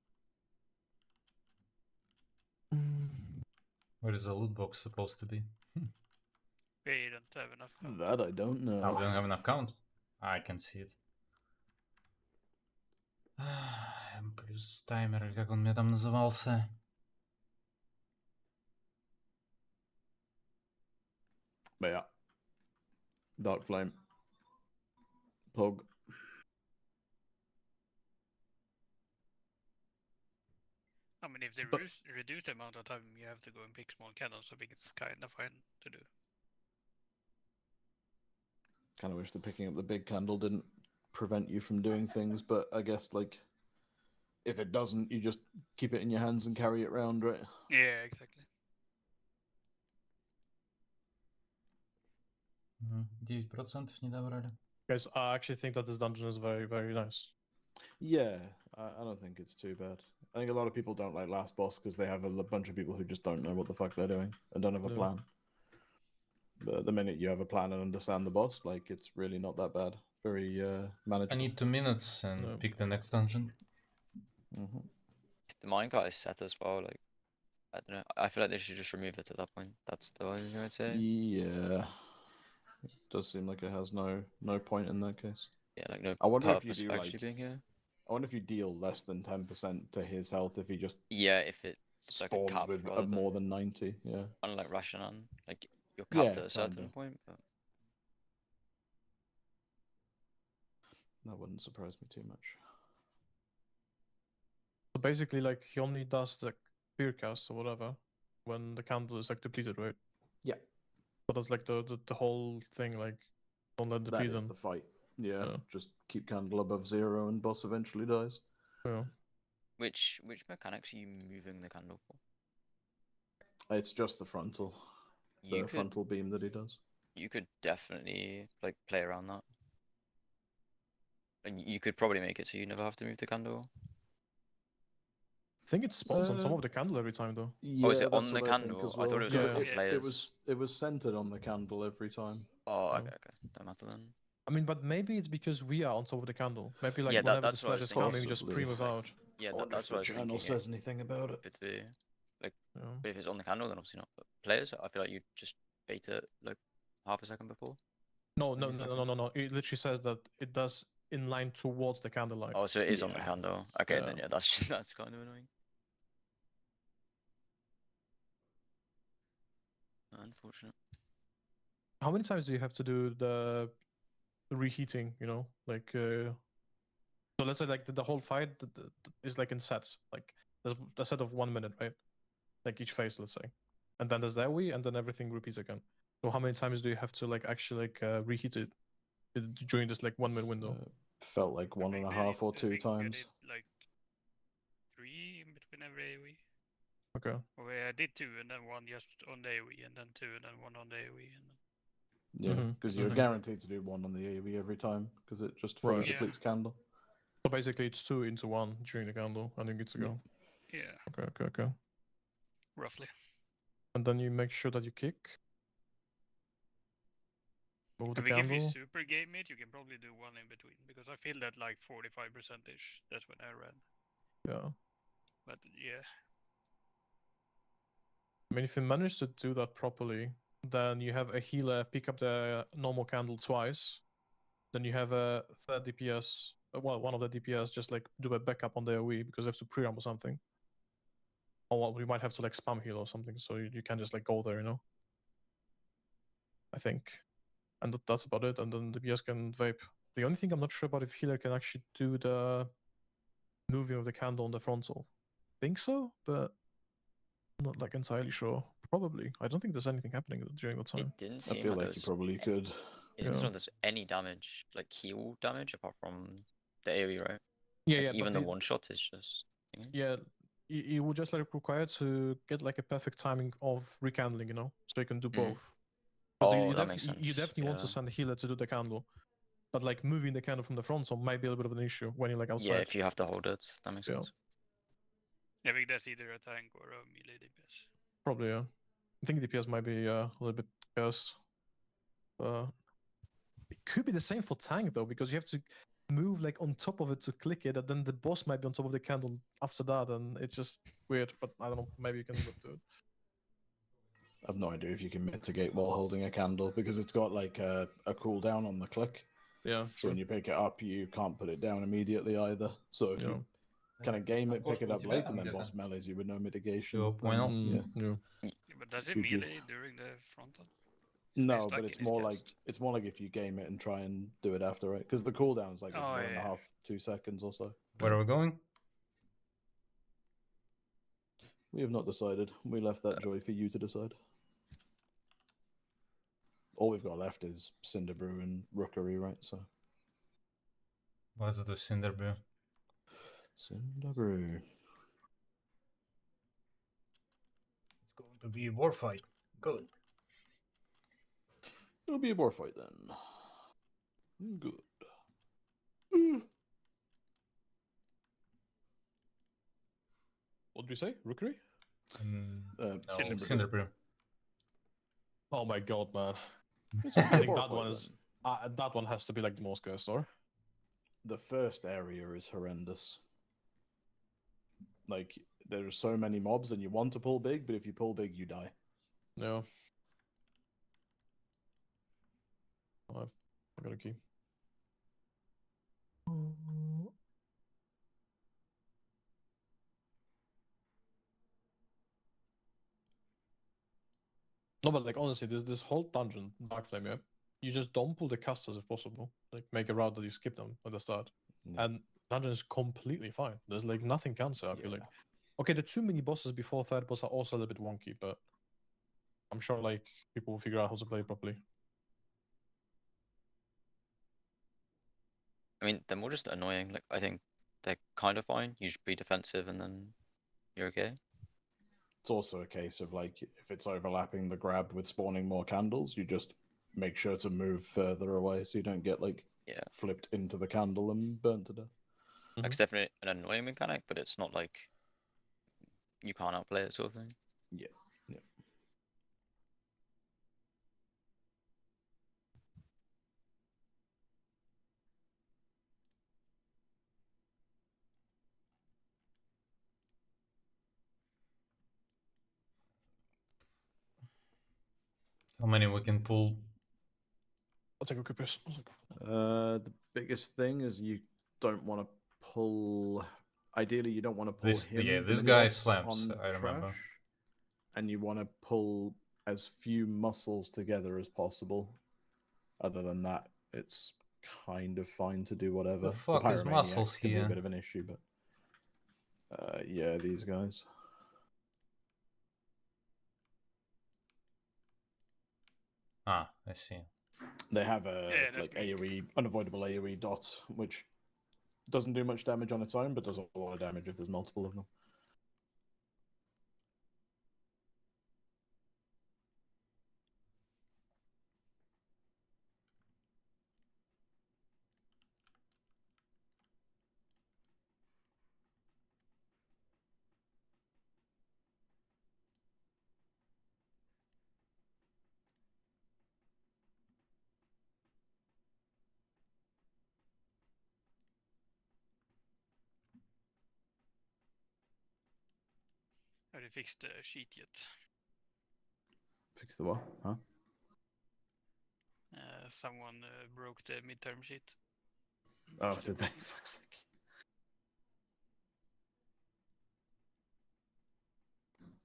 Where is the loot box supposed to be? We don't have enough. count. That I don't know. Oh, we don't have enough count. I can see it. Плюс таймер, или как он мне там назывался. But yeah. Dark Flame. Pug. I mean, if they But- reduce the amount of time you have to go and pick small candles, I think it's kind of fine to do. Kind of wish the picking up the big candle didn't prevent you from doing things, but I guess like if it doesn't, you just keep it in your hands and carry it around, right? Yeah, exactly. 9% не добрали. Guys, I actually think that this dungeon is very, very nice. Yeah, I don't think it's too bad. I think a lot of people don't like last boss because they have a bunch of people who just don't know what the fuck they're doing and don't have a Yeah. plan. But the minute you have a plan and understand the boss, like it's really not that bad. Very I manageable. need 2 minutes and No. pick the next dungeon. Mhm. If the minecart is set as well, like I don't know. I feel like they should just remove it at that point. That's the only thing I'd say. Yeah, it does seem like it has no point in that case. Yeah, like no I wonder if you purpose do, of actually like- being here. I wonder if you deal less than 10% to his health if he just Yeah, if it's like a spawns cap with rather more than than 90. Yeah. unlike Rashanan, like you're capped Yeah, at a certain kinda. point. But That wouldn't surprise me too much. So basically, like he only does the spear cast or whatever when the candle is like depleted, right? Yeah. But that's like the whole thing. Like, don't let That deplete is them. the fight. Yeah, Yeah. just keep candle above 0 and boss eventually dies. Yeah. which mechanics are you moving the candle for? It's just the frontal. The You could frontal beam that he does. you could definitely like play around that. And you could probably make it so you never have to move the candle. I think it spawns on top Uh, of the candle every time, though. Yeah, Oh, is it that's on the what I think candle? as I thought well. it was 'Cause on all it, players. it was centered on the candle every time. Oh, Oh. okay, don't matter then. I mean, but maybe it's because we are on top of the candle. Maybe like Yeah, whenever the that's what I was slashes come, maybe just thinking. pre-move out. Yeah, I wonder that's if what I the was channel thinking. says anything about it. If it be, Yeah. but if it's on the candle, then obviously not. But players, I feel like you just bait it like half a second before. No, When no, you no, fucking- no, no, no. It literally says that it does in line towards the candlelight. Oh, so it is on the Yeah. candle. Okay, then Yeah. yeah, that's that's kind of annoying. Unfortunate. How many times do you have to do the reheating? You know, like so. Let's say like the whole fight is like in sets. Like there's a set of 1 minute, right? Like each phase, let's say, and then there's the AoE, and then everything repeats again. So how many times do you have to like actually like reheat it during this like 1 minute window? Felt like one and a half or two times. Like 3 in between every AoE. Okay. Or I did 2 and then 1 just on the AoE, and then 2 and then 1 on the AoE. And then... Yeah, Mhm, because you're mhm. guaranteed to do one on the AoE every time because it just fully Right. Yeah. depletes candle. So basically, it's 2 into 1 during the candle, and then good to Yeah. go. Yeah, Okay. roughly. And then you make sure that you kick. Move I the think if you candle. super game it, you can probably do 1 in between, because I feel that like 45%ish. That's when I ran. Yeah. But yeah, I mean, if you manage to do that properly, then you have a healer pick up the normal candle twice. Then you have a third DPS, well, one of the DPS just like do a backup on the AoE because they have to pre-ramp or something. Or well, we might have to like spam heal or something, so you can just like go there, you know? I think. And that's about it. And then the DPS can vape. The only thing I'm not sure about if healer can actually do the moving of the candle on the frontal. Think so, but I'm not like entirely sure. Probably. I don't think there's anything happening during that time. It didn't I seem feel like, like there you was probably could. It didn't Yeah. seem like there's any damage, like heal damage, apart from the AoE, right? Yeah, Like, yeah. even but the one shot is just. Yeah, you would just like require to get like a perfect timing of rekindling, you know, so you can do Mhm. both. 'Cause Oh, that makes you sense. definitely want to Yeah. send the healer to do the candle, but like moving the candle from the front so might be a little bit of an issue when you're like outside. Yeah, if you have to hold it, that makes Yeah. sense. Yeah, I think that's either a tank or a melee DPS. Probably, yeah. I think DPS might be a little bit cursed. It could be the same for tank though, because you have to move like on top of it to click it, and then the boss might be on top of the candle after that, and it's just weird. But I don't know. Maybe you can do it. I've no idea if you can mitigate while holding a candle because it's got like a cooldown on the click. Yeah. So when you pick it up, you can't put it down immediately either. So if you kind of game it, pick it up late, and then boss melees you with no mitigation. Well, yeah. But does it GG. melee during the frontal? No, stuck but in it's his more like cast. if you game it and try and do it after, right? Because the cooldown's like Oh, 1.5, 2 seconds or so. where are we going? We have not decided. We left that joy for you to decide. All we've got left is Cinderbrew and Rookery, right? So Let's do Cinderbrew. Cinderbrew. It's going to be a war fight. Good. It'll be a war fight then. Good. What did we say? Rookery? No, Cinderbrew. Cinderbrew. Oh my god, man! It's I gonna be a think war that fight one is that one has to be like the most cursed, or? The first area is horrendous. Like, there's so many mobs and you want to pull big, but if you pull big, you die. Yeah. I got a key. No, but like honestly, this whole dungeon, Dark Flame, yeah, you just don't pull the casters if possible. Like make a route that you skip them at the start, Yeah. and dungeon is completely fine. There's like nothing cancel. I feel like. Okay, the too many bosses before third boss are also a little bit wonky, but I'm sure like people will figure out how to play it properly. I mean, they're more just annoying. Like, I think they're kind of fine. You should be defensive and then you're okay. It's also a case of like, if it's overlapping the grab with spawning more candles, you just make sure to move further away so you don't get like flipped into the candle and burnt to death. Like, it's definitely an annoying mechanic, but it's not like you can't outplay it sort of thing. Yeah. Yeah. How many we can pull? I'll take a quick piss. The biggest thing is you don't want to pull. Ideally, you don't want to pull This, him. yeah, the this mini guy boss, slaps, on I remember. trash, and you want to pull as few muscles together as possible. Other than that, it's kind of fine to do whatever. The fuck is Pyromaniacs muscles can be here? a bit of an issue, but yeah, these guys. Ah, I see. They have a Yeah, like that's me. AoE, unavoidable AoE dot, which doesn't do much damage on its own, but does a lot of damage if there's multiple of them. Have they fixed the sheet yet? Fix the what? Huh? Someone broke the midterm sheet. Oh, did they? Fuck's sake.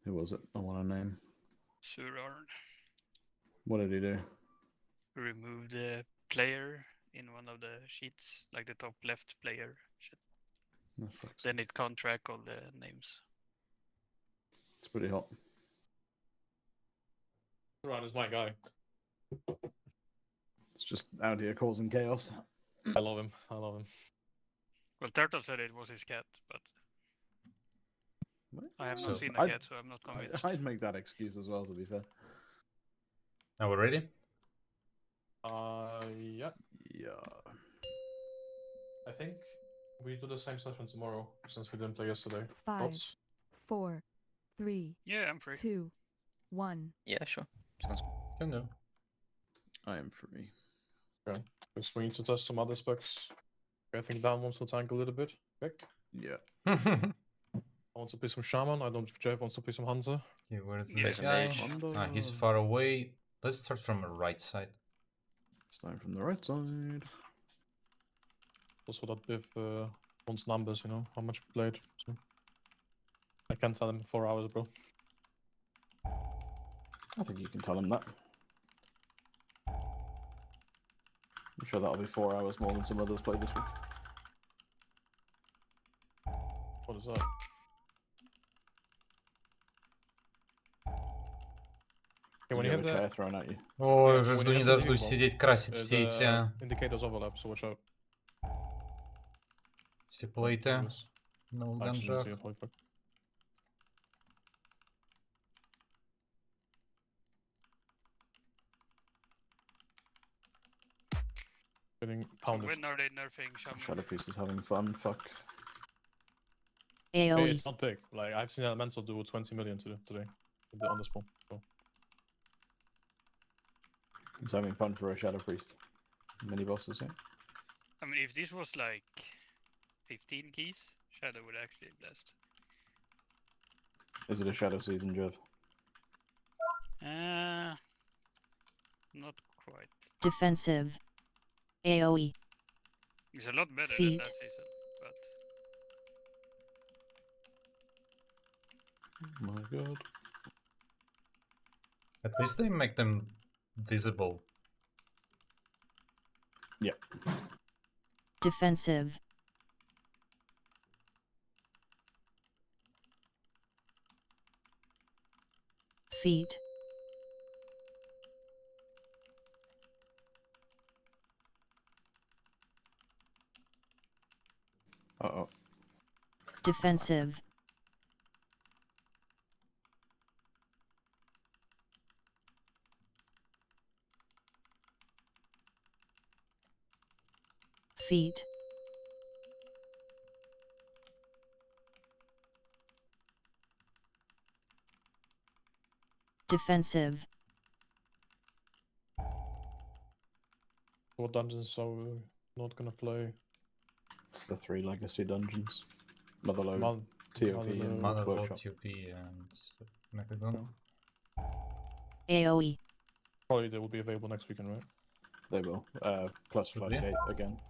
Who was it? I want a name. Surarn What did he do? removed the player in one of the sheets, like the top left player shit. Oh, fuck's Then sake. it can't track all the names. It's pretty hot. Ryan is my guy. It's just out here causing chaos. I love him. I love him. Well, Turtle said it was his cat, but I have So, not seen the cat, so I'm not convinced. I'd make that excuse as well, to be fair. Are we ready? Yeah. Yeah. I think we do the same session tomorrow since we didn't play yesterday. 5, Thoughts? 4, 3, Yeah, I'm free. 2, 1. Yeah, sure. Sounds good. Can do. I am free. Okay. Because we need to test some other specs. I think Dan wants to tank a little bit. Quick. Yeah. I want to play some Shaman. I don't know if Jeff wants to play some Hunter. Okay, where's Yeah, this some guy? mage. Ah, he's far away. Let's start from the right side. Starting from the right side. Also that Biff wants numbers, you know, how much we played. So I can't tell him in 4 hours, bro. I think you can tell him that. I'm sure that'll be 4 hours more than some others played this week. What is that? Okay, when you have a chair the thrown at you. Ой, Yeah, жду when you не have the дождусь vehicle, сидеть красить все эти indicators overlap, so watch out. все плейты Yes. на I actually didn't ганжах. see it, holy fuck. Getting pounded. When are they nerfing Shaman? Shadow Priest is having fun. Fuck. Hey, AoE. it's not big. Like I've seen Elemental do 20 million today on the spawn. So. He's having fun for a Shadow Priest. Mini bosses, yeah. I mean, if this was like 15 keys, Shadow would actually blast. Is it a Shadow season, Jeff? Not quite. Defensive. AoE. It's a lot better Feet. than that season, but My god. At least they make them visible. Yeah. Defensive. Feet. Uh-oh. Defensive. Feet. Defensive. What dungeons are we not gonna play? It's the 3 legacy dungeons. Motherlode, Mon- TOP, and Motherlode. Motherlode, Workshop. TP, and Mechagon. AoE. Probably they will be available next weekend, right? They will. Plus Should be. Floodgate again.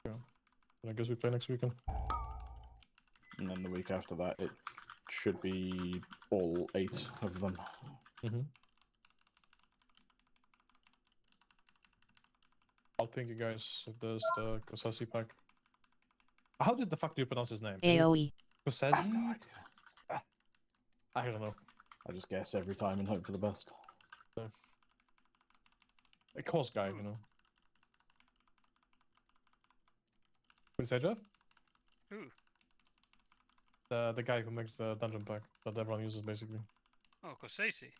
And I guess we play next weekend. And then the week after that, it should be all 8 of them. Mm-hmm. I'll ping you guys if there's the Kosasi pack. How did the fuck do you pronounce his name? AoE. Kosasi? I have no idea. I don't know. I just guess every time and hope for the best. A course guy, you know. What did you say, Jeff? who? The guy who makes the dungeon pack that everyone uses, basically. Oh, Kosasi.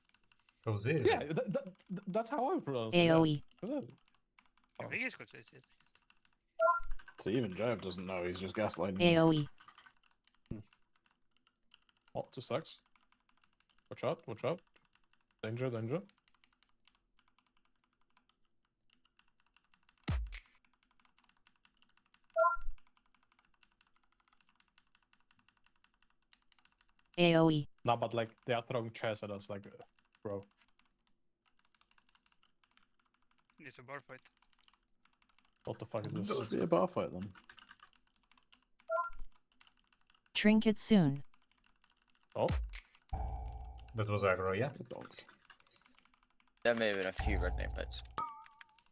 Oh, this. Yeah, that's how I would pronounce it. AoE. Yeah. I think it's Kosasi at least. So even Jeff doesn't know, he's just gaslighting. AoE. Oh, 2 stacks. Watch out, watch out. Danger, danger. AoE. No, but like, they are throwing chairs at us, like, bro. It's a bar fight. What the fuck is this? It'll be a bar fight then. Trinket soon. Oh, That was aggro, yeah? There may have been a few red nameplates.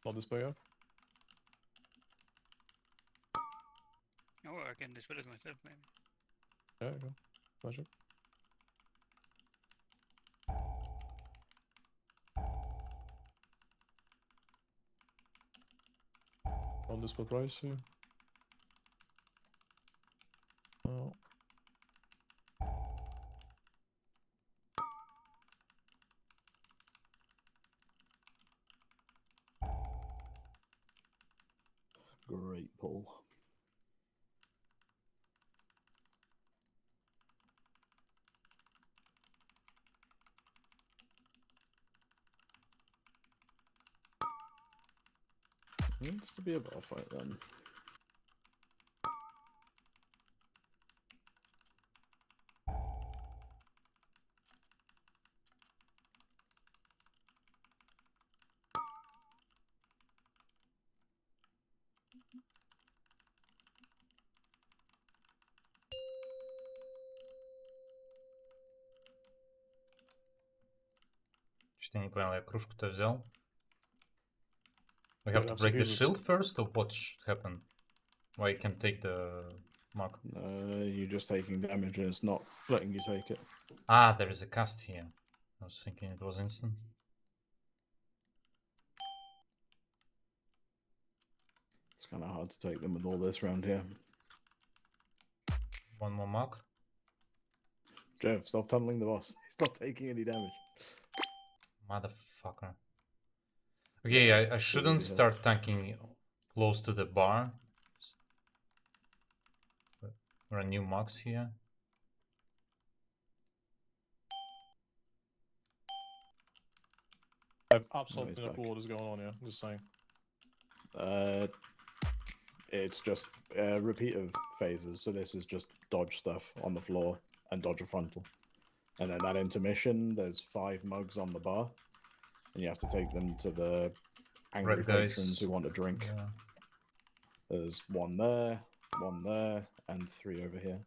not this player. Oh, I can dispel it myself, maybe. Yeah, okay. Magic. On this price here. Oh. Great pull. Needs to be a bar fight then. Что-то я не понял, я кружку-то взял. We Yeah, have to you have break the some shield first, or what should happen? Why you can take the mug? You're just taking damage and it's not letting you take it. Ah, there is a cast here. I was thinking it was instant. It's kind of hard to take them with all this round here. One more mug. Jeff, stop tunneling the boss. He's not taking any damage. Motherfucker. Okay, Yeah, I it shouldn't really start hurts. tanking close to the bar. There are new mugs here. I have absolutely he's no back. clue what is going on here. Just saying. It's just repeative phases. So this is just dodge stuff on the floor and dodge a frontal. And then that intermission, there's 5 mugs on the bar. And you have to take them to the angry Red patrons guys. who want a drink. Yeah. There's 1 there, and 3 over here.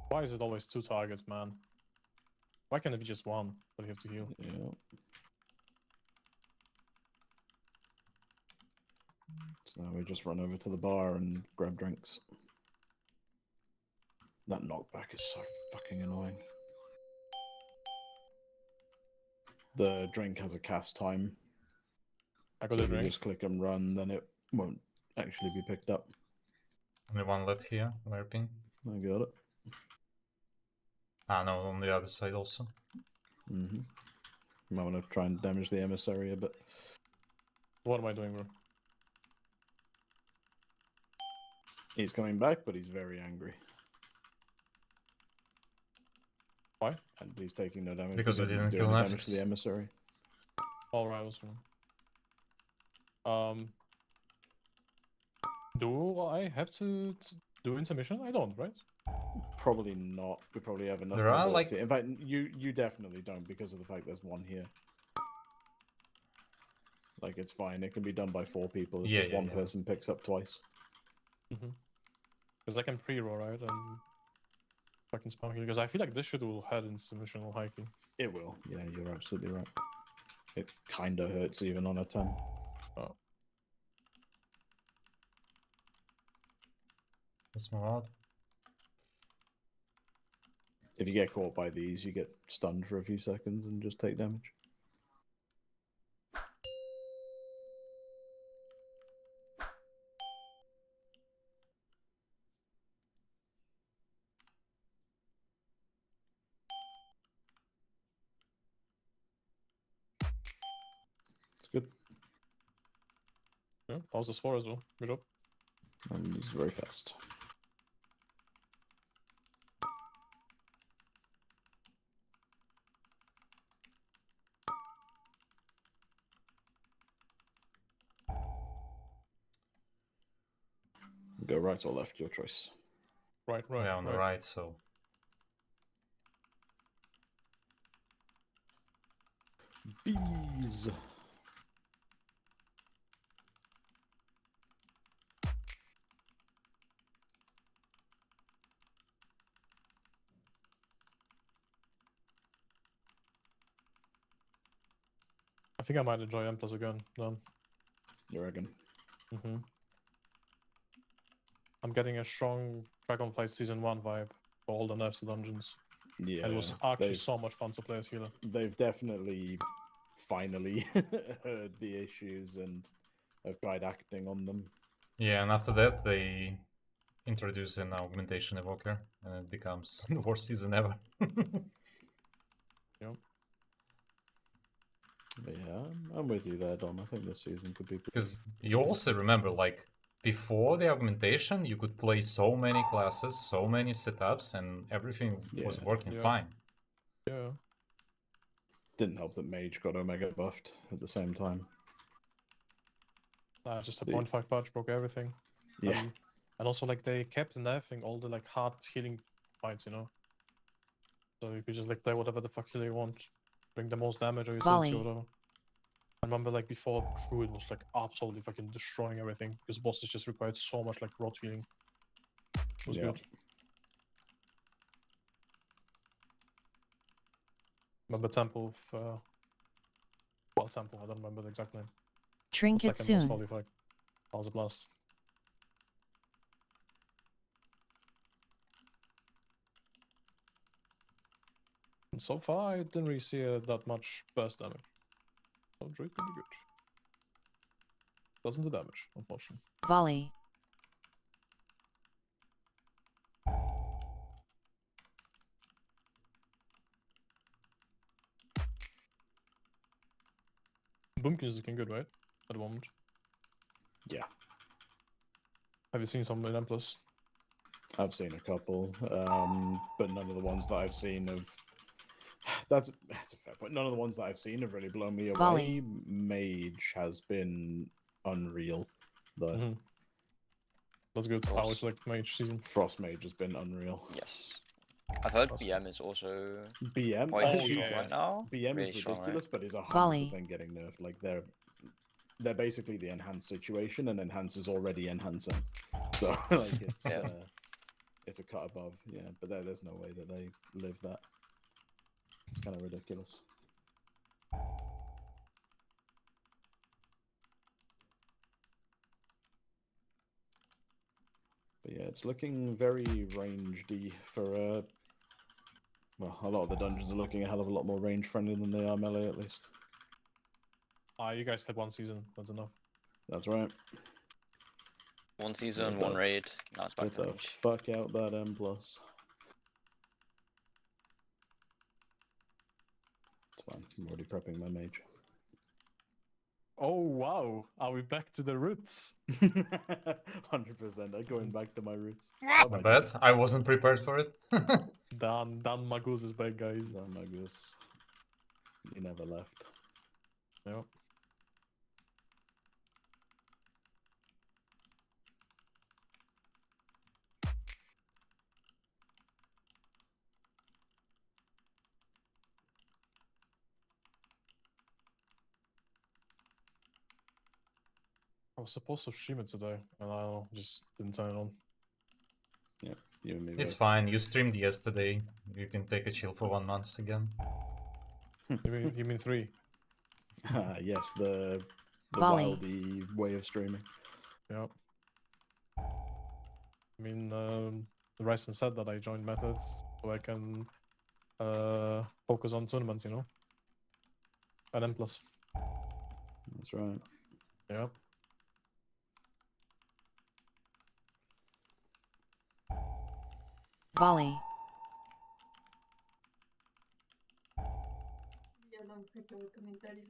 Why is it always 2 targets, man? Why can't it be just 1 that you have to heal? Yeah. So now we just run over to the bar and grab drinks. That knockback is so fucking annoying. The drink has a cast time. I got So a if you drink. just click and run, then it won't actually be picked up. Only one left here, LARPing. I got it. Ah, no, on the other side also. Mm-hmm. You might want to try and damage the emissary a bit. What am I doing, bro? He's coming back, but he's very angry. Why? And he's taking no damage Because we he didn't do kill any an damage affix. to the emissary. Alright, that's fine. Do I have to do intermission? I don't, right? Probably not. We probably have enough There are, mobility. like- In fact, you definitely don't because of the fact there's 1 here. Like, it's fine. It can be done by 4 people. It's Yeah, just yeah, one yeah. person picks up twice. Because I can pre-roll, right? And fucking spam heal. Because I feel like this shit will head into missional hiking. It will. Yeah, you're absolutely right. It kind of hurts even on a 10. Oh. Let's move out. If you get caught by these, you get stunned for a few seconds and just take damage. It's good. Yeah, how's this 4 as well? Good job. And it's very fast. Go right or left, your choice. Right. Yeah, on the right, so. Bees. I think I might enjoy M plus again. Then. You reckon? I'm getting a strong Dragonflight Season 1 vibe for all the nerfs to dungeons. Yeah. It was actually they've- so much fun to play as healer. They've definitely finally heard the issues and have tried acting on them. Yeah, and after that they introduce an augmentation evoker, and it becomes the worst season ever. Yep. But yeah, I'm with you there, Dom. I think this season could be pretty. Because you also remember, like, before the augmentation, you could play so many classes, so many setups, and everything was Yeah. working Yeah. fine. Yeah. Didn't help that Mage got Omega buffed at the same time. Just a The- 0.5 patch broke everything. Yeah. And also, like, they kept nerfing all the, like, hard healing fights, you know? So you could just, like, play whatever the fuck healer you want. Bring the most damage or Volley. or whatever. I remember, like, before Druid was, like, absolutely fucking destroying everything. Because bosses just required so much, like, rot healing. It was Yeah. good. Remember Temple of... well, Temple, I don't remember the exact name. The Trinket second most soon. holy fight. That was a blast. And so far, I didn't really see that much burst damage. So Druid could be good. Doesn't do damage, unfortunately. Volley. Boomkin is looking good, right? At the moment. Yeah. Have you seen some in M+? I've seen a couple, but none of the ones that I've seen have. That's a fair point. None of the ones that I've seen have really blown me away. Volley. Mage has been unreal, though. Mm-hmm. That's good. I always like Mage season. Frost Mage has been unreal. Yes. I've heard That's BM is also BM, quite Oh, strong yeah. right now. BM Really is strong, right? ridiculous, but is 100% Volley. getting nerfed. Like they're basically the enhanced situation, and enhance is already enhancing. So like it's a cut above, yeah. But there's no way that they live that. It's kind of ridiculous. But yeah, it's looking very rangedy for well, a lot of the dungeons are looking a hell of a lot more range friendly than they are melee, at least. You guys had one season. That's enough. That's right. One season, Get one the- raid. Now it's back Get to the range. fuck out that M+. It's fine. I'm already prepping my mage. Oh, wow. Are we back to the roots? 100%. I'm going back to my roots. My bad, I wasn't prepared for it. Dan Magus is back, guys. Dan Magus. He never left. Yep. I was supposed to stream it today, and I just didn't turn it on. Yeah, you and me It's both. fine, you streamed yesterday. You can take a chill for 1 month again. You mean 3? Yes, the Volley. wildy way of streaming. Yep. I mean, the Ryzen said that I joined methods so I can focus on tournaments, you know? And M+. That's right. Yep. Volley. Я нам хотела комментарий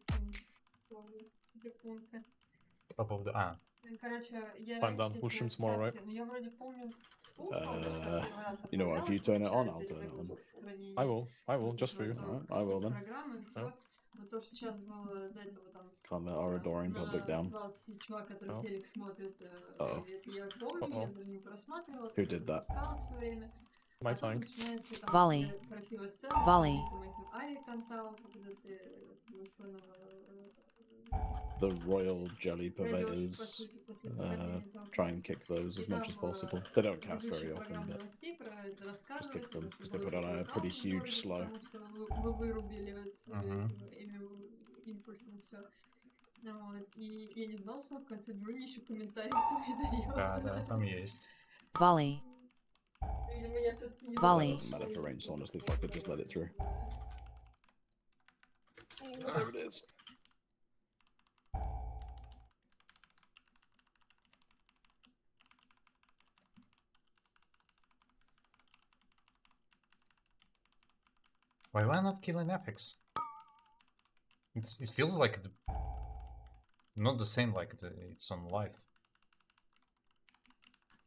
по телефонка. По поводу... Короче, я Fine, раньше Dan. We'll stream tomorrow, right? но я вроде помню, слушала, даже когда первый раз You know what, if you turn it on, I'll turn it on. I will, just for you. Alright, I will then. Программы, всё. Но то, что сейчас было до этого там Can't let our adoring public на down. свалке чувак, который Oh. телек смотрит, Uh-oh. это я помню, я за ним просматривала, Who did that? пропускала всё время. My А тут tank. начинается там Volley. такая красивая сцена Volley. с великим этим авиаконталом, когда ты ученого The royal jelly пройдёшь, по purveyors сути, после прохождения этого try and квеста. kick those as И much там, as possible. They don't cast ведущий very often, программы but новостей про это just рассказывает, kick them потому because что they put был on a блэкаут pretty в huge городе, slow. потому что вы вырубили вот с Мгм. этим импульсом всё. Вот. И я не знала, что в конце Джули ещё комментарии свои даёт. Да, там есть. Volley. Видимо, я всё-таки не Volley. Doesn't matter for range, honestly. Fuck it, just let it through. There it is. Why not killing FX? It feels like not the same like it's on live.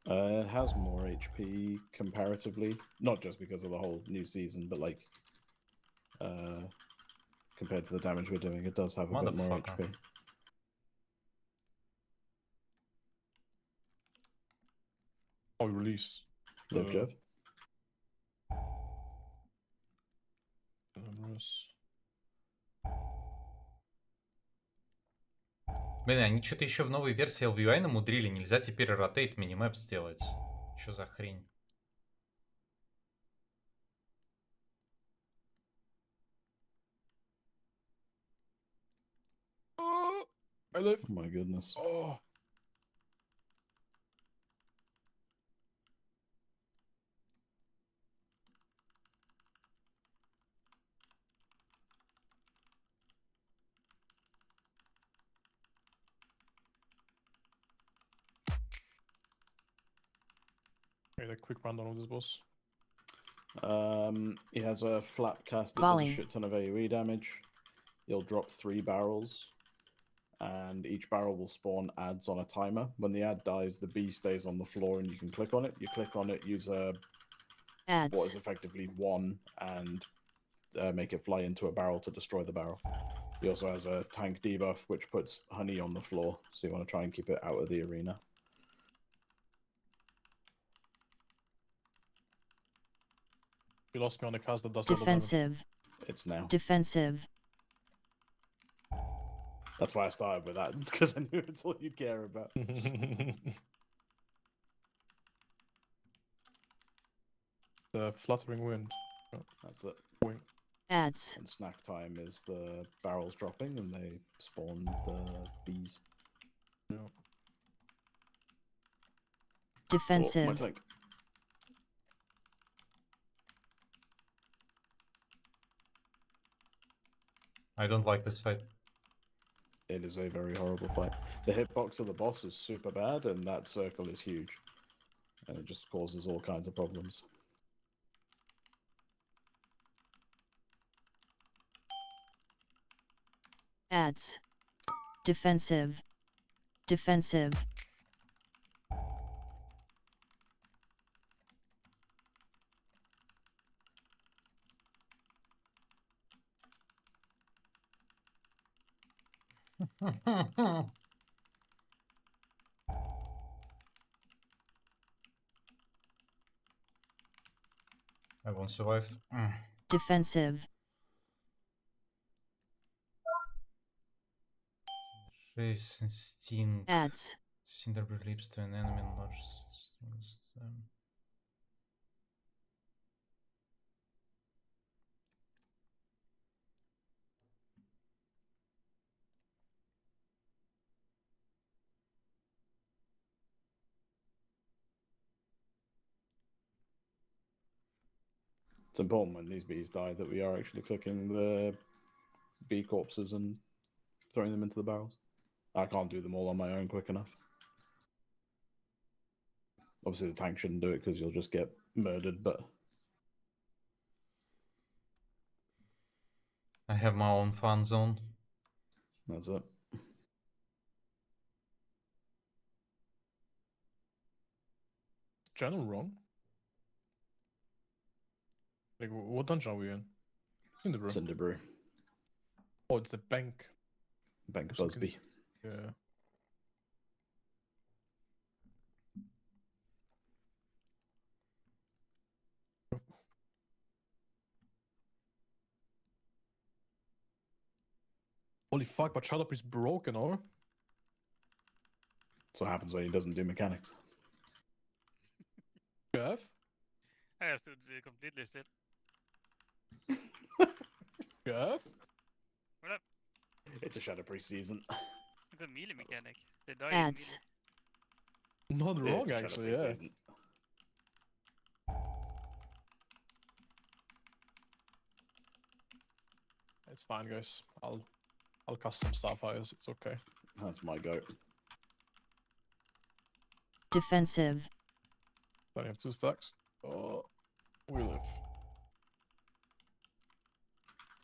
It has more HP comparatively, not just because of the whole new season, but like compared to the damage we're doing, it does have a bit more Motherfucker. HP. Oh, release. Live, Jeff. Блин, они что-то еще в новой версии LVUI намудрили. Нельзя теперь ротейт минимэп сделать. Что за хрень? Oh, I live. Oh my goodness. Oh. Wait, a quick rundown of this boss. He has a flat cast that Volley. does a shit ton of AoE damage. You'll drop 3 barrels, and each barrel will spawn ads on a timer. When the ad dies, the bee stays on the floor, and you can click on it. You click on it, use a what is Ads. effectively 1, and make it fly into a barrel to destroy the barrel. He also has a tank debuff, which puts honey on the floor, so you want to try and keep it out of the arena. You lost me on the cast that does not damage. Defensive. It's now. Defensive. That's why I started with that, because I knew it's all you'd care about. The fluttering wind. That's it. Wing. Ads. And snack time is the barrels dropping, and they spawn the bees. Yeah. Oh, my Defensive. tank. I don't like this fight. It is a very horrible fight. The hitbox of the boss is super bad, and that circle is huge. And it just causes all kinds of problems. Ads. Defensive. Defensive. I won't survive. Defensive. 6 Sting. Ads. Cinderbird leaps to an enemy and large. It's important when these bees die that we are actually clicking the bee corpses and throwing them into the barrels. I can't do them all on my own quick enough. Obviously, the tank shouldn't do it because you'll just get murdered, but I have my own fun zone. that's it. Channel wrong? Like, what dungeon are we in? In the room. Cinderbrew. Oh, it's the bank. Bank So we can- Busby. Yeah. Holy fuck, but Shut Up is broken, or? That's what happens when he doesn't do mechanics. Jeff? I have to completely sit. Jeff? What up? It's a Shadowprieст season. It's a melee mechanic. They die Ads. Not wrong, It's a actually, Shadowprieст yeah. season. It's fine, guys. I'll custom Starfires. It's okay. That's my goat. Defensive. I have 2 stacks. Oh, we live.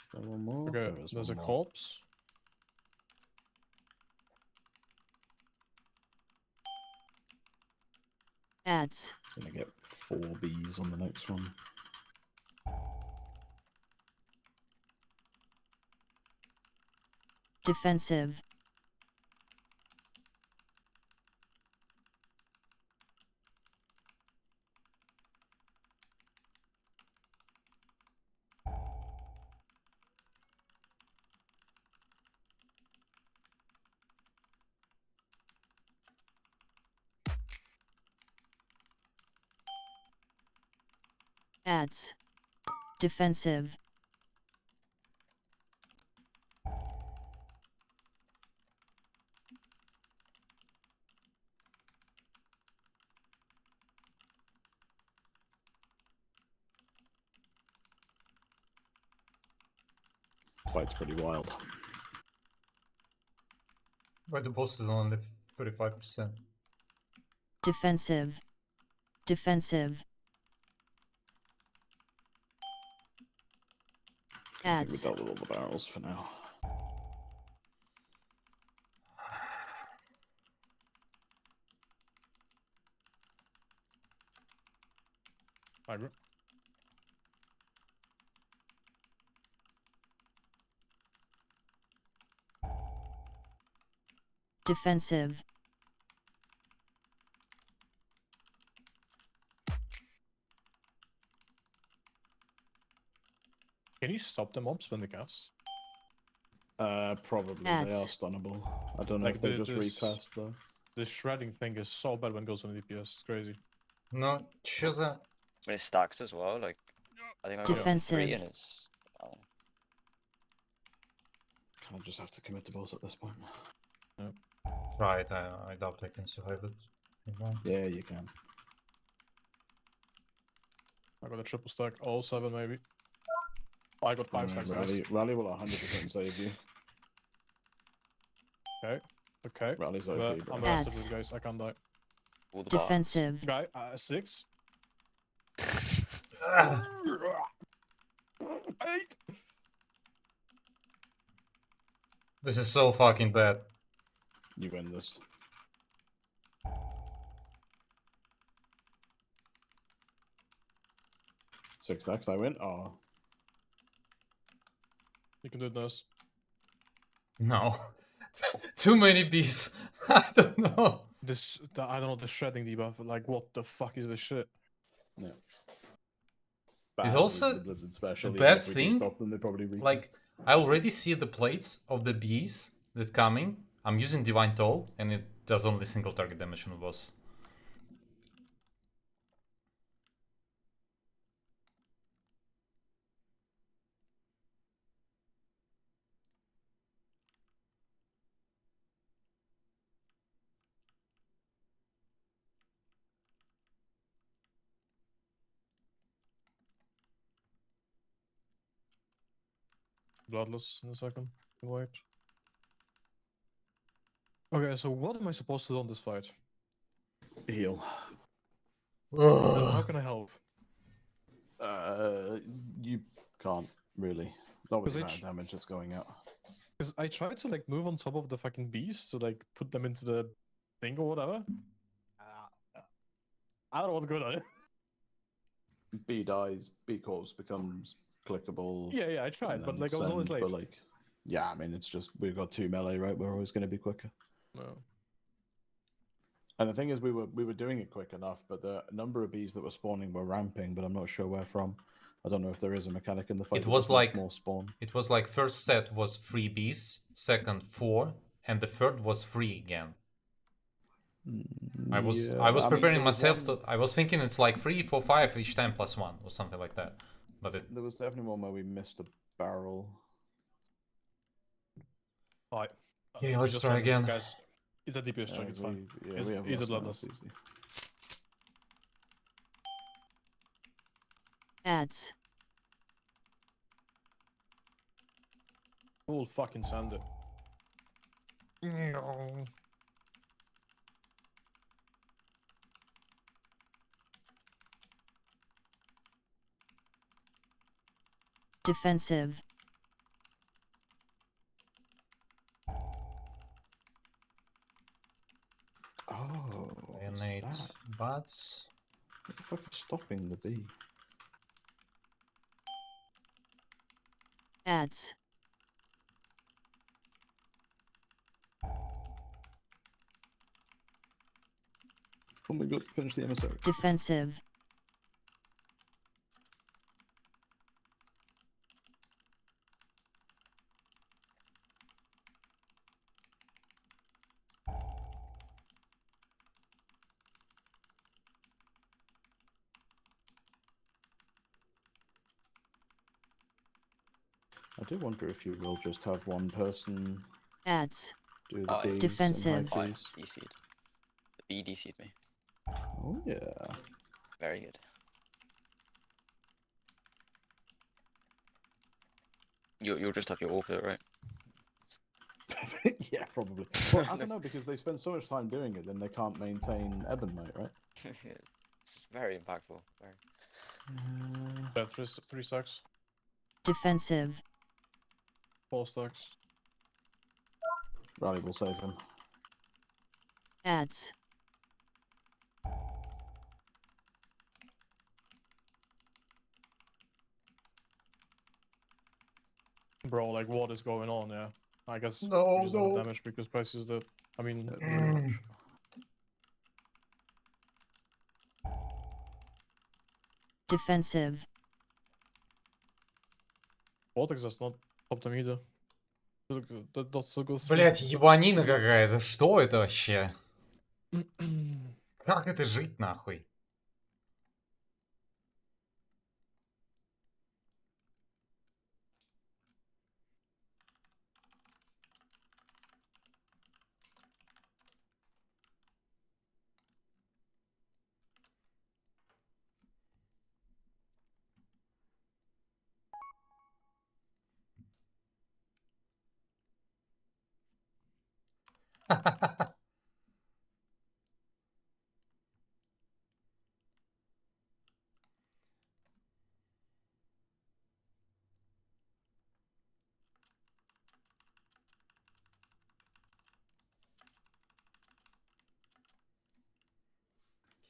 Is there one more? Okay, There is there's a one more. corpse. Ads. Gonna get 4 Bs on the next one. Defensive. Ads. Defensive. Fight's pretty wild. Why the boss is only 35%? Defensive. Defensive. I think we Ads. dealt with all the barrels for now. I agree. Defensive. Can you stop the mobs when they cast? Probably they are Ads. stunnable. I don't know Like if they the- just this- recast though. This shredding thing is so bad when it goes on DPS. It's crazy. No, что за... When it stacks as well, like I think I got Defensive. 3 and it's Kind of just have to commit to boss at this point. Right, I doubt I can survive it. Yeah, you can. I got a triple stack, all 7 maybe. I got 5 stacks. I guess. Rally will 100% save you. Okay. Okay. Rally's But OP, bro. I'm Ads. arrested with guys. I can't die. all the bars. Defensive. Guy, 6. Ah, 8. this is so fucking bad. You win this. Six stacks, I win. Oh, You can do this. No. Too many bees. I don't know. I don't know, the shredding debuff. Like, what the fuck is this shit? yeah. It's Bad also is the Blizzard special. the even bad if we do thing, Stop them, they probably recast. Like, I already see the plates of the bees that coming. I'm using Divine Toll, and it does only single target damage on the boss. Bloodless in a second. Wait. Okay, so what am I supposed to do on this fight? Heal. And how can I help? You can't really. Not with the Because amount of damage that's going out. Because I tried to like move on top of the fucking beasts to like put them into the thing or whatever. I don't know what's going on. B dies, B corpse becomes clickable. Yeah, I tried, and but then like I was always send, late. but, like, yeah, I mean, it's just we've got 2 melee, right? We're always going to be quicker. No. And the thing is, we were doing it quick enough, but the number of bees that were spawning were ramping, but I'm not sure where from. I don't know if there is a mechanic in the fight. It that was just makes like more spawn. It was like first set was 3 bees, second 4, and the third was 3 again. I was preparing there was myself one- to. I was thinking it's like 3, 4, 5 each time plus 1 or something like that. But it, There was definitely one where we missed a barrel. Alright. Yeah, we let's just try send it, again. Guys, it's a DPS check, it's fine. Yeah, It's- we have it's a lost now, bloodless. it's easy. Ads. We'll fucking send it. No. Defensive. Oh, and what's it that? Bots. What the fuck is stopping the bee? Ads. Oh my god, finish the emissary. Defensive. I do wonder if you will just have one person Ads. do the I- bees Defensive. and hide I trees. DC'd. The bee DC'd me. Oh yeah. Very good. You'll just have your orca, right? Yeah, probably. Well, I don't know, because they spend so much time doing it, then they can't maintain Ebonite, right? It's very impactful. Very. Yeah, three stacks, Defensive. 4 stacks. Riley will save him. Ads. Bro, like what is going on? Yeah, I guess No, he doesn't have no. damage because Price is the. I mean, Defensive. Vortex does not stop them either. That still goes through. Блять, ебанина какая-то. Что это вообще? Как это жить нахуй?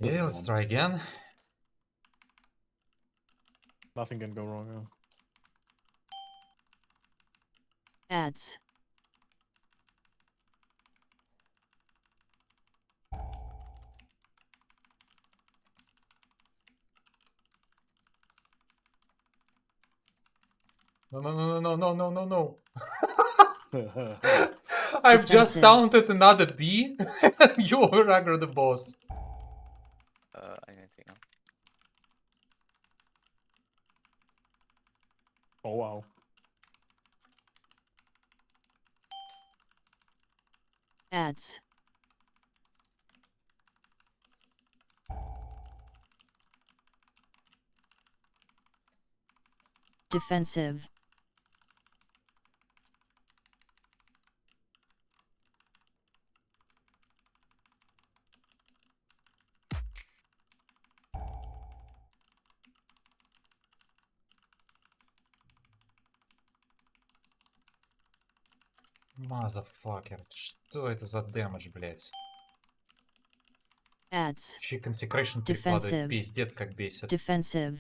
Okay, let's try again. Nothing can go wrong. Ads. No, no, no, no, no, no, no, no. I've just Defensive. taunted another bee. You over-aggro the boss. I'm gonna take now. Oh wow. Ads. Defensive. Motherfucker. Что это за дэмэдж, блять? Ads. Еще и Consecration перекладывает. Defensive. Пиздец, как бесит. Defensive.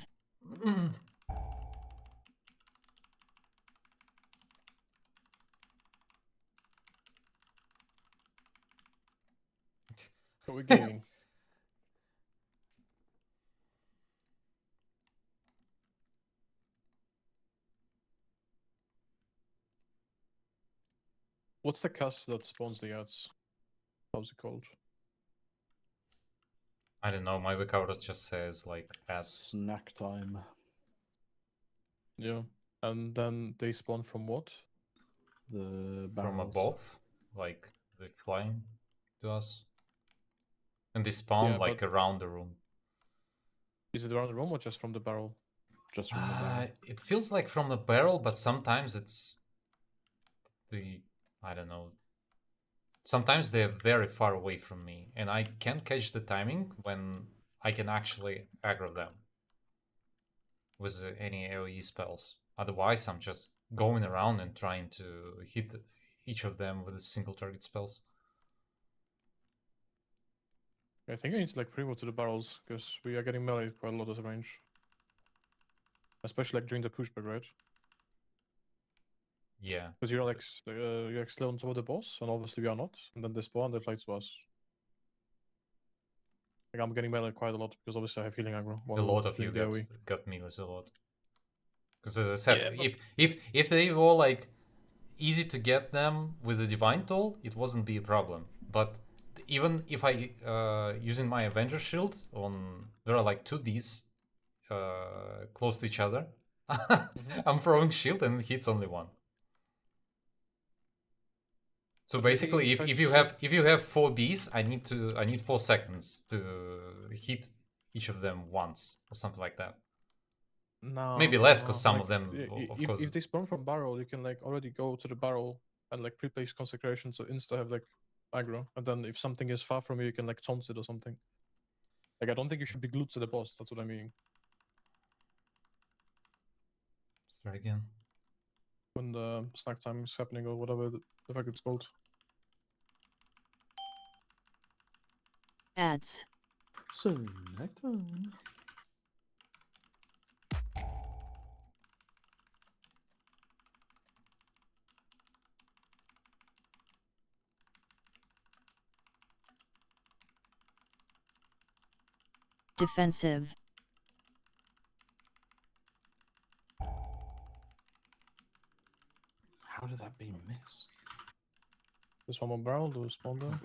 What we getting? What's the cast that spawns the ads? How's it called? I don't know, my recover just says like ads. Snack time. Yeah. And then they spawn from what? The From barrels. above. Like they're flying to us. And they spawn Yeah, like around the room. Is it around the room or just from the barrel? Just from the barrel. It feels like from the barrel, but sometimes it's I don't know. Sometimes they're very far away from me, and I can't catch the timing when I can actually aggro them with any AoE spells. Otherwise, I'm just going around and trying to hit each of them with single target spells. I think I need to like pre-move to the barrels because we are getting melee quite a lot of the range. Especially like during the pushback, right? Yeah. Because you're like slow on top of the boss, and obviously we are not. And then they spawn, they fly to us. Like I'm getting melee quite a lot because obviously I have healing aggro. A lot of you got melee a lot. Because as I said, if they were like easy to get them with the divine toll, it wasn't be a problem. But even if I using my Avenger shield on, there are like 2 bees close to each other. I'm throwing shield and it hits only one. So basically, if you have 4 bees, I need 4 seconds to hit each of them once or something like that. No, maybe less because some like, of them, of course. If they spawn from barrel, you can like already go to the barrel and like pre-place consecration, so insta have like aggro, and then if something is far from you, you can like taunt it or something. Like I don't think you should be glued to the boss. That's what I mean. Try again. When the snack time is happening or whatever the fuck it's called. Ads. So next time. Defensive. How did that be missed? There's one more barrel, do spawn there.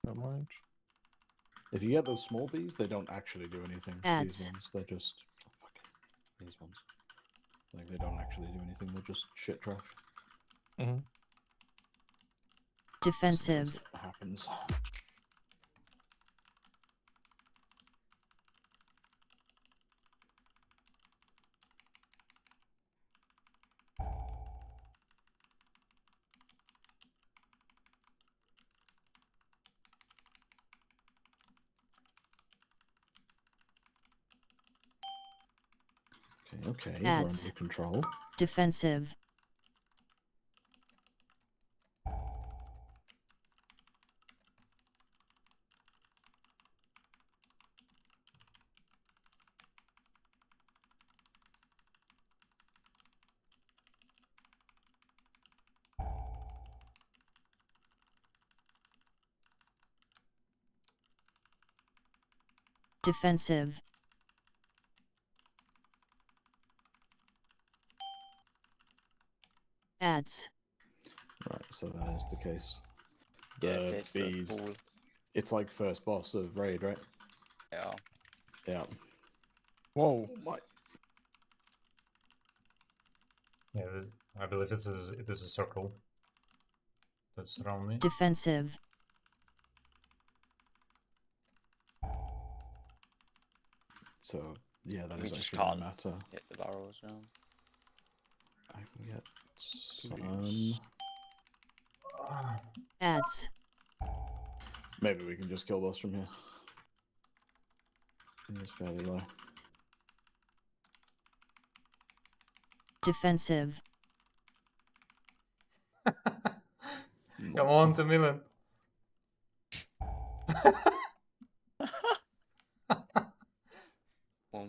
Never mind. If you get those small bees, they don't actually do anything. Ads. These ones, they're just these ones. Like they don't actually do anything. They're just shit trash. Defensive. Sometimes it happens. Okay, we're Ads. under control. Defensive. Defensive. Ads. Right, so that is the case. Yeah, The case bees. pool. It's like first boss of raid, right? Yeah. Yeah. Whoa. Oh my. Yeah, I believe it is a circle that's around me. Defensive. So yeah, that We is just actually can't a matter. hit the barrels now. I can get some. Please. Ads. Maybe we can just kill boss from here. It's fairly low. Defensive. Come on, 2 million.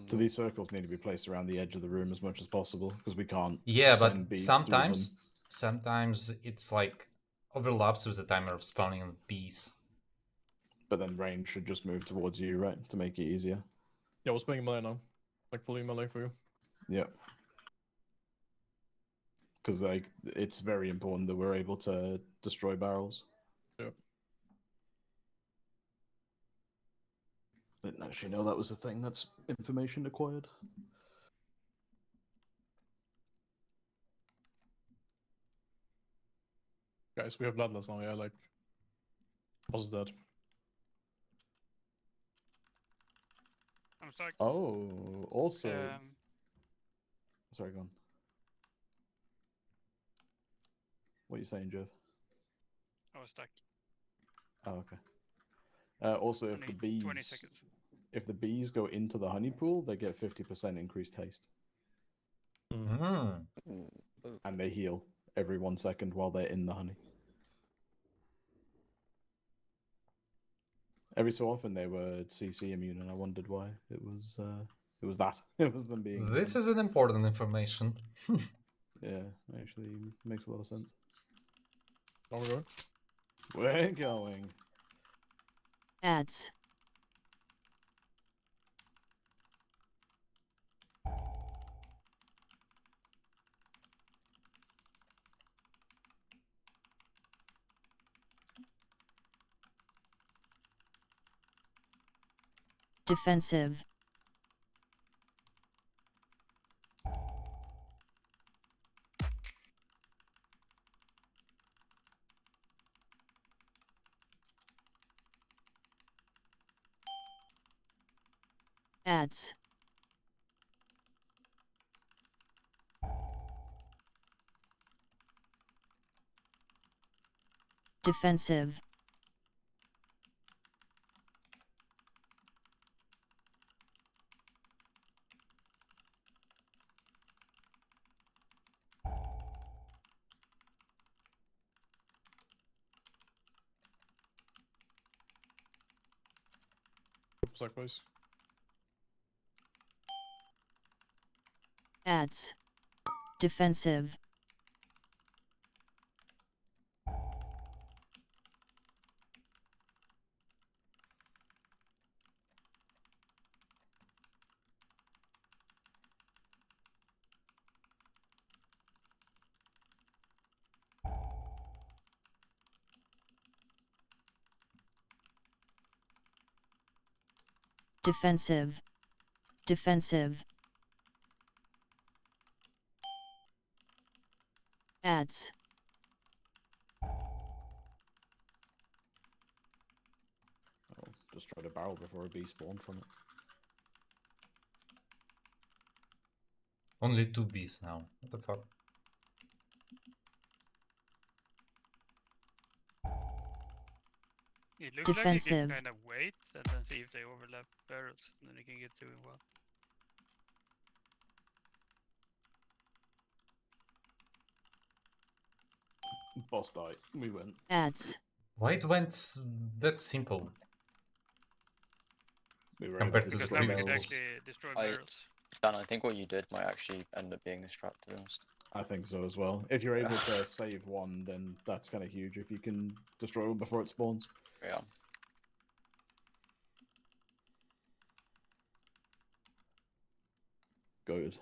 So these circles need to be placed around the edge of the room as much as possible because we can't. Yeah, send but bees sometimes it's like overlaps with the timer of spawning on bees. But then range should just move towards you, right, to make it easier. Yeah, we're playing melee now, like fully melee for you. Yeah. Because like it's very important that we're able to destroy barrels. Yeah. I didn't actually know that was a thing. That's information acquired. Guys, we have bloodless now, yeah, like boss is dead. I'm stuck. Oh, also. Sorry, go on. What are you saying, Jeff? I was stuck. Oh, okay. Also, if the 20 bees, seconds. if the bees go into the honey pool, they get 50% increased haste, and they heal every 1 second while they're in the honey. Every so often they were CC immune, and I wondered why. It was that. It was them being. This immune. is an important information. Yeah, actually makes a lot of sense. Are we going? We're going. Ads. Defensive. Ads. Defensive. Sec, please. Ads. Defensive. Defensive. Defensive. Ads. I'll just try to barrel before a bee spawned from it. Only 2 bees now. What the fuck? It looks like you Defensive. can kind of wait and then see if they overlap barrels, and then you can get 2 in 1. Boss died. We win. Ads. Why it went that simple? We were Compared able to to Because the now destroy we can previous. barrels. actually destroy I- barrels. Dan, I think what you did might actually end up being a strat, to be honest. I think so as well. If you're able to save one, then that's kind of huge. If you can destroy one before it spawns. Yeah. Good.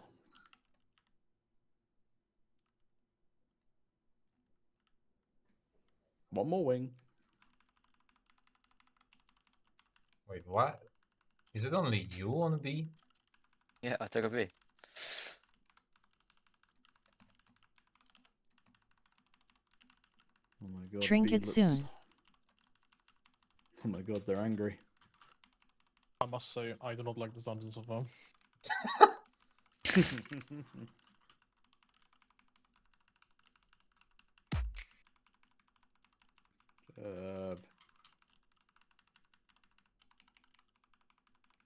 One more wing. Wait, what? Is it only you on a bee? Yeah, I took a B. Oh my god. Trinket beelets. soon. Oh my god, they're angry. I must say, I do not like the sounds of them.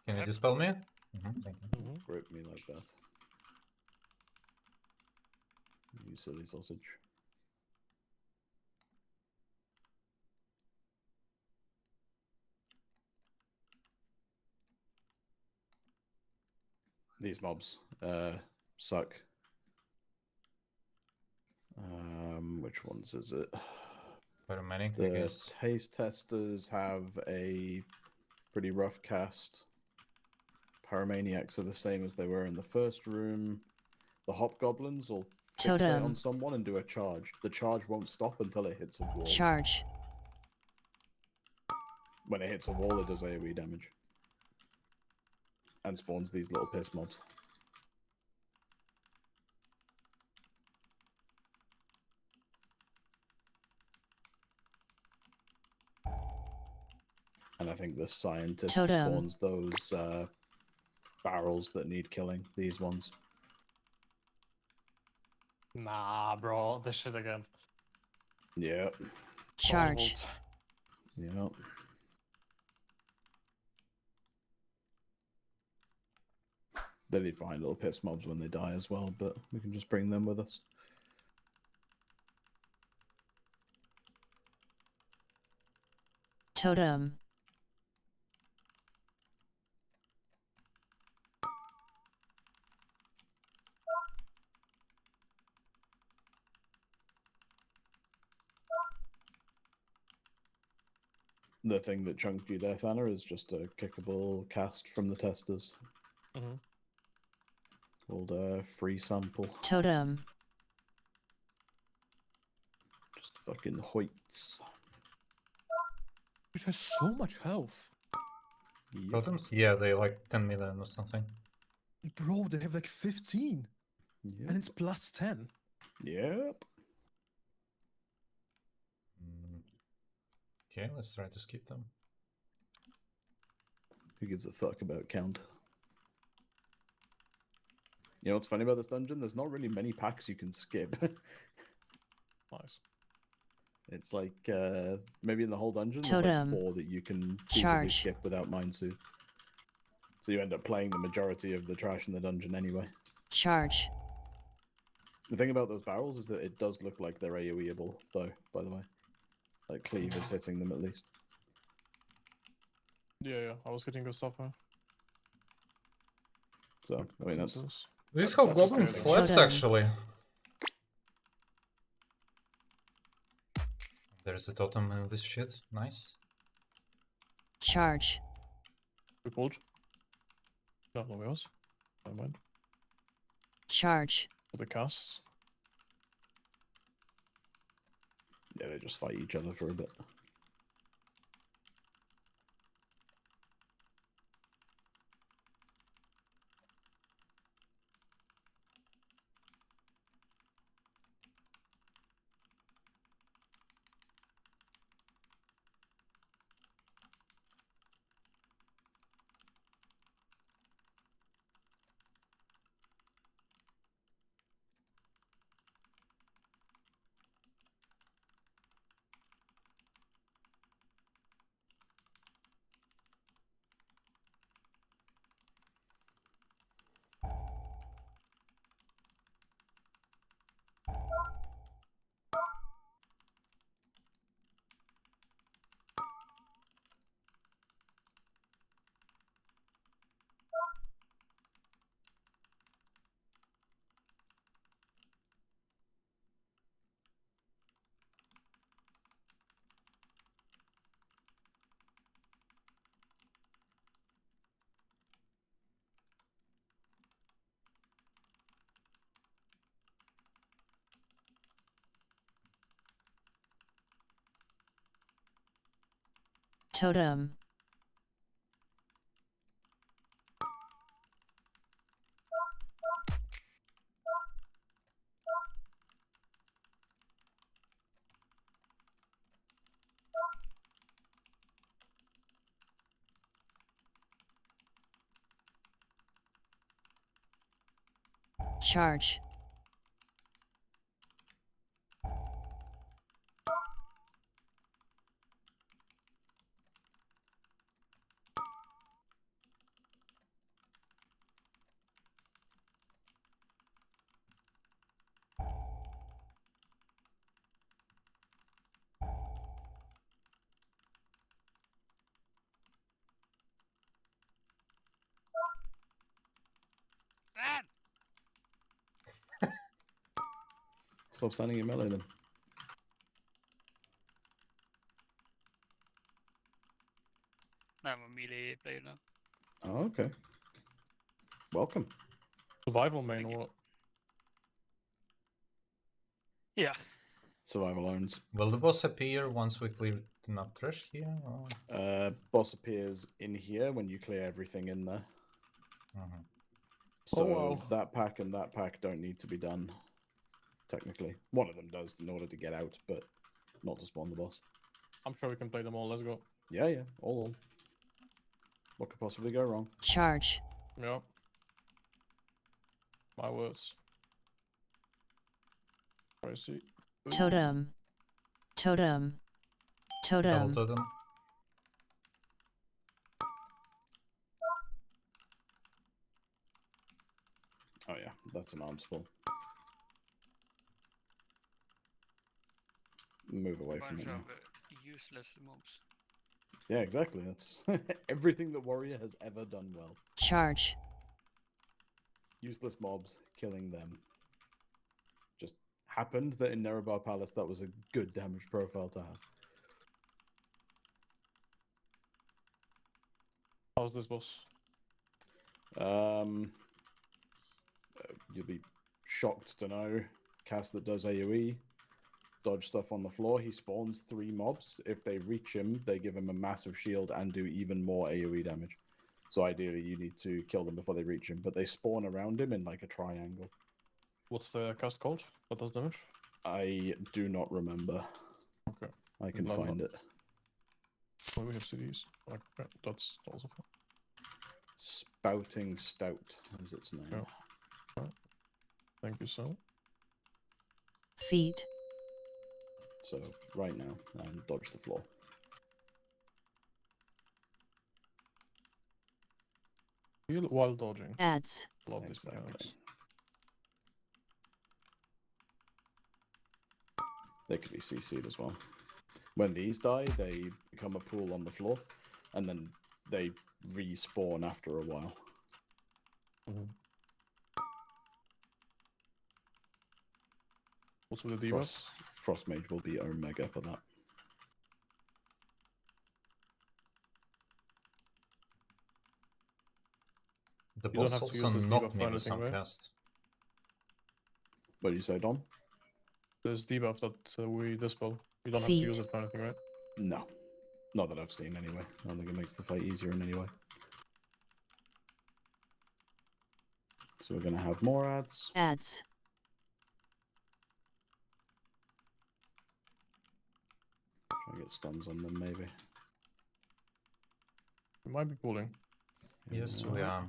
Can you Yep. dispel me? Thank you. Grip me like that. You silly sausage. These mobs suck. Which ones is it? Paramedic, I The guess. taste testers have a pretty rough cast. Paramaniacs are the same as they were in the first room. The hobgoblins will fixate Totem. on someone and do a charge. The charge won't stop until it hits a wall. Charge. When it hits a wall, it does AoE damage. And spawns these little piss mobs. And I think the scientist Totem. spawns those barrels that need killing. These ones. Nah, bro, this shit again. Yeah. Charge. Yeah. They leave behind little piss mobs when they die as well, but we can just bring them with us. Totem. The thing that chunked you there, Thanner, is just a kickable cast from the testers called a free sample. Totem. Just fucking hoits. It has so much health. Yep. Totems? Yeah, they like 10 million or something. Bro, they have like 15. Yep. And it's plus 10. Yep. Okay, let's try to skip them. Who gives a fuck about count? You know what's funny about this dungeon? There's not really many packs you can skip. Nice. It's like maybe in the whole dungeon Totem. there's like 4 that you can feasibly Charge. skip without Mind Suit. So you end up playing the majority of the trash in the dungeon anyway. Charge. The thing about those barrels is that it does look like they're AoEable, though, by the way. Like Cleave is hitting them at least. Yeah, I was hitting good stuff, huh? So, I mean, that's... This That's hobgoblin scary. slaps, Totem. actually. There's a totem in this shit. Nice. Charge. We pulled. No, nobody else. Never mind. Charge. For the cast. Yeah, they just fight each other for a bit. Totem. Charge. Man! Stop standing in melee then. I'm a melee player now. Oh, okay. Welcome. Survival main Thank you. or what? Yeah. Survival owns. Will the boss appear once we clear the nut trash here? Or... Boss appears in here when you clear everything in there. Mhm. So wow. that pack and that pack don't need to be done, technically. One of them does in order to get out, but not to spawn the boss. I'm sure we can play them all. Let's go. Yeah, all. What could possibly go wrong? Charge. Yeah. My words. I see. Totem. Totem. Double Totem. totem. Oh yeah, that's an arms pull. Move away from Bunch it of now. useless mobs. Yeah, exactly. That's everything that Warrior has ever done well. Charge. Useless mobs, killing them. Just happened that in Nerebar Palace that was a good damage profile to have. How's this boss? You'll be shocked to know. Cast that does AoE. Dodge stuff on the floor. He spawns 3 mobs. If they reach him, they give him a massive shield and do even more AoE damage. So ideally, you need to kill them before they reach him. But they spawn around him in like a triangle. What's the cast called? What does damage? I do not remember. Okay. I can Blood find it. Oh, we have CDs. Okay, that's also fine. Spouting Stout is its name. Yeah. Right. Thank you, so. Feet. So right now, and dodge the floor. Heal while dodging. Ads. Love these Exactly. mechanics. They could be CC'd as well. When these die, they become a pool on the floor, and then they respawn after a while. What's with the debuff? Frost Mage will be Omega for that. The You don't boss have to also use this knocked debuff me for with anything, some right? cast. What do you say, Dom? There's debuff that we dispel. You don't have Feet. to use it for anything, right? No. Not that I've seen anyway. I don't think it makes the fight easier in any way. So we're going to have more ads. Ads. Try and get stuns on them, maybe. We might be pulling. Yes, we are.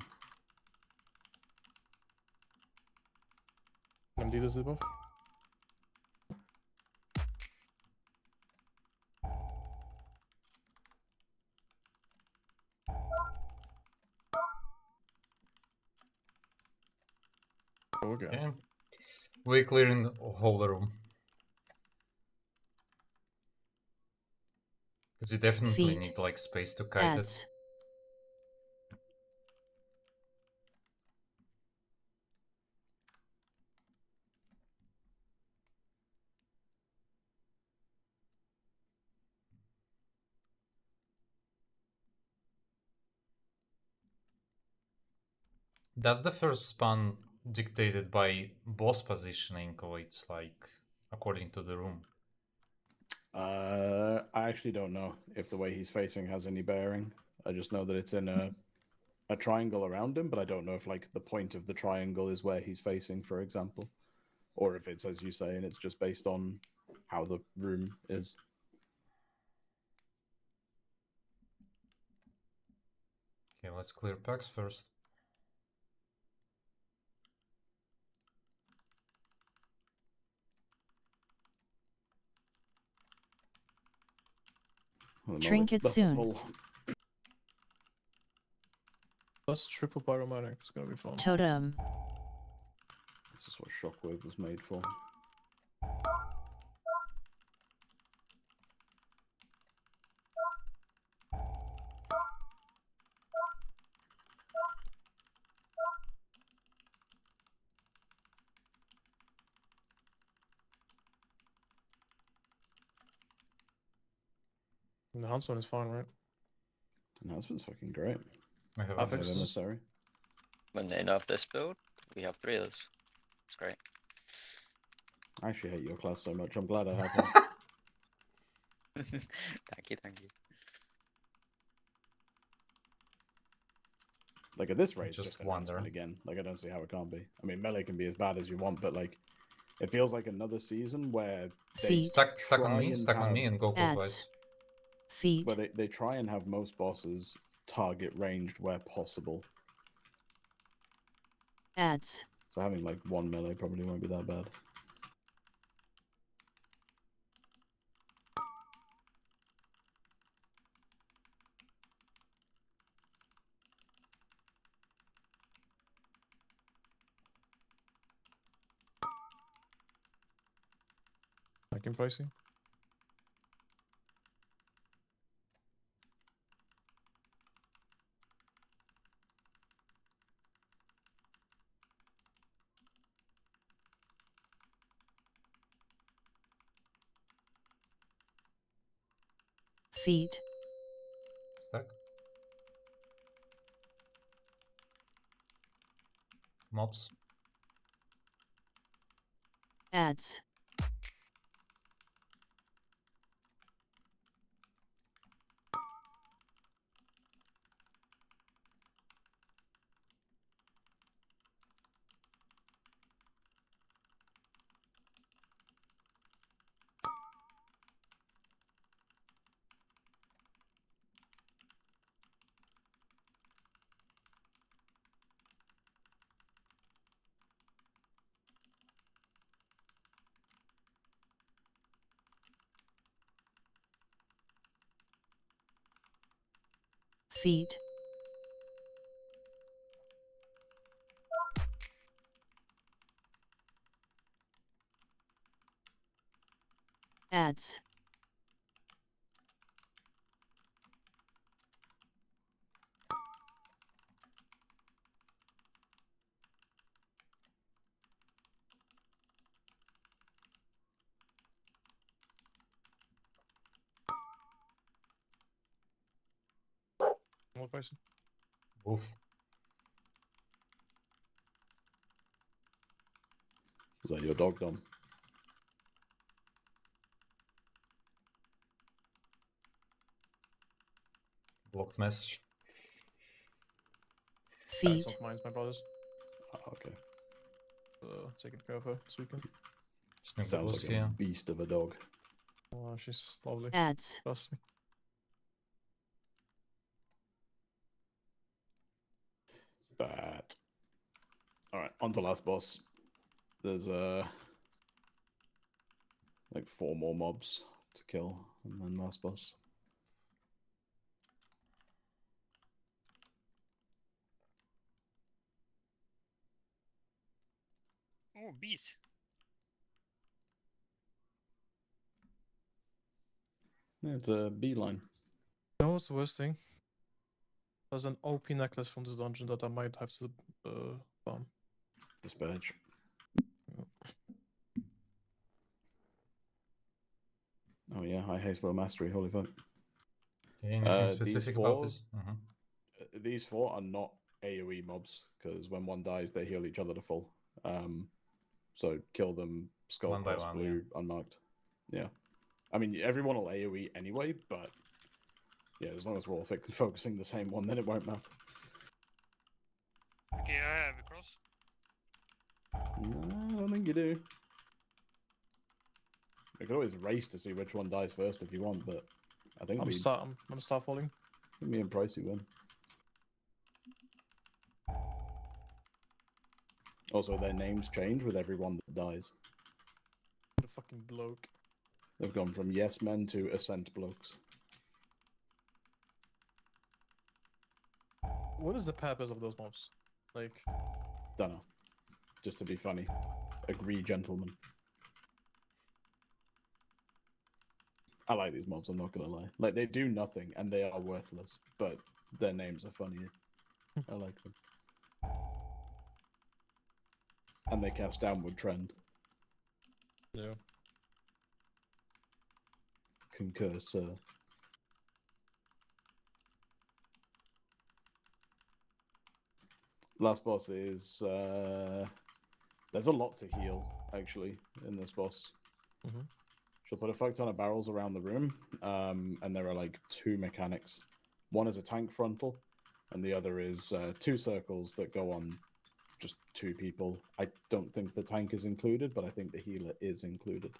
MD this debuff. Okay. Okay. We're clearing the whole room. Because you definitely Feet. need like space to kite it. Ads. Does the first spawn dictated by boss positioning, or it's like according to the room? I actually don't know if the way he's facing has any bearing. I just know that it's in a triangle around him, but I don't know if like the point of the triangle is where he's facing, for example, or if it's as you say, and it's just based on how the room is. Okay, let's clear packs first. Trinket soon. That's triple pyromantic. It's gonna be fun. Totem. This is what Shockwave was made for. And the Huntsman is fine, right? Enhancement's fucking great. I have Affix. others. Emissary. When they nerf this build, we have 3 others. It's great. I actually hate your class so much. I'm glad I have one. Thank you, thank you. Like at this rate, it's Just just enhancement wonder. again. Like I don't see how it can't be. I mean, melee can be as bad as you want, but like it feels like another season where they Feet. Stuck on try me, and stuck on me, have- and go Ads. clockwise. Feet. where they try and have most bosses target ranged where possible. Ads. So having like one melee probably won't be that bad. Like in pricing. Feet. Stack. mobs. Ads. Feet. Ads. More person. Woof. Is that your dog, Dom? Blocked message. It's Feet. not mine, it's my brother's. Oh, okay. Taking care of her this weekend. Sounds like a beast of a dog. Oh, she's lovely. Ads. Trust me. But alright, on to last boss. There's like 4 more mobs to kill, and then last boss. Oh, bees. Yeah, it's a beeline. No, it's the worst thing. There's an OP necklace from this dungeon that I might have to farm. Dispatch. Oh yeah, high haste for mastery, holy fuck. Anything specific about this? These 4 are not AoE mobs, because when one dies, they heal each other to full. So kill them, skull, One by cross, one, blue, unmarked. Yeah. I mean, everyone will AoE anyway, but yeah, as long as we're all focusing the same one, then it won't matter. Okay, I have a cross. No, I don't think you do. We could always race to see which one dies first if you want, but I think I'm gonna start falling. me and Pricey win. Also, their names change with everyone that dies. The fucking bloke. They've gone from yes men to ascent blokes. What is the purpose of those mobs? Like, Dunno. Just to be funny. Agree, gentlemen. I like these mobs, I'm not gonna lie. Like, they do nothing, and they are worthless, but their names are funny. I like them. And they cast downward trend. yeah. Concur, sir. Last boss is there's a lot to heal actually in this boss. She'll put a fuck ton of barrels around the room, and there are like 2 mechanics. One is a tank frontal, and the other is 2 circles that go on just 2 people. I don't think the tank is included, but I think the healer is included.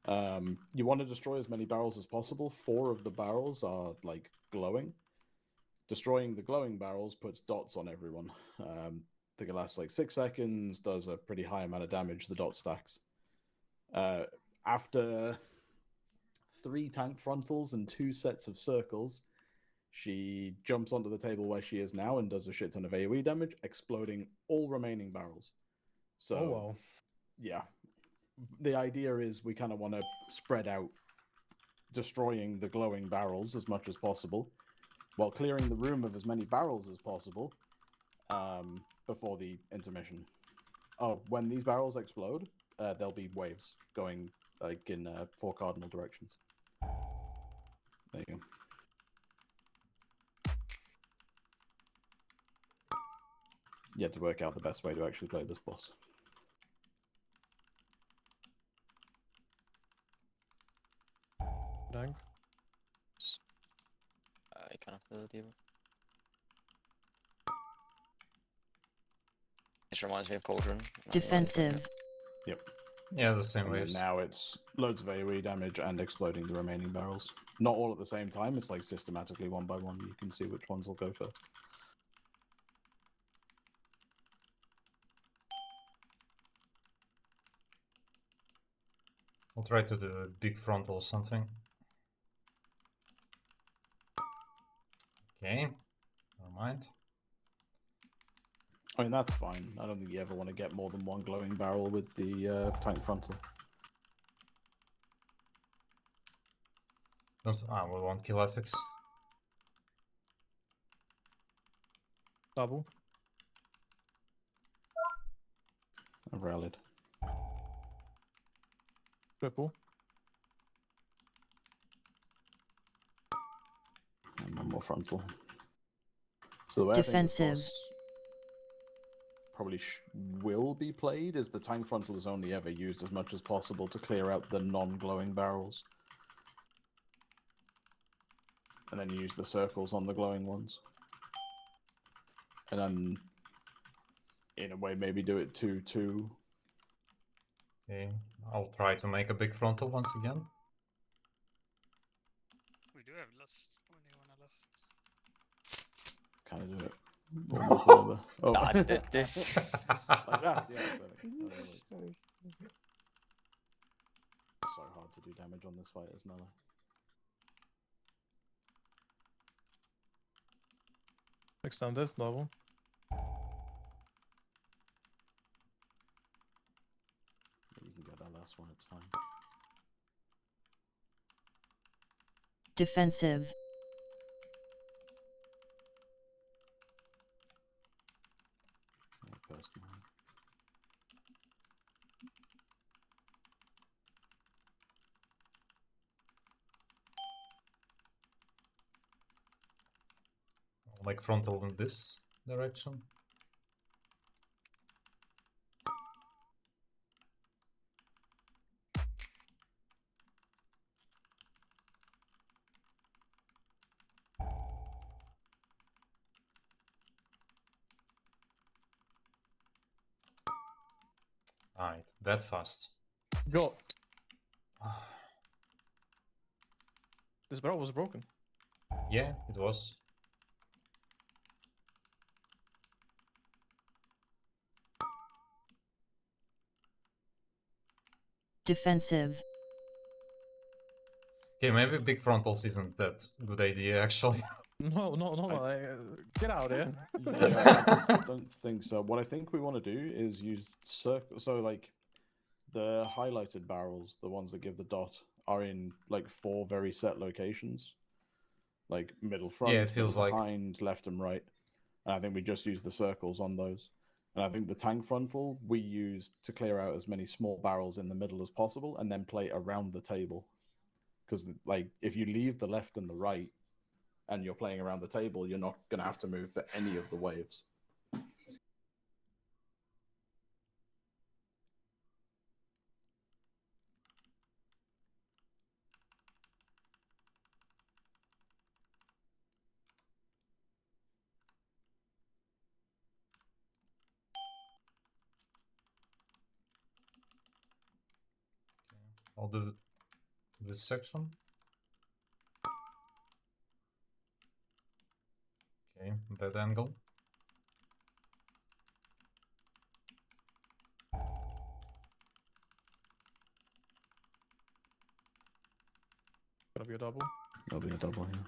You want to destroy as many barrels as possible. 4 of the barrels are like glowing. Destroying the glowing barrels puts dots on everyone. I think it lasts like 6 seconds, does a pretty high amount of damage, the dot stacks. After 3 tank frontals and 2 sets of circles, she jumps onto the table where she is now and does a shit ton of AoE damage, exploding all remaining barrels. So, oh wow. Yeah. The idea is we kind of want to spread out destroying the glowing barrels as much as possible, while clearing the room of as many barrels as possible before the intermission. Oh, when these barrels explode, there'll be waves going like in 4 cardinal directions. There you go. yet to work out the best way to actually play this boss. Dang. I kind of feel the deal. This reminds me of Cauldron. Defensive. Yep. Yeah, the same And then waves. now it's loads of AoE damage and exploding the remaining barrels. Not all at the same time. It's like systematically one by one. You can see which ones will go first. I'll try to do a big frontal or something. Okay, never mind. I mean, that's fine. I don't think you ever want to get more than one glowing barrel with the tank frontal. We won't kill ethics. Double. I've rallied. Triple. And one more frontal. So the way Defensive. I think this boss probably will be played is the tank frontal is only ever used as much as possible to clear out the non-glowing barrels. And then you use the circles on the glowing ones. And then, in a way, maybe do it 2-2. Okay, I'll try to make a big frontal once again. We do have lust when you wanna lust. Kind of do it. Over. Oh. Nah, this. Like that, yeah. Perfect. So hard to do damage on this fight as melee. Extended. Double. You can get that last one, it's fine. Defensive. Personally. I'll make frontal in this direction. Ah, it's that fast. Go. This barrel was broken. Yeah, it was. Defensive. Okay, maybe big frontals isn't that good idea actually. No, get out of here. Yeah, I don't think so. What I think we want to do is use circle. So, like, the highlighted barrels, the ones that give the dot, are in like 4 very set locations, like middle front, Yeah, it feels middle like. behind, left and right. And I think we just use the circles on those. And I think the tank frontal we use to clear out as many small barrels in the middle as possible, and then play around the table. Because, like, if you leave the left and the right, and you're playing around the table, you're not going to have to move for any of the waves. I'll do this section. Okay, bad angle. Gonna be a double. There'll be a double here.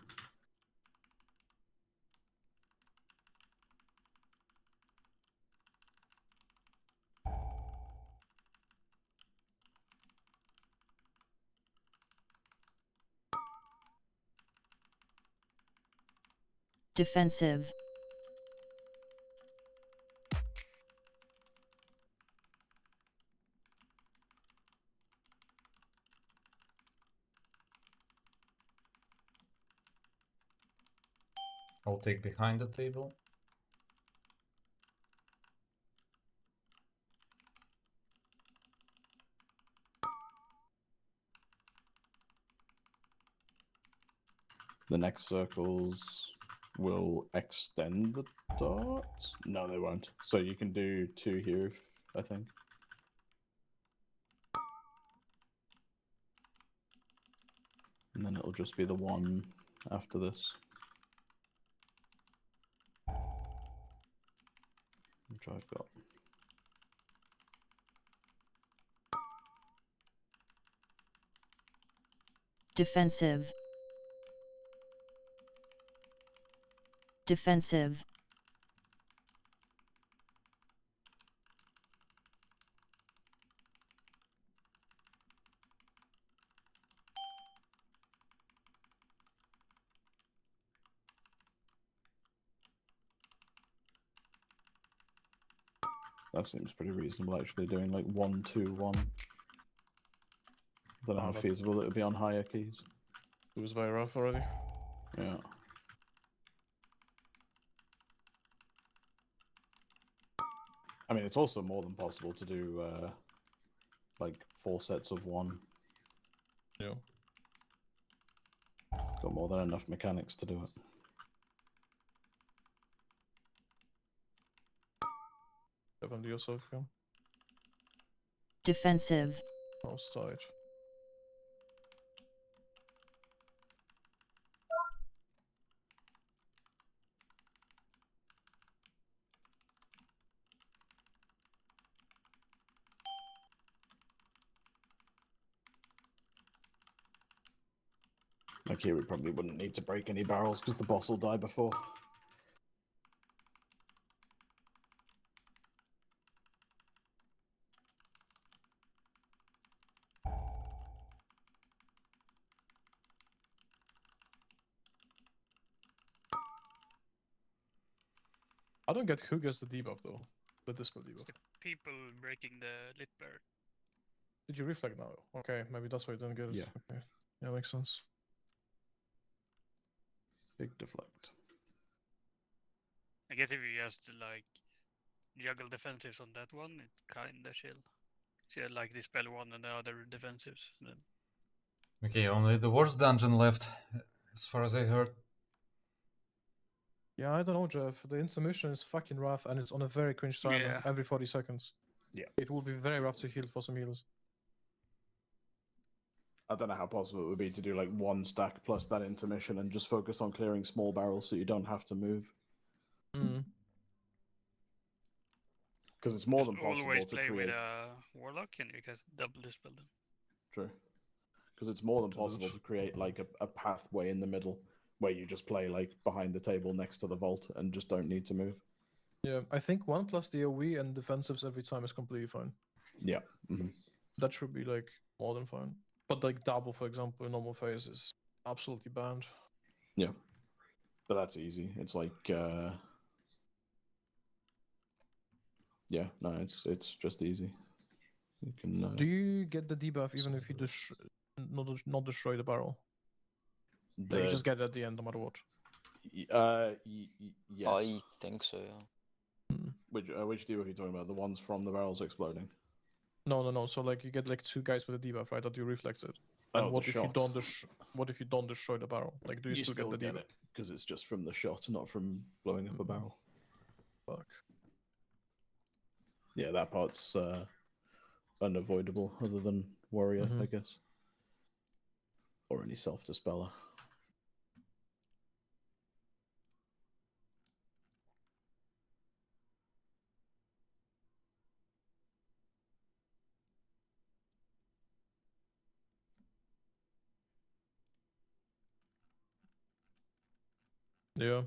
Defensive. I'll take behind the table. The next circles will extend the dots. No, they won't. So you can do 2 here, I think. And then it'll just be the 1 after this. Which I've got. Defensive. Defensive. That seems pretty reasonable, actually, doing like 1, 2, 1. Don't know how but- feasible it would be on higher keys. It was very rough already. Yeah. I mean, it's also more than possible to do like 4 sets of 1. Yeah. Got more than enough mechanics to do it. Defend yourself, yeah. Defensive. Outside. Like here, we probably wouldn't need to break any barrels because the boss will die before. I don't get who gets the debuff though. The dispel It's debuff. the people breaking the lit bird. Did you reflect now? Okay, maybe that's why you didn't get it. Yeah. Okay. Yeah, makes sense. Big deflect. I guess if you just like juggle defensives on that one, it kinda chill. So you like dispel one and the other defensives. Then Okay, only the worst dungeon left, as far as I heard. Yeah, I don't know, Jeff. The intermission is fucking rough and it's on a very cringe timer Yeah. every 40 seconds. Yeah. It will be very rough to heal for some heals. I don't know how possible it would be to do like 1 stack plus that intermission and just focus on clearing small barrels so you don't have to move. Mm. Because it's more just than possible always to play create. with a warlock and you can double dispel them. True. Because it's more than To loot. possible to create like a pathway in the middle where you just play like behind the table next to the vault and just don't need to move. Yeah, I think 1 plus the AoE and defensives every time is completely fine. Yeah. Mhm. That should be like more than fine. But like double, for example, in normal phase is absolutely banned. Yeah. But that's easy. It's like yeah, no, it's just easy. You can Do you get the debuff even if you not destroy the barrel? Like, you just get it at the end no matter what. yes. I think so, yeah. Which debuff are you talking about? The ones from the barrels exploding? No. So like you get like 2 guys with a debuff, right? That you reflected. And Oh, what the if you shot. don't what if you don't destroy the barrel? Like, do you, still get the debuff? it because it's just from the shot, not from blowing up a barrel. Fuck. Yeah, that part's unavoidable, other than warrior, I guess, or any self-dispeller. Yeah.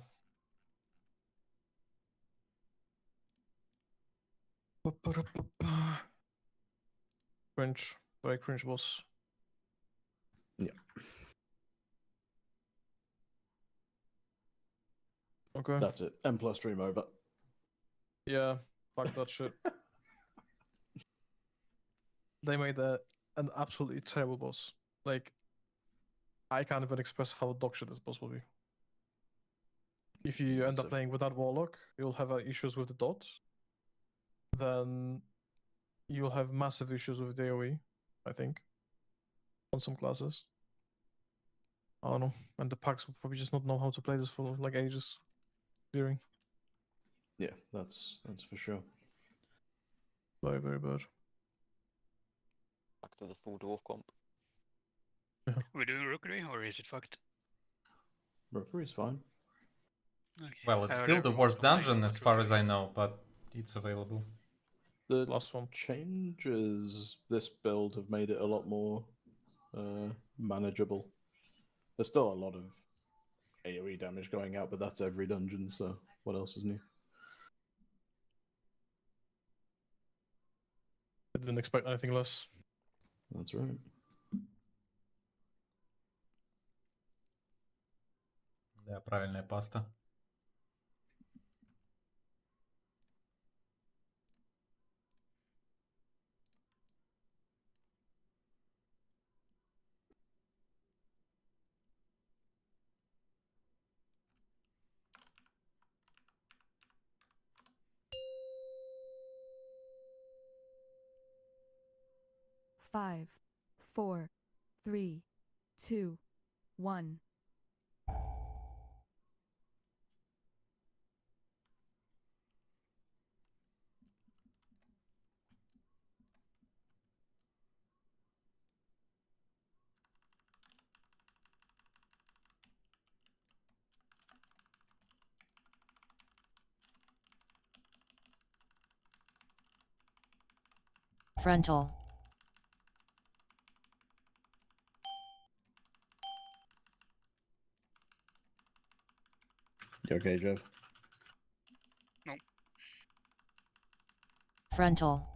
Cringe. Very cringe boss. Yeah. Okay. That's it. M+ stream over. Yeah. Fuck that shit. They made an absolutely terrible boss. Like, I can't even express how dog shit this boss will be. If you end up playing without Warlock, you'll have issues with the dot. Then you'll have massive issues with the AoE, I think, on some classes. I don't know. And the packs will probably just not know how to play this for like ages. During. Yeah, that's for sure. Very, very bad. Back to the full dwarf comp. We're doing rookery, or is it fucked? Rookery's fine. Okay. Well, it's I heard still the everyone worst complaining dungeon about as far as rookery. I know, but it's available. The Last one. changes this build have made it a lot more manageable. There's still a lot of AoE damage going out, but that's every dungeon, so what else is new? I didn't expect anything less. That's right. Да, правильная паста. Five, 4, 3, 2, 1. Frontal. You okay, Jeff? No. Frontal.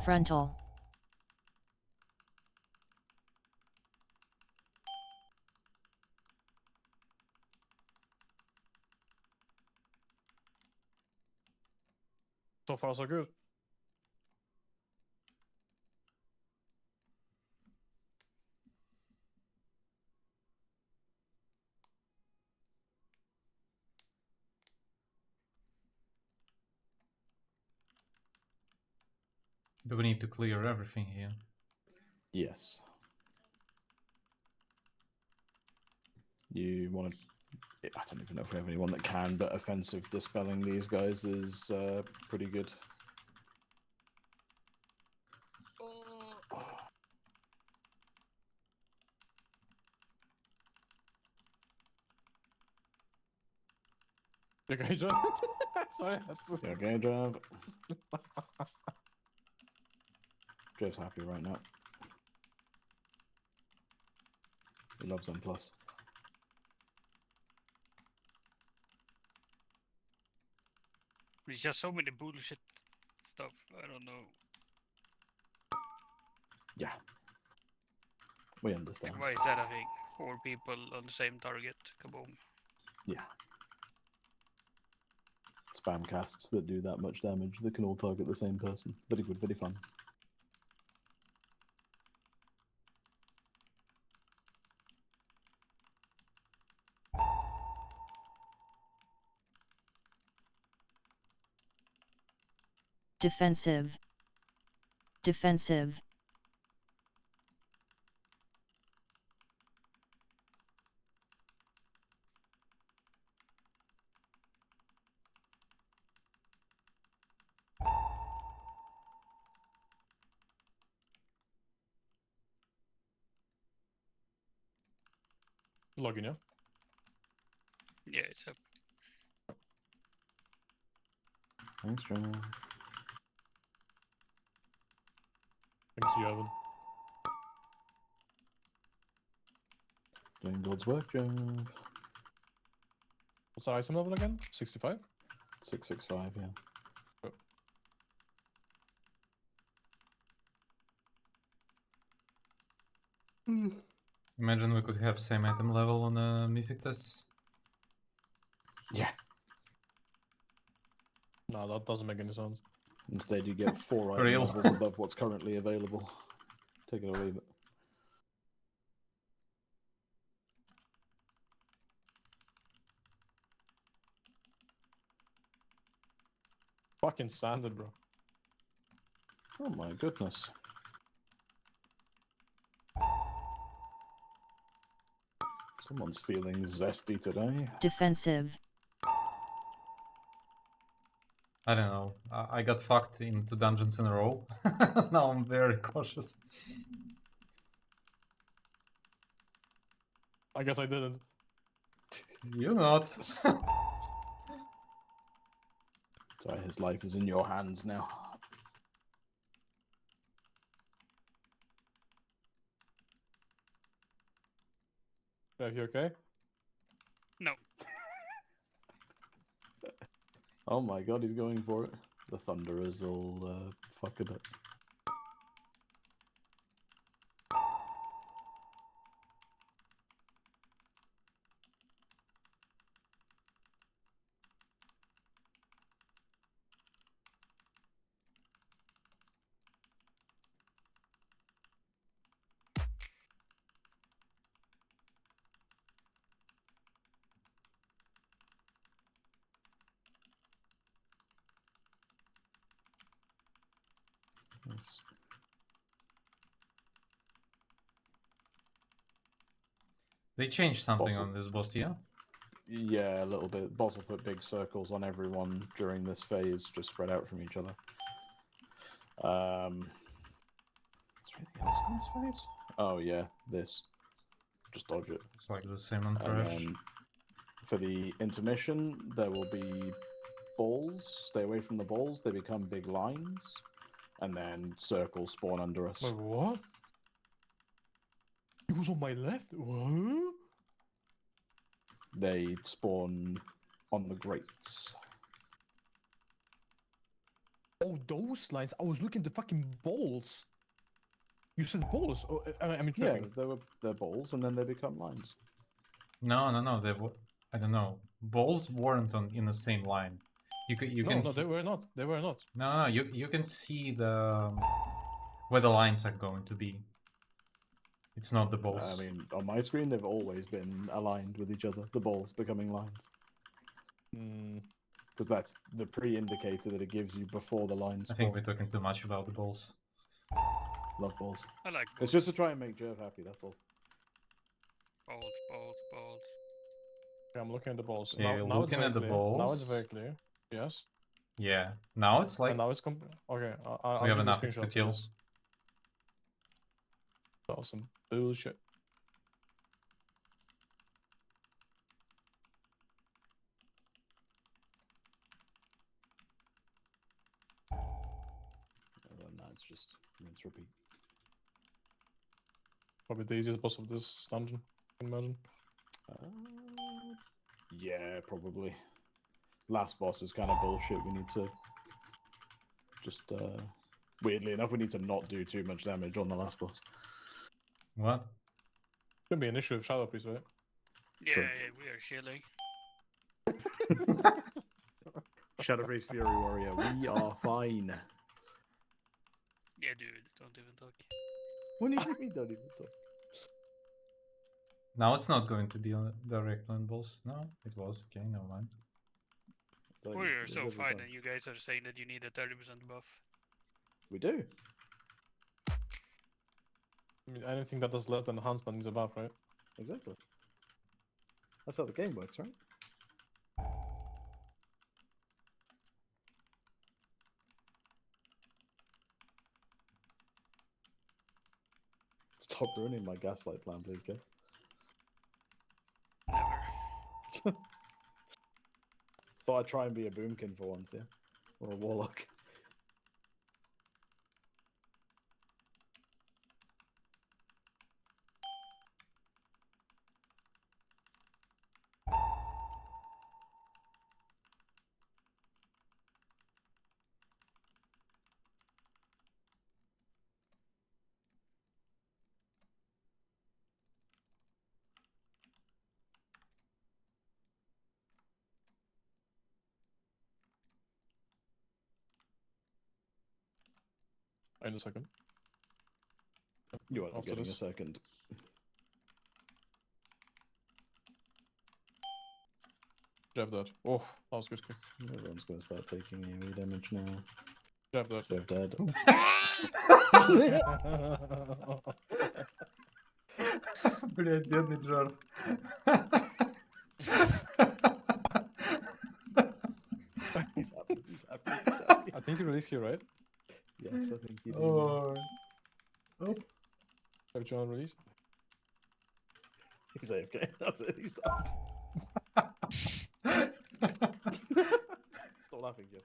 Frontal. So far, so good. Do we need to clear everything here? Yes. You want to... I don't even know if we have anyone that can, but offensive dispelling these guys is pretty good. You okay, John? Sorry, that's You okay, Jeff? Jeff's happy right now. He loves M+. There's just so many bullshit stuff. I don't know. Yeah. We understand. Like, why is that a thing? 4 people on the same target. Kaboom. Yeah. Spam casts that do that much damage that can all target the same person. Very good, very fun. Defensive. Defensive. logging, yeah? Yeah, it's up. Thanks, John. Thanks, you, Evan. Doing God's work, Jeff. What's our item level again? 65? 665, yeah. Imagine we could have same item level on mythic tests. Yeah. No, that doesn't make any sense. Instead, you get 4 item Real. levels above what's currently available. Take it or leave it. Fucking standard, bro. Oh my goodness. Someone's feeling zesty today. Defensive. I don't know. I got fucked into dungeons in a row. Now I'm very cautious. I guess I didn't. You not. Sorry, his life is in your hands now. Are you okay? No. Oh my god, he's going for it. The Thunderers will fuck it up. Yes. They changed something Boss- on this boss, yeah? Yeah, a little bit. Boss will put big circles on everyone during this phase, just spread out from each other. Is there anything else in this phase? Oh yeah, this. Just dodge it. It's like the same on And Crash. then for the intermission, there will be balls. Stay away from the balls. They become big lines. And then circles spawn under us. Wait, what? He was on my left? What? They spawn on the grates. Oh, those lines. I was looking at the fucking balls. You said balls? Oh, I'm Yeah, tripping. they're balls, and then they become lines. No. I don't know. Balls weren't in the same line. You can. No, they were not. They were not. No. You can see the where the lines are going to be. It's not the balls. I mean, on my screen, they've always been aligned with each other. The balls becoming lines. Because that's the pre-indicator that it gives you before the lines. I think we're talking too much about the balls. Love balls. I like It's just to try and make Jerv happy, that's all. balls. Okay, I'm looking at the balls. Yeah, now looking it's at the very clear. Now it's balls. very clear. Yes. Yeah. Now it's like And now it's okay. I'll we have give you a enough to screenshot of kill. this. That was some bullshit. And then that's just rinse repeat. Probably the easiest boss of this dungeon, I can imagine. Yeah, probably. Last boss is kind of bullshit. We need to just, weirdly enough, we need to not do too much damage on the last boss. What? Shouldn't be an issue with Shadow Priest, right? Yeah, True. we are chilling. Shadow Priest Fury Warrior, we are fine. Yeah, dude, don't even talk. What do you mean, don't even talk? Now it's not going to be direct on balls. No, it was. Okay, never mind. We are so fine, and you guys are saying that you need a 30% buff. We do. I mean, anything that does less than enhancement is a buff, right? Exactly. That's how the game works, right? Stop ruining my gaslight plan, please, kid. Never. Thought I'd try and be a boomkin for once, yeah? Or a warlock. In a second. You are After getting this. a second. Jab that. Oh, that was good kick. Everyone's going to start taking AoE damage now. Jab that. Jeff dead. Блять, бедный Джар. He's happy. He's happy. He's happy. I think you released here, right? Yes, I think you do. Oh. Oh. Have you on release? He's AFK. That's it. He's done. Stop laughing, Jeff.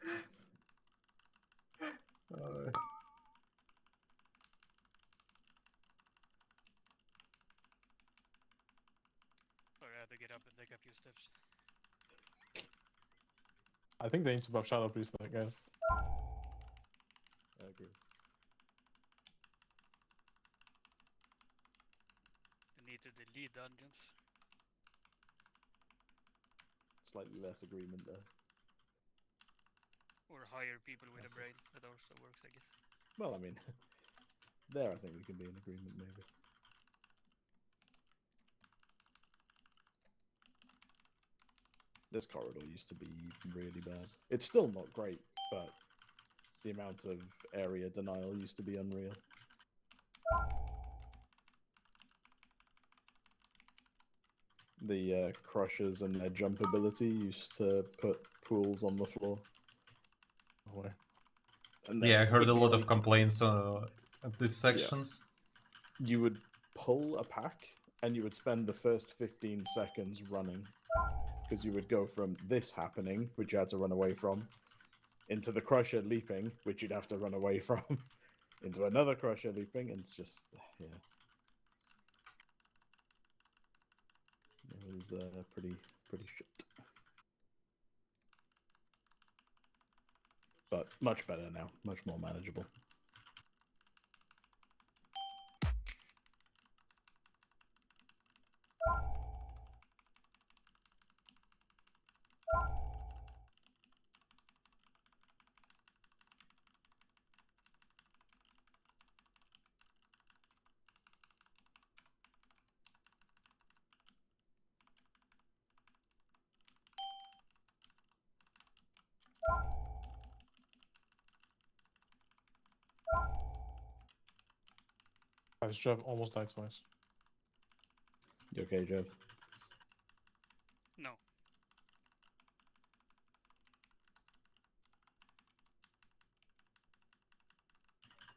Sorry, I had to get up and take a few steps. I think they need to buff Shadow Priest, like, guys. I agree. They need to delete dungeons. Slightly less agreement there. Or hire people with a brain. That also works, I guess. Well, I mean, there I think we can be in agreement, maybe. This corridor used to be really bad. It's still not great, but the amount of area denial used to be unreal. The crushers and their jump ability used to put pools on the floor. Oh, way. And Yeah, I then heard a it'd be lot of like- complaints at these sections. You would pull a pack and you would spend the first 15 seconds running. Because you would go from this happening, which you had to run away from, into the crusher leaping, which you'd have to run away from, into another crusher leaping, and it's just, yeah. It was pretty shit. But much better now, much more manageable. Guys, Jab almost died twice. You okay, Jeff? No.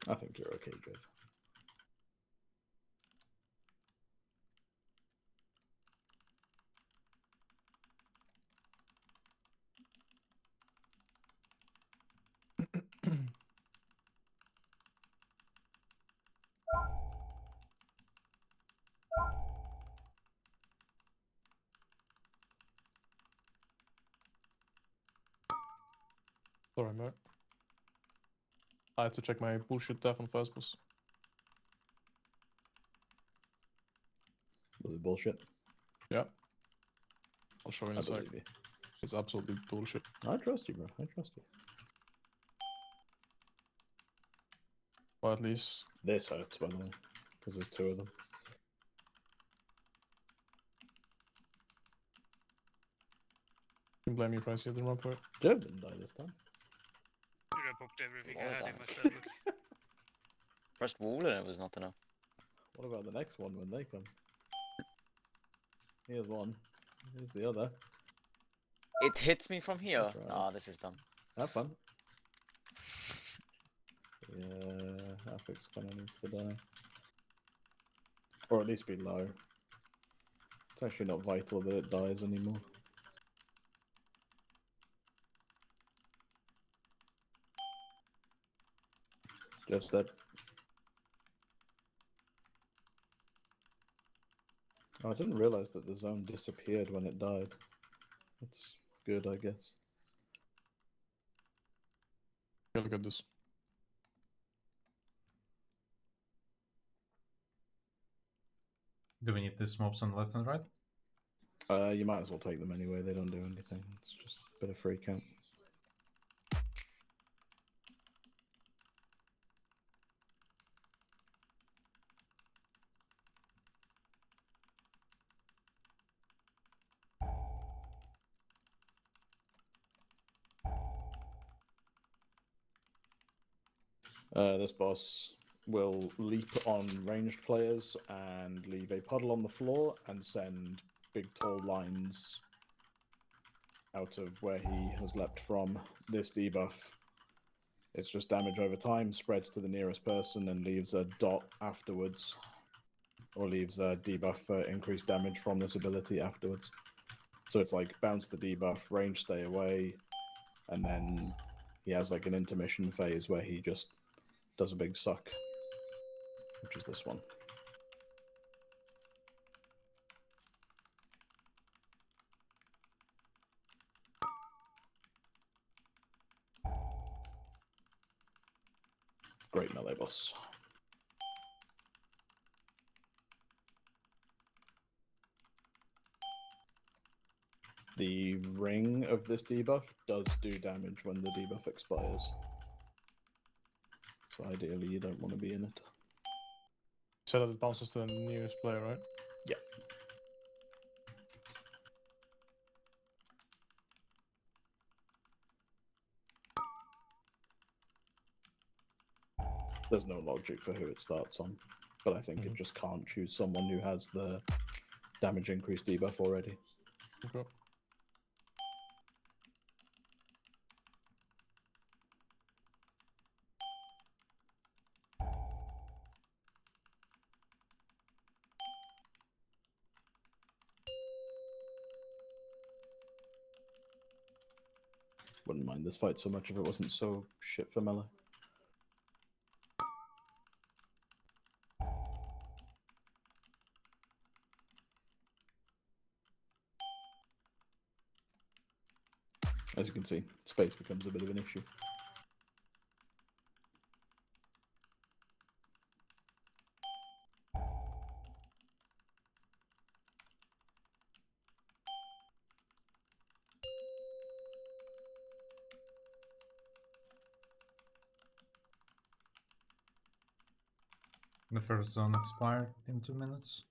I think you're okay, Jeff. Sorry, mate. I had to check my bullshit death on first boss. Was it bullshit? Yeah. I'll show you in I a sec. believe you. It's absolutely bullshit. I trust you, bro. I trust you. Or at least This hurts, by the way, because there's two of them. you can blame me if I see the wrong point. Jeff didn't die this time. Dude, I booked everything I Lord, had in my damage. spellbook. Pressed wall and it was not enough. What about the next one when they come? Here's one. Here's the other. It hits me from here. That's right. Ah, this is dumb. Have fun. Yeah, Affix kind of needs to die. Or at least be low. It's actually not vital that it dies anymore. Jeff's dead. Oh, I didn't realize that the zone disappeared when it died. That's good, I guess. Yeah, look at this. Do we need these mobs on left and right? You might as well take them anyway. They don't do anything. It's just a bit of free count. This boss will leap on ranged players and leave a puddle on the floor and send big tall lines out of where he has leapt from. This debuff, it's just damage over time, spreads to the nearest person and leaves a dot afterwards, or leaves a debuff for increased damage from this ability afterwards. So it's like bounce the debuff, range stay away, and then he has like an intermission phase where he just does a big suck, which is this one. Great melee boss. The ring of this debuff does do damage when the debuff expires. So ideally you don't want to be in it. So that it bounces to the nearest player, right? Yeah. There's no logic for who it starts on, but I think it just can't choose someone who has the damage increase debuff already. Okay. Wouldn't mind this fight so much if it wasn't so shit for melee. As you can see, space becomes a bit of an issue. The first zone expired in 2 minutes.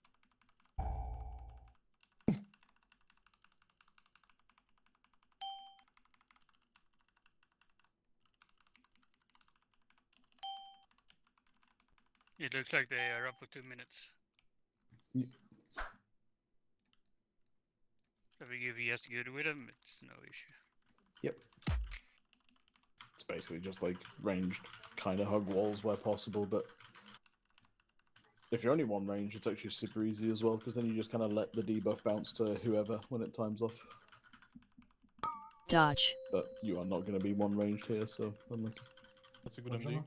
It looks like they are up for 2 minutes. Yep. So if he has to go with them, it's no issue. Yep. It's basically just like ranged kind of hug walls where possible, but if you're only one range, it's actually super easy as well, because then you just kind of let the debuff bounce to whoever when it times off. Dodge. But you are not going to be one ranged here, so unlucky. That's a good MD.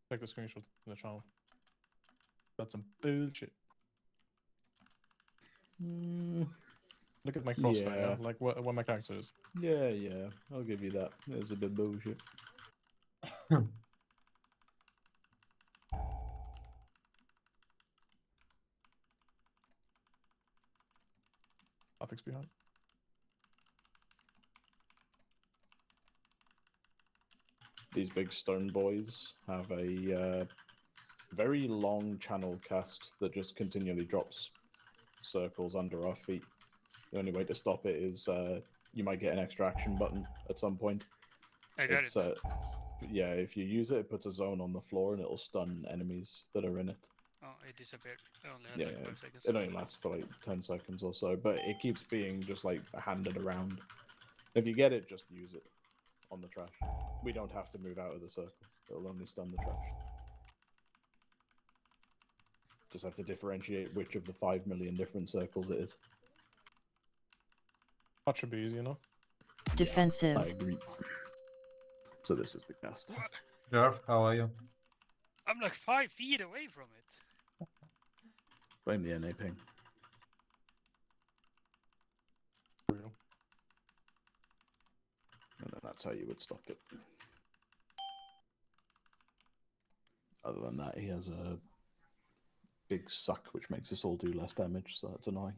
Take the screenshot in the channel. That's some bullshit. Look at my crosshair, yeah? Like what my character is. Yeah, I'll give you that. It's a bit bullshit. Topics behind. These big stone boys have a very long channel cast that just continually drops circles under our feet. The only way to stop it is you might get an extra action button at some point. I got it. Yeah, if you use it, it puts a zone on the floor and it'll stun enemies that are in it. Oh, it disappeared. I only had Yeah, like 5 seconds. it only lasts for like 10 seconds or so, but it keeps being just like handed around. If you get it, just use it on the trash. We don't have to move out of the circle. It'll only stun the trash. Just have to differentiate which of the 5 million different circles it is. That should be easy enough. Defensive. I agree. So this is the cast. Jarv, how are you? I'm like 5 feet away from it. Blame the NA ping. Real. And then that's how you would stop it. Other than that, he has a big suck, which makes us all do less damage, so that's annoying.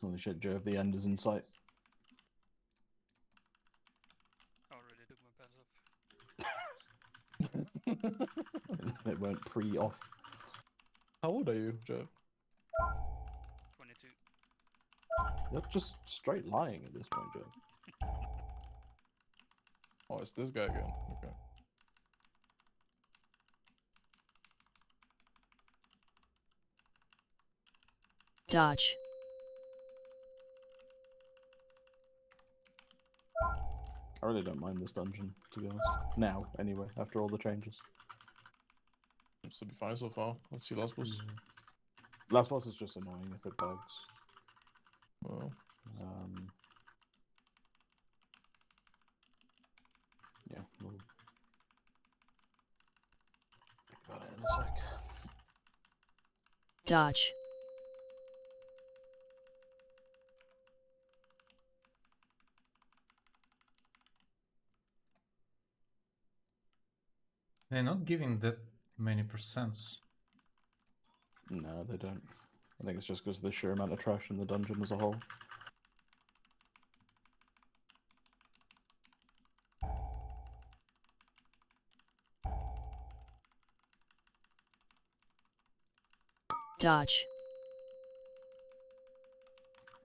Holy shit, Joe, the end is in sight. I already took my pants off. It won't pre-off. How old are you, Jeff? 22. You're just straight lying at this point, Joe. Oh, it's this guy again. Okay. Dodge. I really don't mind this dungeon, to be honest. Now, anyway, after all the changes. Seems to be fine so far. Let's see last boss. Last boss is just annoying if it bugs. Well, yeah, we'll think about it in a sec. Dodge. They're not giving that many percents. No, they don't. I think it's just because of the sheer amount of trash in the dungeon as a whole. Dodge.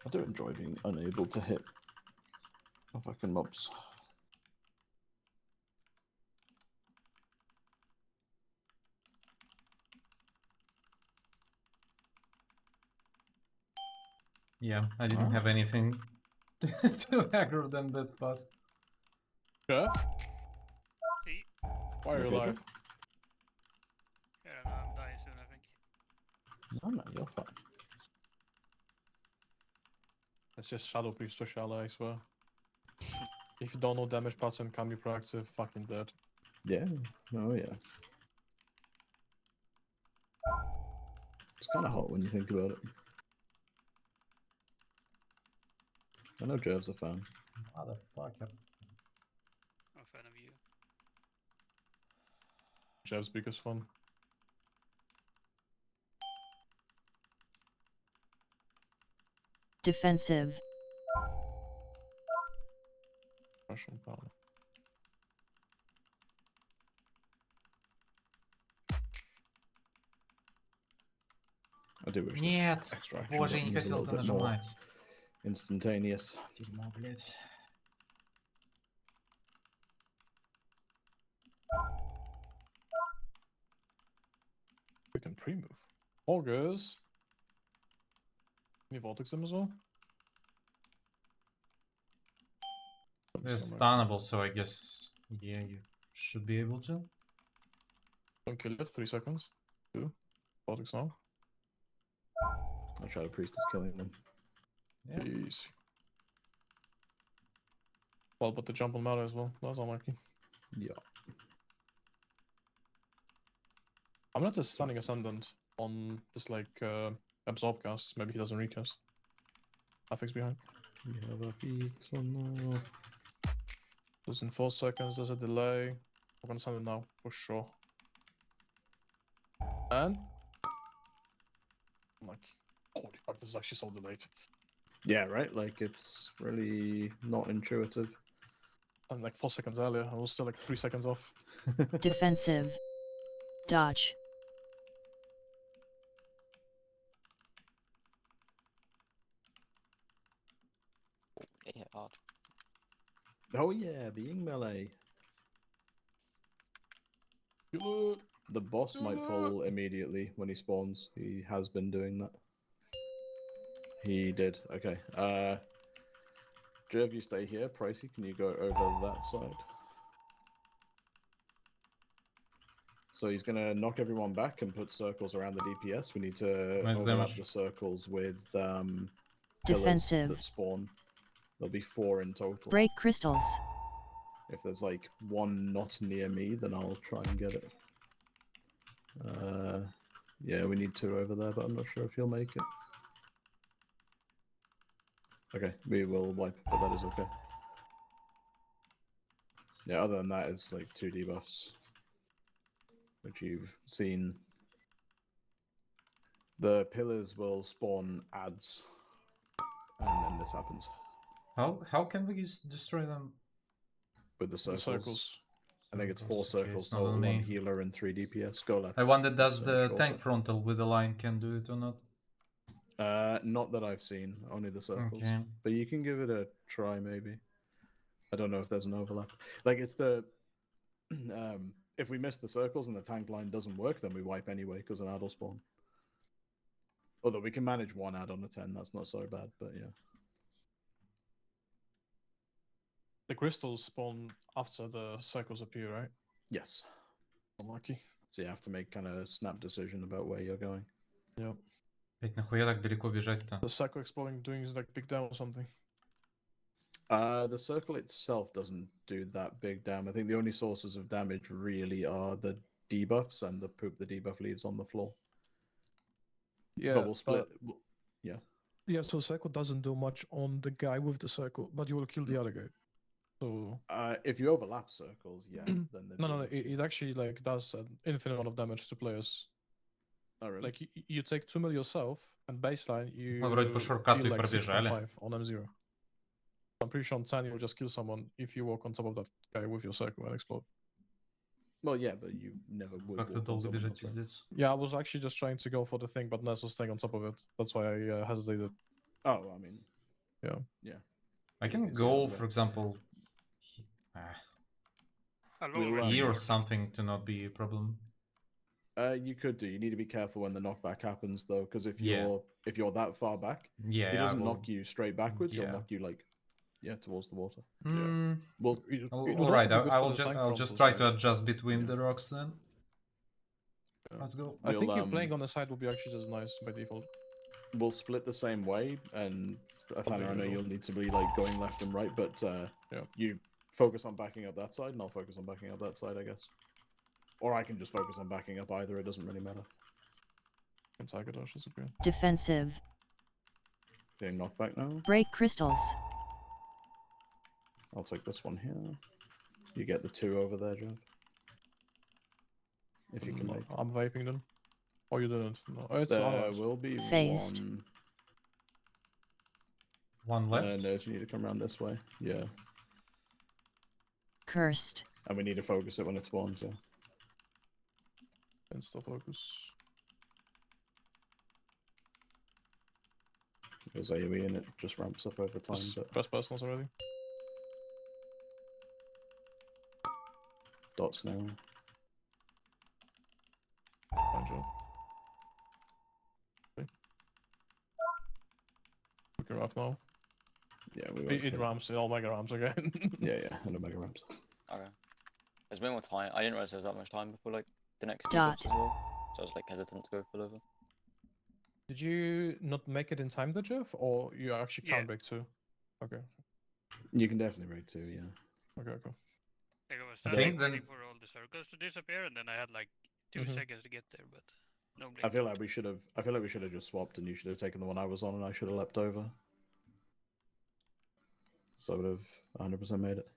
I do enjoy being unable to hit the fucking mobs. Yeah, I didn't have anything to aggro them that fast. Jeff? See? Why are you Okay, alive? Jeff? Yeah, no, I'm dying soon, I think. No, no, you're fine. It's just Shadow Priest special, I swear. If you don't know damage pattern, can be proactive, fucking dead. Yeah, oh yeah. It's kind of hot when you think about it. I know Jev's a fan. Motherfucker. I'm a fan of you. Jev's biggest fun. Defensive. Russian power. I do wish Нет, this extraction боже, я button не was a хотел little это bit more нажимать. instantaneous. Дерьмо, блядь. We can pre-move. Augurs. Can you vortex them as well? They're stunnable, so I guess, yeah, you should be able to. Don't kill it, 3 seconds. 2. Vortex now. My Shadow Priest is killing them. Yeah. Easy. Well, but the jump on matter as well. That's unlucky. Yeah. I'm not a stunning ascendant on this like absorb cast. Maybe he doesn't recast. Nothing's behind. We have a fix one now. There's in 4 seconds, there's a delay. We're gonna send it now, for sure. And I'm like, holy fuck, this is actually so delayed. Yeah, right? Like, it's really not intuitive. I'm like 4 seconds earlier, I was still like 3 seconds off. Defensive. Dodge. Get hit hard. Oh yeah, being melee. The boss might pull immediately when he spawns. He has been doing that. He did. Okay. Jerv, you stay here. Pricey, can you go over that side? So he's going to knock everyone back and put circles around the DPS. We need to Nice overlap damage. the circles with pillars Defensive. that spawn. There'll be 4 in total. Break crystals. If there's like 1 not near me, then I'll try and get it. Yeah, we need 2 over there, but I'm not sure if he'll make it. Okay, we will wipe, but that is okay. Yeah, other than that, it's like 2 debuffs, which you've seen. The pillars will spawn adds, and then this happens How can we destroy them? with the circles. Circles. I think it's 4 Okay, circles it's not total, 1 only- healer and 3 DPS. Go left. I wonder does It's, the shorter. tank frontal with the line can do it or not? Not that I've seen, only the circles. Okay. But you can give it a try, maybe. I don't know if there's an overlap. Like, it's the... if we miss the circles and the tank line doesn't work, then we wipe anyway, because an ad will spawn. Although we can manage 1 ad on a 10, that's not so bad, but yeah. The crystals spawn after the circles appear, right? Yes. Unlucky. So you have to make kind of snap decision about where you're going. Yep. Ведь нахуя так далеко бежать-то? The circle exploring doing like big damage or something. The circle itself doesn't do that big damage. I think the only sources of damage really are the debuffs and the poop the debuff leaves on the floor. Yeah, But we'll split. Yeah. Yeah, so circle doesn't do much on the guy with the circle, but you will kill the other guy. So If you overlap circles, yeah, then no, it actually like does an infinite amount of damage to players. Oh, really? Like you take 2 mil yourself, and baseline you Мы вроде по шоркату и deal like пробежали. 6.5 on M0. I'm pretty sure on 10 you'll just kill someone if you walk on top of that guy with your circle and explode. Well, yeah, but you never would. Как-то walk on долго someone бежать, else, right? пиздец. Yeah, I was actually just trying to go for the thing, but Ness was staying on top of it. That's why I hesitated. Oh, I mean, Yeah. yeah. I can Easy go, over for there. example, We'll, here or something to not be a problem. You could do. You need to be careful when the knockback happens, though, because if Yeah. you're that far back, Yeah, he I doesn't will- knock you straight backwards. yeah. He'll knock you like, towards the water. Mm, Well, all right, I'll just try to adjust between the rocks then. Yeah. Let's go. I think you We'll, playing on the side will be actually just nice by default. We'll split the same way, and Athana, I know usual. you'll need to be like going left and right, but Yeah. you focus on backing up that side, and I'll focus on backing up that side, I guess. Or I can just focus on backing up either. It doesn't really matter. And Sagadash is okay. Defensive. Getting knocked back now. Break crystals. I'll take this one here. You get the 2 over there, Jeff. If you can make. I'm vaping then. Oh, you didn't. No, it's There alright. will be Phased. One left. No, you need to come around this way. Yeah. Cursed. And we need to focus it when it spawns, yeah. Insta focus. There's AoE and it just ramps up over time, Just but press personals already. dots now. Fine job. Okay. We can wrap now. Yeah, we It ramps, it all mega ramps again. Yeah, and Omega ramps. Okay. There's way more time. I didn't realize there was that much time before like the next Dot. debuffs as well. So I was like hesitant to go full over. Did you not make it in time, though, Jeff? Or you actually can't break 2? Okay. You can definitely break 2, yeah. Okay. Like I was I standing think then- waiting for all the circles to disappear, and then I had like 2 seconds to get there, but nobody. I feel like we should have just swapped, and you should have taken the one I was on, and I should have leapt over. So I would have 100% made it.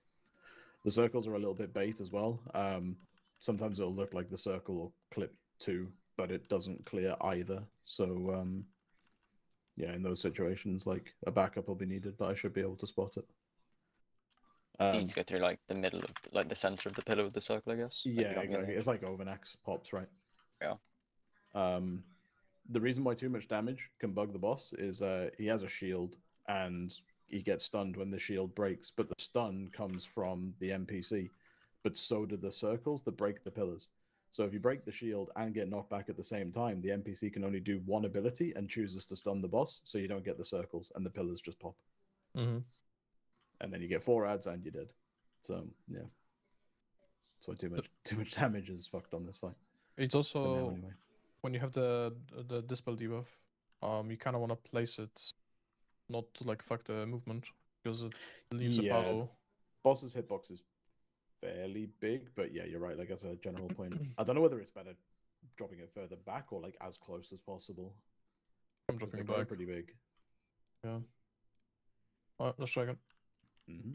The circles are a little bit bait as well. Sometimes it'll look like the circle will clip 2, but it doesn't clear either. So yeah, in those situations, like a backup will be needed, but I should be able to spot it. You need to go through like the middle of like the center of the pillar of the circle, I guess. Like, Yeah, you don't exactly. really- It's like Overnax pops, right? Yeah. The reason why too much damage can bug the boss is he has a shield and he gets stunned when the shield breaks, but the stun comes from the NPC. But so do the circles that break the pillars. So if you break the shield and get knocked back at the same time, the NPC can only do one ability and chooses to stun the boss, so you don't get the circles and the pillars just pop. Mm-hmm. And then you get 4 adds and you're dead. So yeah. That's why too much damage is fucked on this fight. It's For also now, anyway. when you have the dispel debuff, you kind of want to place it not to like fuck the movement because it leaves a palo. Boss's hitbox is fairly big, but yeah, you're right. Like as a general point, I don't know whether it's better dropping it further back or like as close as possible. I'm 'cause dropping they it go back. pretty big. Yeah. Alright, let's try again. Mm-hmm.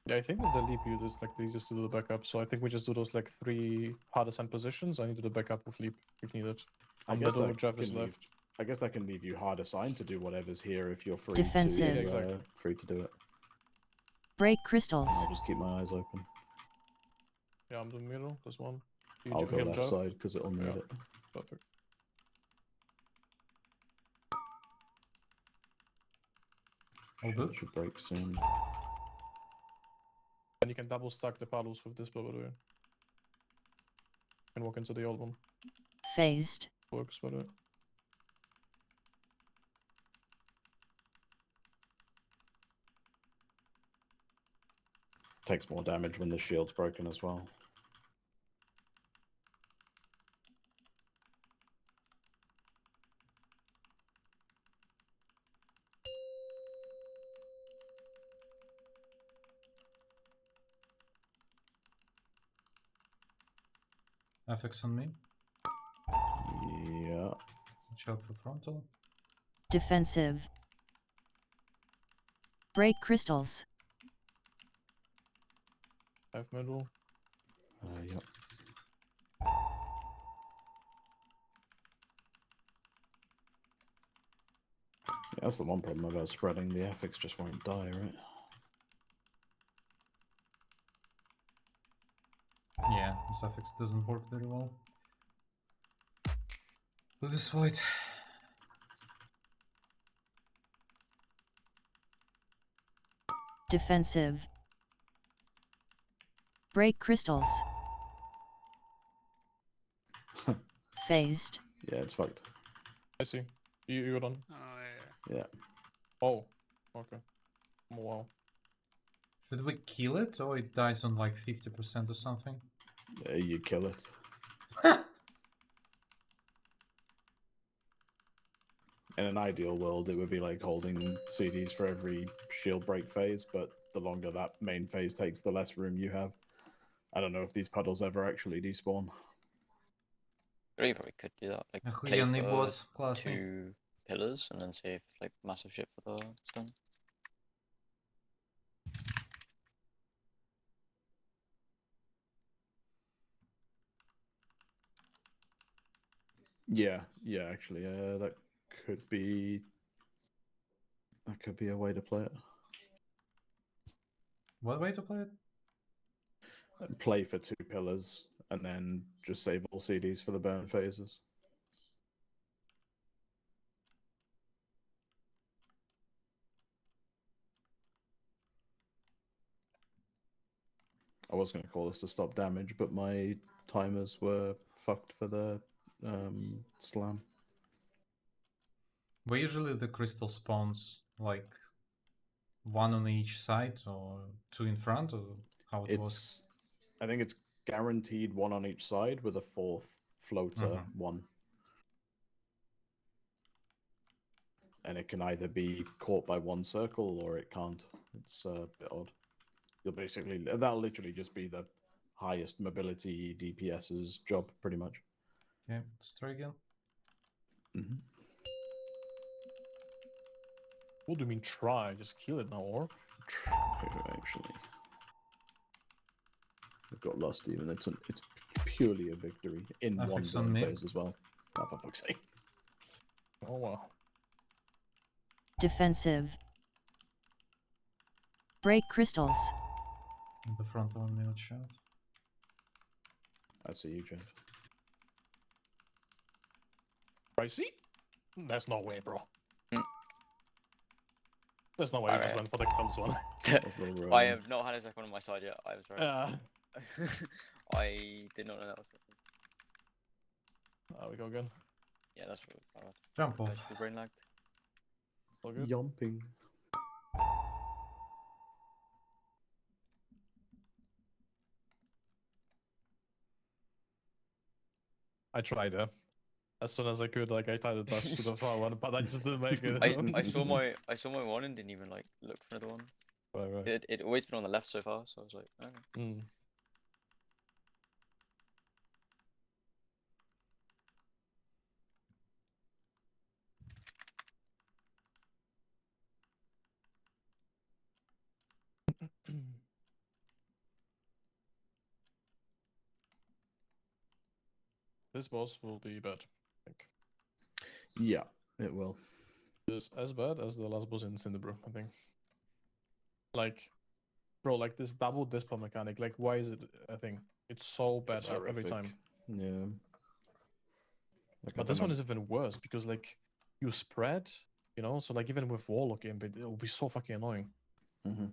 Yeah, I think with the leap you just like the easiest to do the backup. So I think we just do those like 3 hard ascent positions. I need to do the backup with leap if needed. I guess middle, that Jeff is can leave. left. I guess that can leave you hard assigned to do whatever's here if you're free Defensive. to Yeah, exactly. free to do it. Break crystals. I'll just keep my eyes open. Yeah, I'm doing middle. There's one. You I'll go heal left Jeff? side because it'll need Yeah. it. Perfect. All Shit, good. it should break soon. And you can double stack the paddles with this, by the way. And walk into the old one. Phased. Works, by the way. Takes more damage when the shield's broken as well. FX on me. Yeah. Watch out for frontal. Defensive. Break crystals. Have middle. Yep. Yeah, that's the one problem about spreading. The FX just won't die, right? Yeah, this affix doesn't work very well for this fight. Defensive. Break crystals. Phased. Yeah, it's fucked. I see. You're done. Oh, yeah. Yeah. Oh, okay. Oh, wow. Should we kill it or it dies on like 50% or something? You kill it. In an ideal world, it would be like holding CDs for every shield break phase, but the longer that main phase takes, the less room you have. I don't know if these puddles ever actually despawn. You probably could do that. Like play Охуенный for босс, классный. 2 pillars and then save like massive shit for the stun. Yeah, actually, that could be a way to play it. What way to play it? Play for 2 pillars and then just save all CDs for the burn phases. I was going to call this to stop damage, but my timers were fucked for the slam. Were usually the crystal spawns like 1 on each side or 2 in front, or how it was? I think it's guaranteed 1 on each side with a 4th floater 1. And it can either be caught by 1 circle or it can't. It's a bit odd. That'll literally just be the highest mobility DPS's job, pretty much. Okay, let's try again. What do you mean try? Just kill it now, or? Try, actually. I've got lost even. It's purely a victory in one FX on burn me. phase as well. Oh, for fuck's sake. Oh, wow. Defensive. Break crystals. The front one minute shot. I see you, Jeff. Pricey? There's no way, bro. There's no way you just went for the kills one. I have not had a second on my side yet. I was very. I did not know that was. There we go again. Yeah, that's really bad. Jump off. The brain lagged. All good. Jumping. I tried it. As soon as I could, like I tried to touch to the far one, but I just didn't make it. I saw my one and didn't even like look for another one. Right. It always been on the left so far, so I was like, okay. This boss will be bad, I think. Yeah, it will. It's as bad as the last boss in Cinderbrew, I think. Like, bro, like this double dispel mechanic, like why is it a thing? It's so bad It's every horrific. time. Yeah. Like, I But this don't one know. is even worse because like you spread, you know, so like even with Warlock imp, it will be so fucking annoying. Mhm.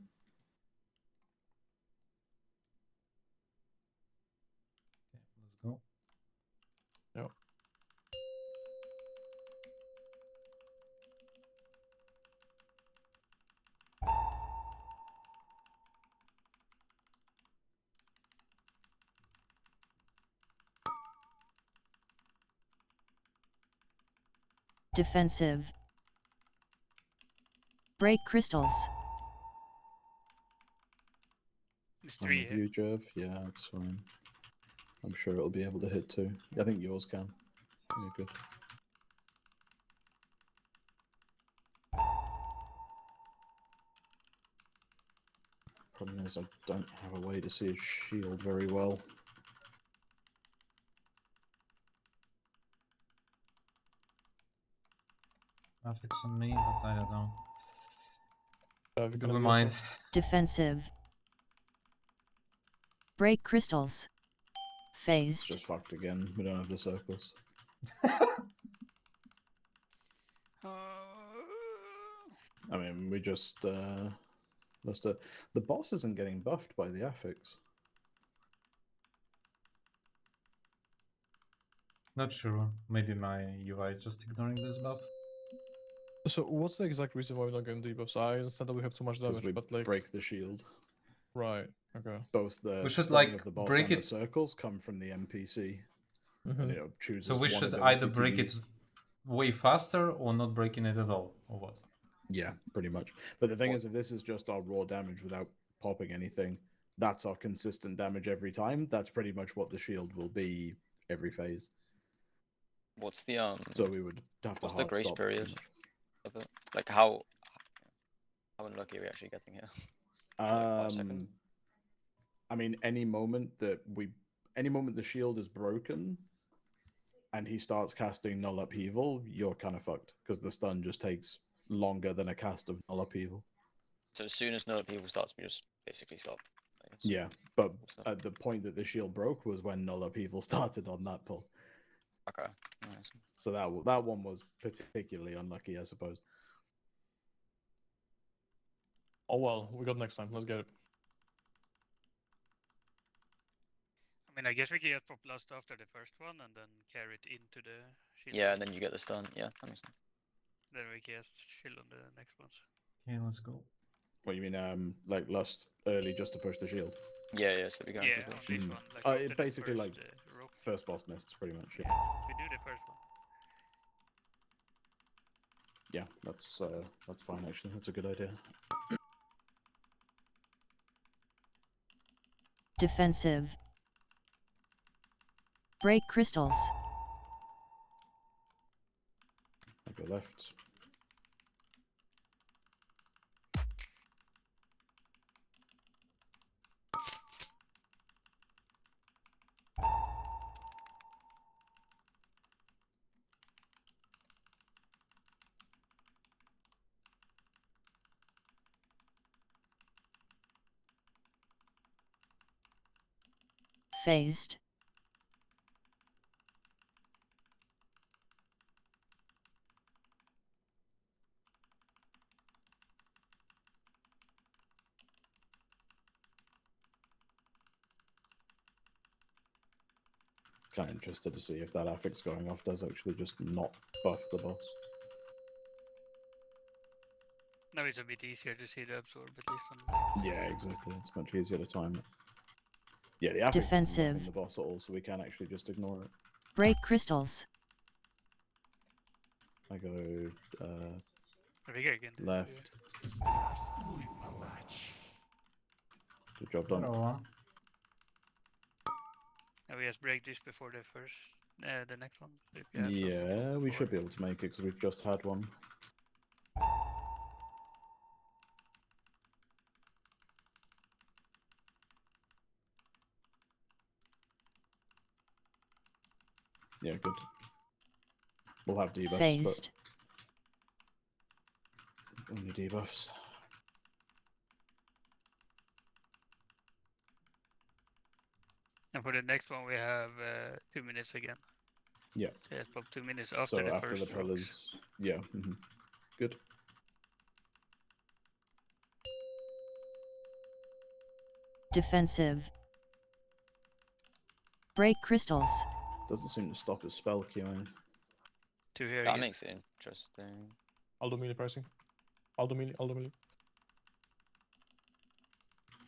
Let's go. Yeah. Defensive. Break crystals. It's I'm 3 with here. you, Jeff. Yeah, it's fine. I'm sure it'll be able to hit too. I think yours can. Yeah, good. Problem is, I don't have a way to see his shield very well. Graphics on me, but I don't know. We Do gonna we be mind? also- Defensive. Break crystals. It's Phased. just fucked again. We don't have the circles. I mean, we just must have. The boss isn't getting buffed by the affix. Not sure. Maybe my UI is just ignoring this buff. So what's the exact reason why we're not getting debuffs? I understand that we have too much Because damage, we but like break the shield. right, okay. Both the We should, stunning like, of the boss break and the it- circles come from the NPC. Mhm. And it chooses So we one should ability either to break it use. way faster or not breaking it at all, or what? Yeah, pretty much. But the thing What- is, if this is just our raw damage without popping anything, that's our consistent damage every time. That's pretty much what the shield will be every phase. What's the So we would have to what's the hard grace stop. pretty period much. of it? Like how unlucky are we actually getting here? It's like 5 seconds. I mean, any moment the shield is broken and he starts casting null upheaval, you're kind of fucked because the stun just takes longer than a cast of null upheaval. So as soon as null upheaval starts, we just basically stop. I guess. Yeah, but What's that? at the point that the shield broke was when null upheaval started on that pull. Okay. Nice. So that one was particularly unlucky, I suppose. Oh well, we got next time. Let's get it. I mean, I guess we can get for plus after the first one and then carry it into the shield. Yeah, and then you get the stun. Yeah, that makes sense. Then we cast shield on the next ones. Okay, let's go. What you mean, like lust early just to push the shield? Yeah, so we go Yeah, into the on this Mm. one. Like It after the basically, first, like, rope. First boss missed, pretty much. Yeah, Yeah, we do the first one. yeah, that's fine actually. That's a good idea. Defensive. Break crystals. I go left. Phased. Kind of interested to see if that affix going off does actually just not buff the boss. Now it's a bit easier to see the absorb at least on Yeah, exactly. It's much easier to time it. Yeah, the affix isn't Defensive. buffing the boss at all, so we can actually just ignore it. Break crystals. I go I think I can do it, left. Good job done. Hello. And we just break this before the first, the next one. If you have some Yeah, we before. should be able to make it because we've just had one. Yeah, good. We'll have debuffs, Phased. but only debuffs. And for the next one, we have 2 minutes again. Yeah. So yes, pop 2 minutes after So the after the first rocks. pillars, yeah. Good. Defensive. Break crystals. Doesn't seem to stop his spell queuing. To here That again. makes it interesting. I'll do melee pricing. I'll do melee.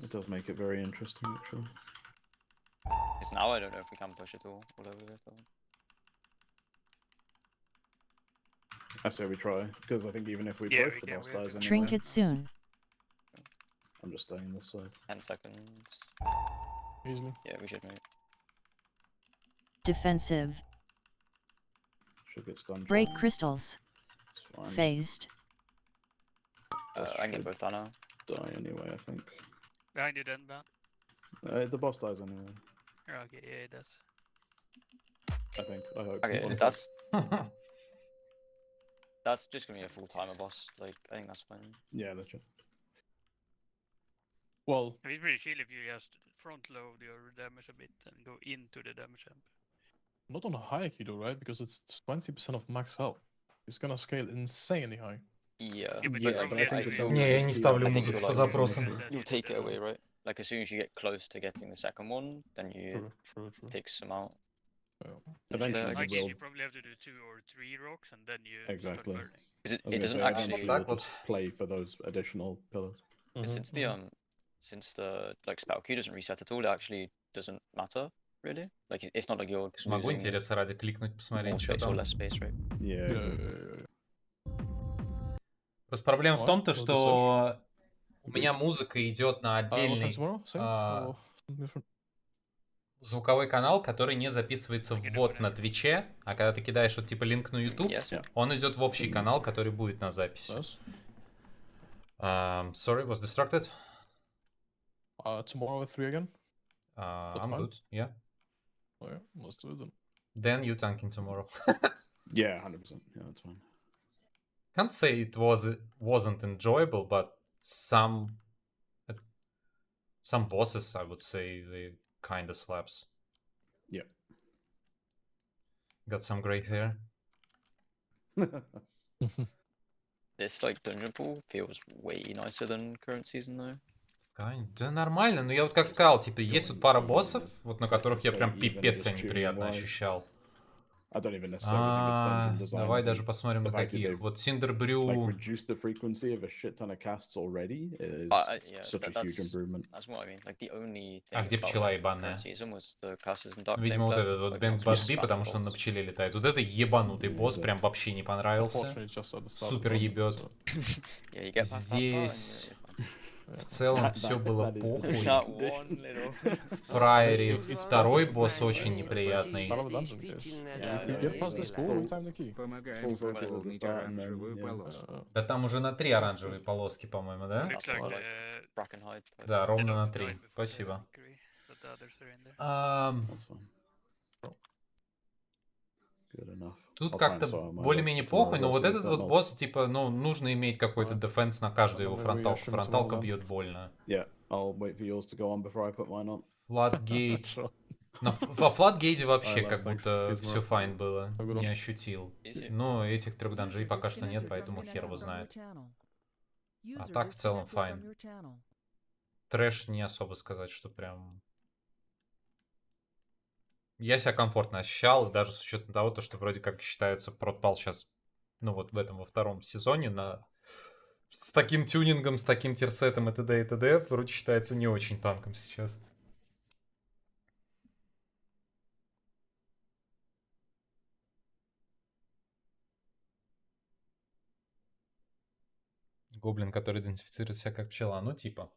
It does make it very interesting, actually. Because now I don't know if we can push it all over this. I say we try, because I think even if we Yeah, push, we the can, boss we have dies to anyway. Trinket soon. I'm just staying this side. 10 seconds. Easily. Yeah, we should move. Defensive. Should get stunned. Break dry. crystals. It's fine. Phased. Boss I can get should both Anna. die anyway, I think. Behind you then, man. The boss dies anyway, Okay, yeah, it does. I think. I hope. Okay, Well, that's just gonna be a full timer boss. Like, I think that's fine. Yeah, legit. Well, It's pretty chill if you just front load your damage a bit and go into the damage amp. not on a hierarchy though, right? Because it's 20% of max health. It's gonna scale insanely high. Yeah, Yeah, but Yeah, you but probably I think have it's to only Не, я just не the ставлю I think музыку you'll по like запросам. you'll take it away, right? Like as soon as you get close to getting the second one, then you True. take some out. Eventually, Like we this, will. you probably have to do 2 or 3 rocks and then you Exactly. start burning. 'Cause I was it gonna doesn't say, actually. eventually Так we'll вот. just play for those additional pillars. 'Cause since the like spell queue doesn't reset at all, it actually doesn't matter really. Like it's not like you're Могу losing интереса ради кликнуть, more посмотреть, что space or там. less space, right? Yeah. Yeah. Просто проблема в What? том-то, What's the что у меня музыка идет на What time отдельный tomorrow? Same? Or something different? звуковой канал, который не записывается Okay, вот no, на Твиче, а когда ты кидаешь вот типа линк на YouTube, Yes. Yeah. он идет в общий канал, который будет на записи. Yes. Sorry, was distracted? Tomorrow at 3 again? I'm fine. good, yeah. Oh yeah, let's do it then. Then you tanking tomorrow. Yeah, 100%. Yeah, that's fine. Can't say it wasn't enjoyable, but some bosses, I would say, they kind of slaps. Yeah. Got some gray hair. This like dungeon pool feels way nicer than current season though. Да нормально, но я вот как сказал, типа, есть вот пара боссов, вот на которых я прям пипец я неприятно ощущал. I don't even necessarily think it's dungeon design. Давай I think даже посмотрим the на fact that каких. they've, Вот Синдербрю. like reduced the frequency of a shit ton of casts already is Yeah, such a huge improvement. That's what I mean. Like the only thing А где about пчела like, ебаная? current season was the casters and dark Видимо, вот Flame этот left, вот like, Бэнк not Башби, just потому что он на spam пчеле летает. Вот это ебанутый босс, Да. прям вообще не понравился. Unfortunately, it's just at the start. Супер ебет. balls. Yeah, you get past that part and Здесь you're fine. в целом все было that is the похуй. That one little. В Прайоре второй босс очень неприятный. Start of a dungeon, guys. If you get past this pool, we time the key. Помогаем Full circle at the заполнить start and then, оранжевую yeah. полоску. Да там уже на 3 оранжевые полоски, по-моему, да? Looks like Like the Brackenhide. Like, Да, ровно на the 3. time before the Спасибо. victory, but the others are in there. That's fine. Good enough. Тут I'll try and как-то sort my более-менее books похуй, tomorrow, но so вот we've этот got вот no- босс, типа, ну, нужно иметь какой-то дефенс на каждую его Maybe we фронталку. assume Фронталка tomorrow then. бьет больно. Yeah, I'll wait for yours to go on before I put mine on. Флатгейт. Sure. Во Флатгейте вообще Alright, как thanks. будто See you все tomorrow. файн было. Have a good Не one. ощутил. Easy. Но этих 3 данжей пока что нет, поэтому хер его знает. А так в целом файн. Трэш не особо сказать, что прям... Я себя комфортно ощущал, даже с учетом того, то, что вроде как считается протпал сейчас, ну вот в этом, во втором сезоне, с таким тюнингом, с таким тирсетом и т.д. и т.д. вроде считается не очень танком сейчас. Гоблин, который идентифицирует себя как пчела, ну типа.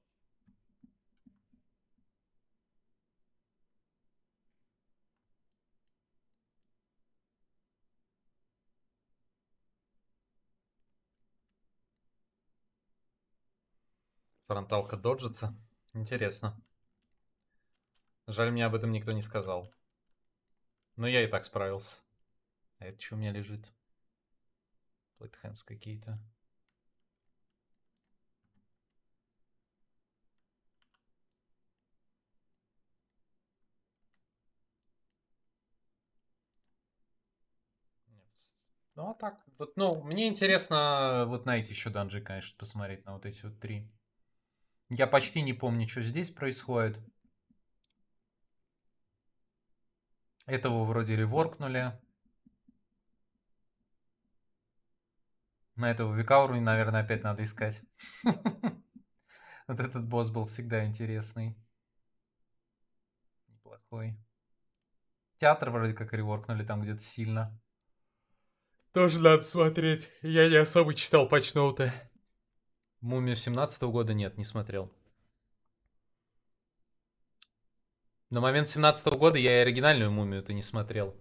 Фронталка доджится. Интересно. Жаль, мне об этом никто не сказал. Но я и так справился. А это что у меня лежит? Plate hands какие-то. Ну, а так, вот, ну, мне интересно вот на эти еще данжи, конечно, посмотреть, на вот эти вот 3. Я почти не помню, что здесь происходит. Этого вроде реворкнули. На этого века уровня, наверное, опять надо искать. Вот этот босс был всегда интересный. Неплохой. Театр вроде как реворкнули там где-то сильно. Тоже надо смотреть. Я не особо читал патчноуты. Мумию 17-го года нет, не смотрел. На момент 17-го года я и оригинальную мумию-то не смотрел.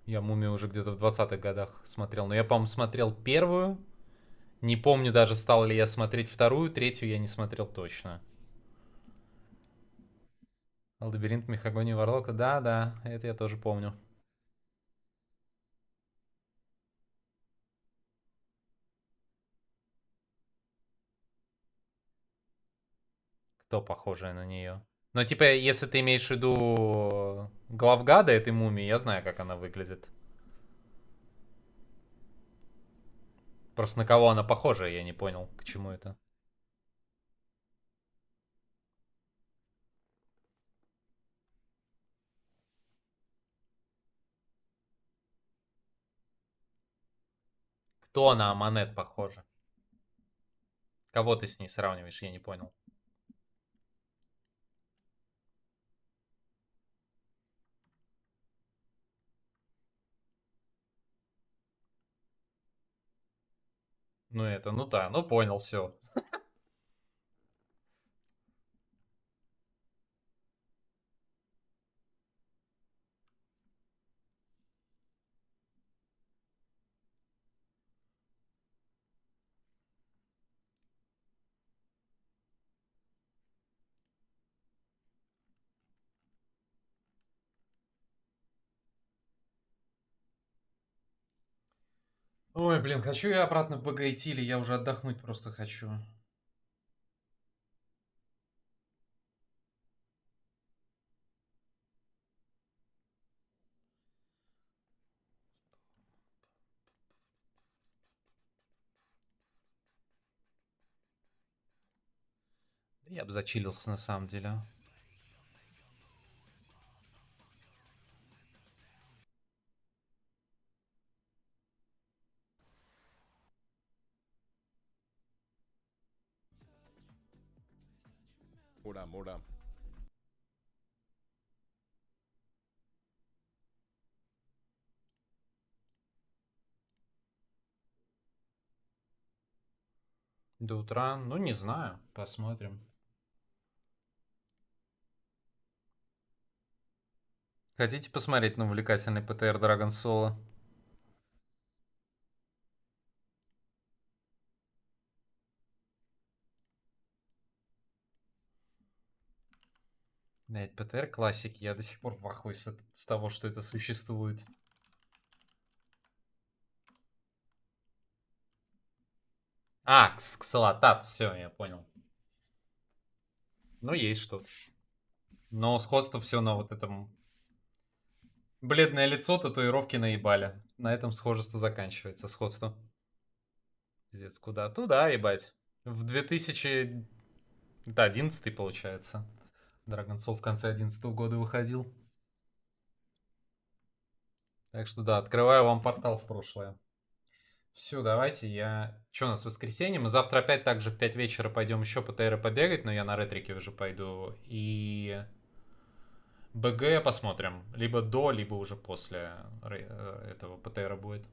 Я мумию уже где-то в 20-х годах смотрел. Но я, по-моему, смотрел первую. Не помню даже, стал ли я смотреть вторую. Третью я не смотрел точно. Лабиринт Мехагонии Варлока. Да, это я тоже помню. Кто похожий на нее? Ну, типа, если ты имеешь в виду главгада этой мумии, я знаю, как она выглядит. Просто на кого она похожа, я не понял, к чему это. Кто на Аманет похожа? Кого ты с ней сравниваешь, я не понял. Ну это, ну да, ну понял, все. Ой, блин, хочу я обратно в БГ идти, или я уже отдохнуть просто хочу. Я бы зачилился на самом деле. Мура. До утра, ну не знаю, посмотрим. Хотите посмотреть на увлекательный ПТР Dragon Solo? Блять, ПТР классики, я до сих пор в ахуе с того, что это существует. А, ксалатат, все, я понял. Ну, есть что-то. Но сходство все на вот этом. Бледное лицо, татуировки наебали. На этом схожество заканчивается, сходство. Пиздец, куда? Туда, ебать. В 2000... Да, 11 получается. Dragon Soul в конце 11 года выходил. Так что да, открываю вам портал в прошлое. Все, давайте я... Что у нас, воскресенье? Мы завтра опять также в 5 вечера пойдем еще по ТР побегать, но я на ретрике уже пойду. И... БГ посмотрим. Либо до, либо уже после этого ПТР будет.